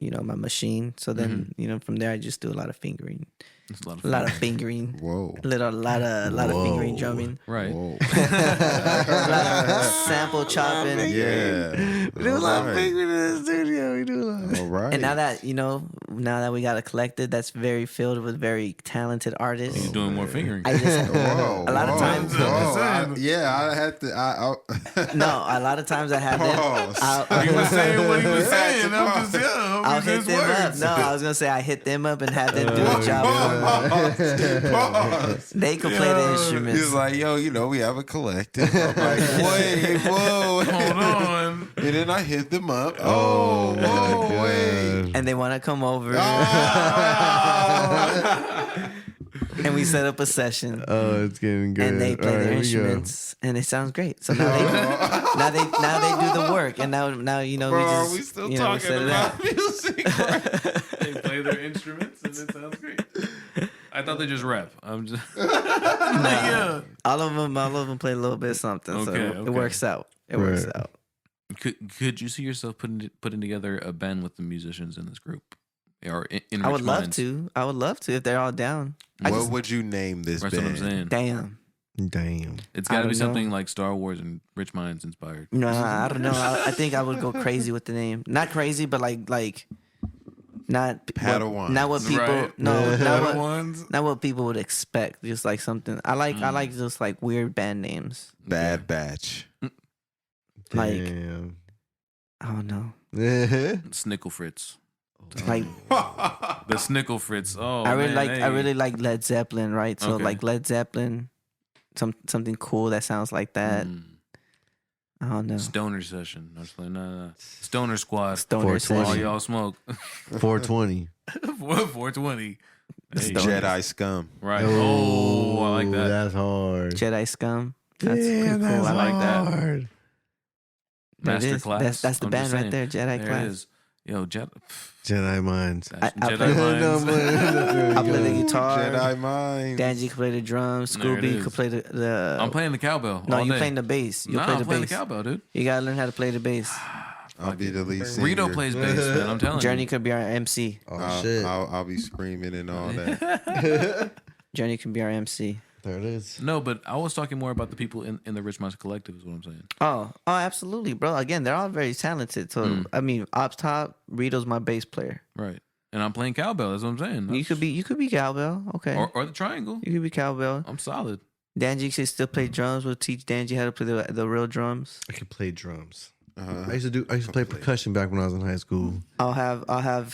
my machine. So then from there I just do a lot of fingering. It's A lot of fingering. Whoa. A lot of fingering drumming. Right. Whoa. A lot of sample chopping. Yeah. We do a lot of fingering in the studio. We do a lot. All right. And now that we got a collective that's very filled with very talented artists. He's doing more fingering. I just Whoa, a lot of whoa, times. whoa. I had to. No, a lot of times I have them. Pause. He was saying what he was saying. I'm just I'll hit them up. No, I was gonna say I hit them up and have them do the job for me. Pause. They can play the instruments. He was like, yo, we have a collective. I'm like, wait, whoa. Hold on. And then I hit them up. Oh, whoa, wait. And they want to come over. And we set up a session. Oh, it's getting good. And they play their instruments, and it sounds great. So now they do the work, and now Bro, we still talking set it about up. music. Right? They play their instruments and it sounds great. I thought they just rap. I'm just Nah, all of them play a little bit of something, so Okay. it works out. It works out. Could you see yourself putting together a band with the musicians in this group? Or in I would Rich love Minds? to. I would love to if they're all down. What would you name this That's what I'm band? saying. Damn. It's I got to be don't know. something like Star Wars and Rich Minds inspired. No, I don't know. I think I would go crazy with the name. Not crazy, but like not Padawans. not what people Right. not what people would expect. Just like something I like just like weird band names. Bad Batch. Like Damn. I don't know. Snickle Fritz. Like The Snickle Fritz. Oh, I really man, I really like Led Zeppelin, right? So Okay. like Led Zeppelin, something cool that sounds like that. I don't know. Stoner Session. I was like, no. Stoner Squad. Stoner 420. All session. y'all smoke. 420. 420. Hey, Stoner. Jedi Scum. right. Oh, I like that. That's hard. Jedi Scum. That's pretty Damn, cool. that's I like that. hard. There it Master is. Class. That's the I'm band just right saying. there. Jedi There Class. it is. Yo, Jedi Minds. That's I Jedi play- Minds. I play the guitar. Jedi Mind. Danji could play the drums. There it Scooby is. could play the. I'm playing the cowbell. No, all you day. playing the bass. You Nah, play I'm the playing the bass. cowbell, dude. You gotta learn how to play the bass. I'll be the lead singer. Rito plays bass, man. I'm telling Journey you. could be our MC. Oh, shit. I'll be screaming and all that. Journey can be our MC. There it is. No, but I was talking more about the people in the Rich Minds Collective is what I'm saying. Oh, absolutely, bro. Again, they're all very talented. So I mean, up top, Rito's my bass player. Right. And I'm playing cowbell. That's what I'm saying. You could be cowbell. Okay. Or the triangle. You could be cowbell. I'm solid. Danji should still play drums. We'll teach Danji how to play the real drums. I can play drums. Uh-huh. I used to play percussion back when I was in high school. I'll have He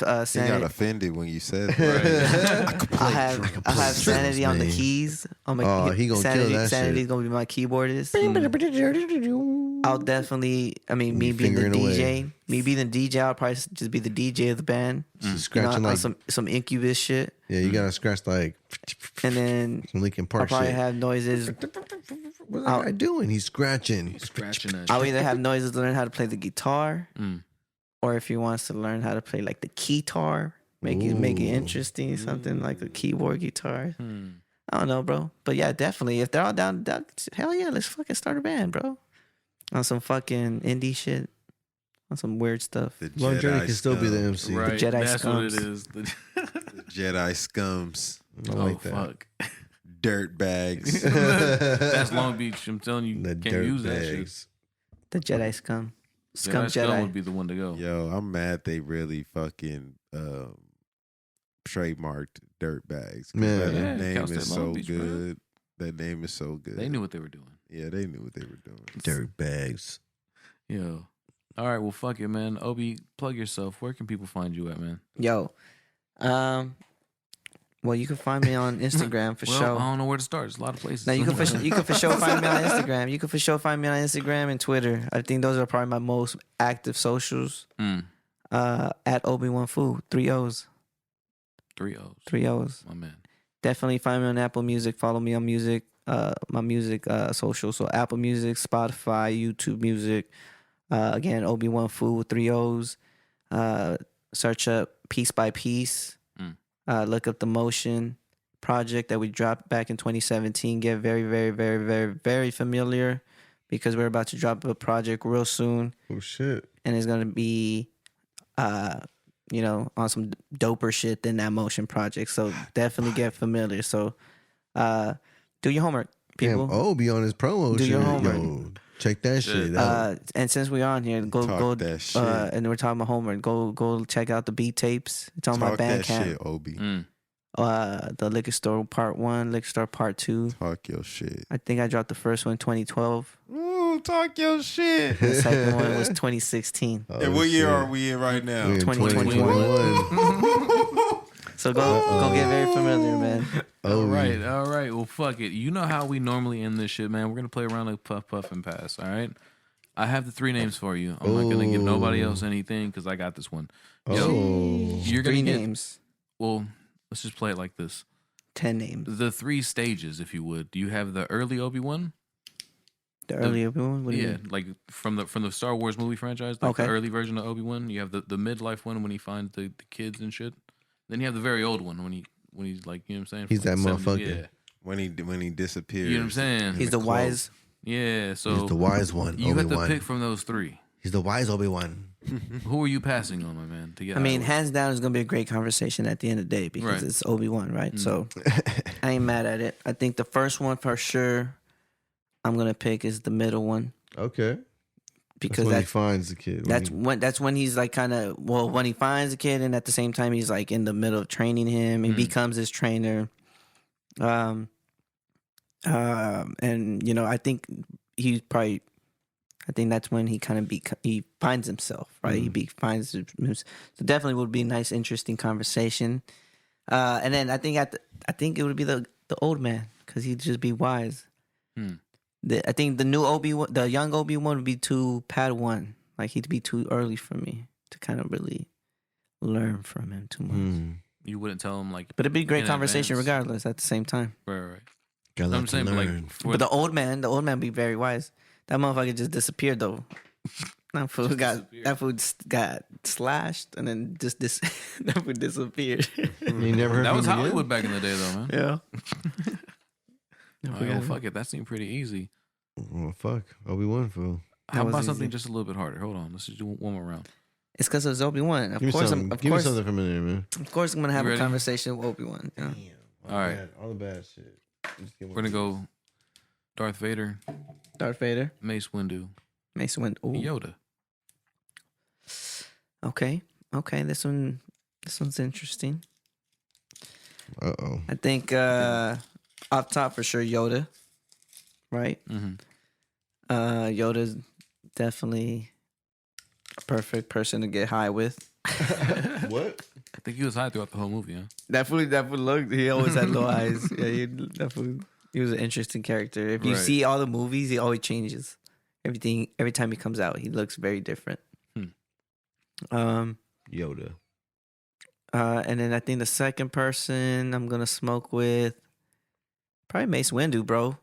got Sanity. offended when you said that. I'll have Sanity on the man. keys. On my Oh, he gonna Sanity, kill that Sanity's shit. gonna be my keyboardist. I'll definitely. I mean, me Be being the fingering away. DJ, me being the DJ, I'll probably just be the DJ of the band. Just scratching like some Incubus shit, yeah, you gotta scratch like and then some Linkin I'll Park probably shit. have noises. What's that guy doing? He's scratching. Scratching that I'll shit. either have noises to learn how to play the guitar, or if he wants to learn how to play like the keytar, make it Ooh. interesting, something like a keyboard guitar. I don't know, bro. But yeah, definitely. If they're all down, hell yeah, let's fucking start a band, bro. On some fucking indie shit. On some weird stuff. The Long Journey Jedi can still be the scum. MC. Right. The Jedi That's what it scums. is. The Jedi scums. I Oh, like that. fuck. Dirt bags. That's Long Beach. I'm telling you, The can't dirt use that shit. bags. The Jedi scum. Yeah, Scum that scum Jedi. would be the one to go. Yo, I'm mad they really fucking trademarked dirt bags. Man. That Yeah, name Cal State is Long so Beach, bro. good. That name is so good. They knew what they were doing. Yeah, they knew what they were doing. Dirt bags. Yo. All right, well, fuck it, man. Obi, plug yourself. Where can people find you at, man? Yo. Well, you can find me on Instagram for Well, sure. I don't know where to start. There's a lot of places. No, you can for sure find me on Instagram. You can for sure find me on Instagram and Twitter. I think those are probably my most active socials. At OB1 Fooo, 3 O's. 3 O's. 3 O's. My man. Definitely find me on Apple Music. Follow me on music. My music social. So Apple Music, Spotify, YouTube Music. Again, OB1 Fooo with 3 O's. Search up Piece by Piece. Look up the Motion project that we dropped back in 2017. Get very, very, very, very, very familiar because we're about to drop a project real soon. Oh, shit. And it's going to be, on some doper shit than that Motion project. So definitely get familiar. So do your homework, people. Damn, be on his promo Do shit. your homework. Yo, check that shit out. And since we're on here, go that shit. and we're talking about homework. Go check out the beat tapes. It's on my Talk that Bandcamp. shit, Obi. The Liquor Store Part 1, Liquor Store Part 2. Talk your shit. I think I dropped the first one in 2012. Ooh, talk your shit. The second one was 2016. And what year are we in right now? We in 2021. So go get very familiar, man. All right. Well, fuck it. You know how we normally end this shit, man. We're gonna play around like puff, puff, and pass. All right. I have the 3 names for you. I'm not gonna give nobody else anything because I got this one. Yo, you're gonna 3 get, names. Well, let's just play it like this. 10 names. The 3 stages, if you would. Do you have the early Obi-Wan? The earlier one? What do you mean? Like from the Star Wars movie franchise, like Okay. the early version of Obi-Wan. You have the midlife one when he finds the kids and shit. Then you have the very old one when he's like, you know what I'm saying? He's From that like the 70s. motherfucker. Yeah. When he disappears. You know what I'm saying? He's the wise. Yeah, so He's the wise one, you have to Obi-Wan. pick from those 3. He's the wise Obi-Wan. Who are you passing on, my man? To get I mean, out of hands down, it's going to be a great conversation at the end of the day because Right. it's Obi-Wan, right? So I ain't mad at it. I think the first one for sure I'm going to pick is the middle one Okay. because That's when he finds the kid. that's when he's like kind of, well, when he finds the kid and at the same time he's like in the middle of training him and becomes his trainer. And, I think he's probably, I think that's when he kind of he finds himself, right? He finds himself. So definitely would be a nice, interesting conversation. And then I think it would be the old man because he'd just be wise. I think the new the young Obi-Wan would be too Padawan. Like he'd be too early for me to kind of really learn from him too much. You wouldn't tell him like, But it'd be a great in conversation advance. regardless at the same time. Right. Gotta I'm let saying, him but learn. like, for But the old man would be very wise. That motherfucker just disappeared though. That fool got slashed and then just that fool disappeared. You never heard that from was him again? Hollywood back in the day, though, man. Yeah. Oh, yeah, fuck it. That seemed pretty easy. Well, fuck. Obi-Wan Fooo. How was about easy. something just a little bit harder? Hold on. Let's just do one more round. It's because of Obi-Wan. Give me something from in there, man. Of course, I'm gonna have You a ready? conversation with Obi-Wan. Yeah. All right. All the bad shit. We're going to go Darth Vader, Darth Vader, Mace Windu, Mace Windu. Ooh. Yoda. Okay. This one's interesting. Uh-oh. I think off top for sure Yoda. Right. Yoda's definitely a perfect person to get high with. What? I think he was high throughout the whole movie, huh? That fool looked. He always had low eyes. Yeah, he was an interesting character. If you Right. see all the movies, he always changes. Every time he comes out, he looks very different. Yoda. And then I think the second person I'm gonna smoke with probably Mace Windu, bro.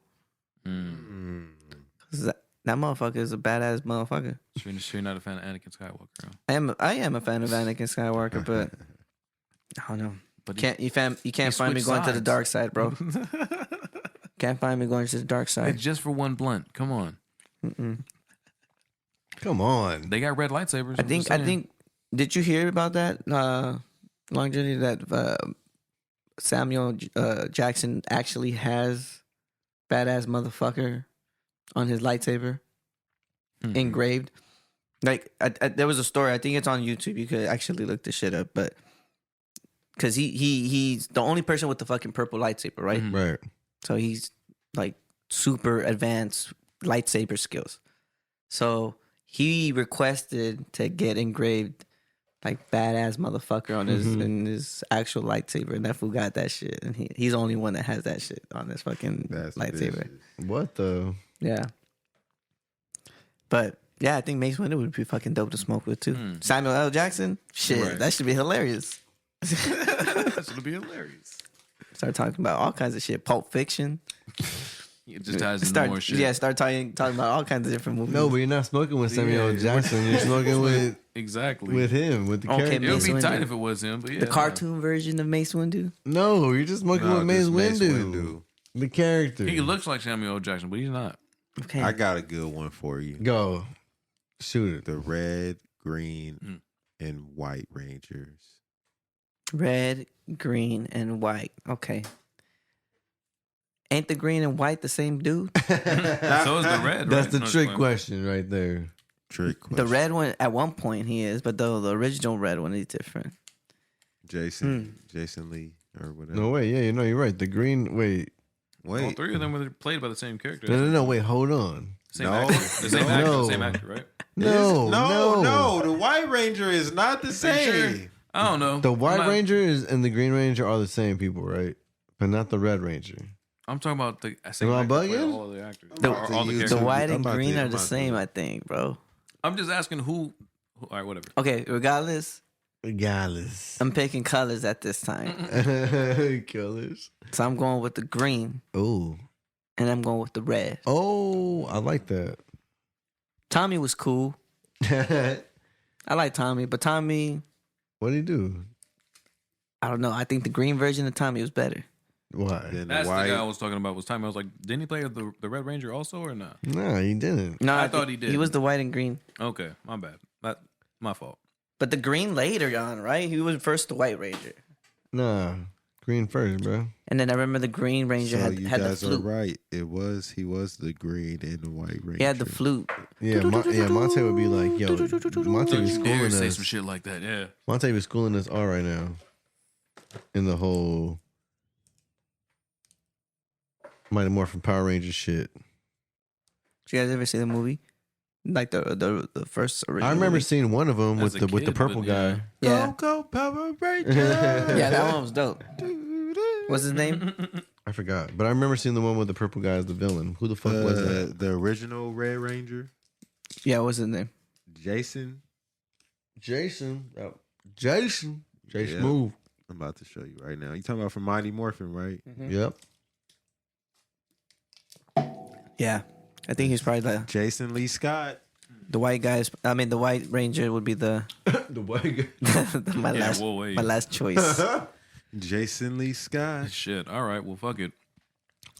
'Cause that motherfucker is a badass motherfucker. So you're not a fan of Anakin Skywalker, huh? I am a fan of Anakin Skywalker, but I don't know. But you can't find me going to the dark side, bro. Can't find me going to the dark side. It's just for one blunt. Come on. Come on. They got red lightsabers. I think. Did you hear about that? Long Journey, that Samuel Jackson actually has badass motherfucker on his lightsaber engraved. Like there was a story. I think it's on YouTube. You could actually look this shit up, but because he's the only person with the fucking purple lightsaber, right? Right. So he's like super advanced lightsaber skills. So he requested to get engraved like badass motherfucker on his in his actual lightsaber, and that fool got that shit, and he's the only one that has that shit on his fucking lightsaber. What the? Yeah. But yeah, I think Mace Windu would be fucking dope to smoke with too. Samuel L. Jackson, shit, that should be hilarious. That should be hilarious. Start talking about all kinds of shit. Pulp Fiction. It just ties into more shit. Yeah, start talking about all kinds of different movies. No, but you're not smoking with Samuel L. Jackson. You're smoking with exactly him, with the character. It would be tight if it was him, but yeah. The cartoon version of Mace Windu? No, you're just smoking with Mace Windu. The character. He looks like Samuel L. Jackson, but he's not. Okay. I got a good one for you. Go. Shoot it. The red, green, and white Rangers. Red, green, and white. Okay. Ain't the green and white the same dude? So is the red. That's right? the trick question right there. Trick question. The red one, at one point he is, but the original red one is different. Jason Lee, or whatever. No, wait. Yeah, you're right. The green, wait. All three of them were played by the same character. No, wait, hold on. Same actor. The same actor, the same actor, right? No. The White Ranger is not the same. Sure? I don't know. The White Ranger and the Green Ranger are the same people, right? But not the Red Ranger. I'm talking about the same Am I actor bugging? all the actors. All the The white and green are the same, I think, bro. I'm just asking who all right, whatever. Okay, regardless, Regardless. I'm picking colors at this time. Colors. So I'm going with the green. Oh. And I'm going with the red. Oh, I like that. Tommy was cool. I like Tommy, but Tommy, What did he do? I don't know. I think the green version of Tommy was better. Why? That's the guy I was talking about. Was time I was like, didn't he play the Red Ranger also or not? No, he didn't. No, I thought he did. He was the white and green. Okay, my bad. My fault. But the green later on, right? He was first the White Ranger. Nah, green first, bro. And then I remember the Green Ranger had the guys flute. are right. He was the green and the White Ranger. He had the flute. Yeah, Monte would be like, yo, Monte was schooling Say us. some shit like that, yeah. Monte was schooling us all right now. In the whole Mighty Morphin Power Rangers shit. Did you guys ever see the movie? Like the first original I remember movie? seeing one of them As with a the kid, purple but guy. Yeah. Go Power Ranger. Yeah, that one was dope. What's his name? I forgot, but I remember seeing the one with the purple guy as the villain. Who the fuck was that? The original Red Ranger. Yeah, what's his name? Jason. Jason. Yeah. Move. I'm about to show you right now. You talking about from Mighty Morphin, right? Yep. Yeah. I think he's probably Jason Lee Scott. the white guys. I mean, the White Ranger would be the The white guy. my last choice. Jason Lee Scott. Shit. All right. Well, fuck it.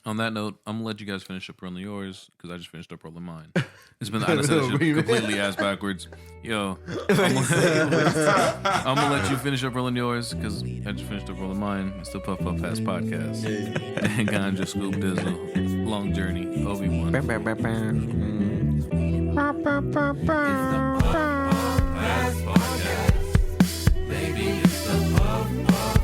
On that note, I'm gonna let you guys finish up rolling yours because I just finished up rolling mine. It's been I said shit completely ass backwards. Yo, I'm gonna let you finish up rolling yours because I just finished up rolling mine. It's the Puff Puff Pass podcast. And Ganja, Scoop Dizzle, Long Journey, OB1. Baby, it's the Puff Puff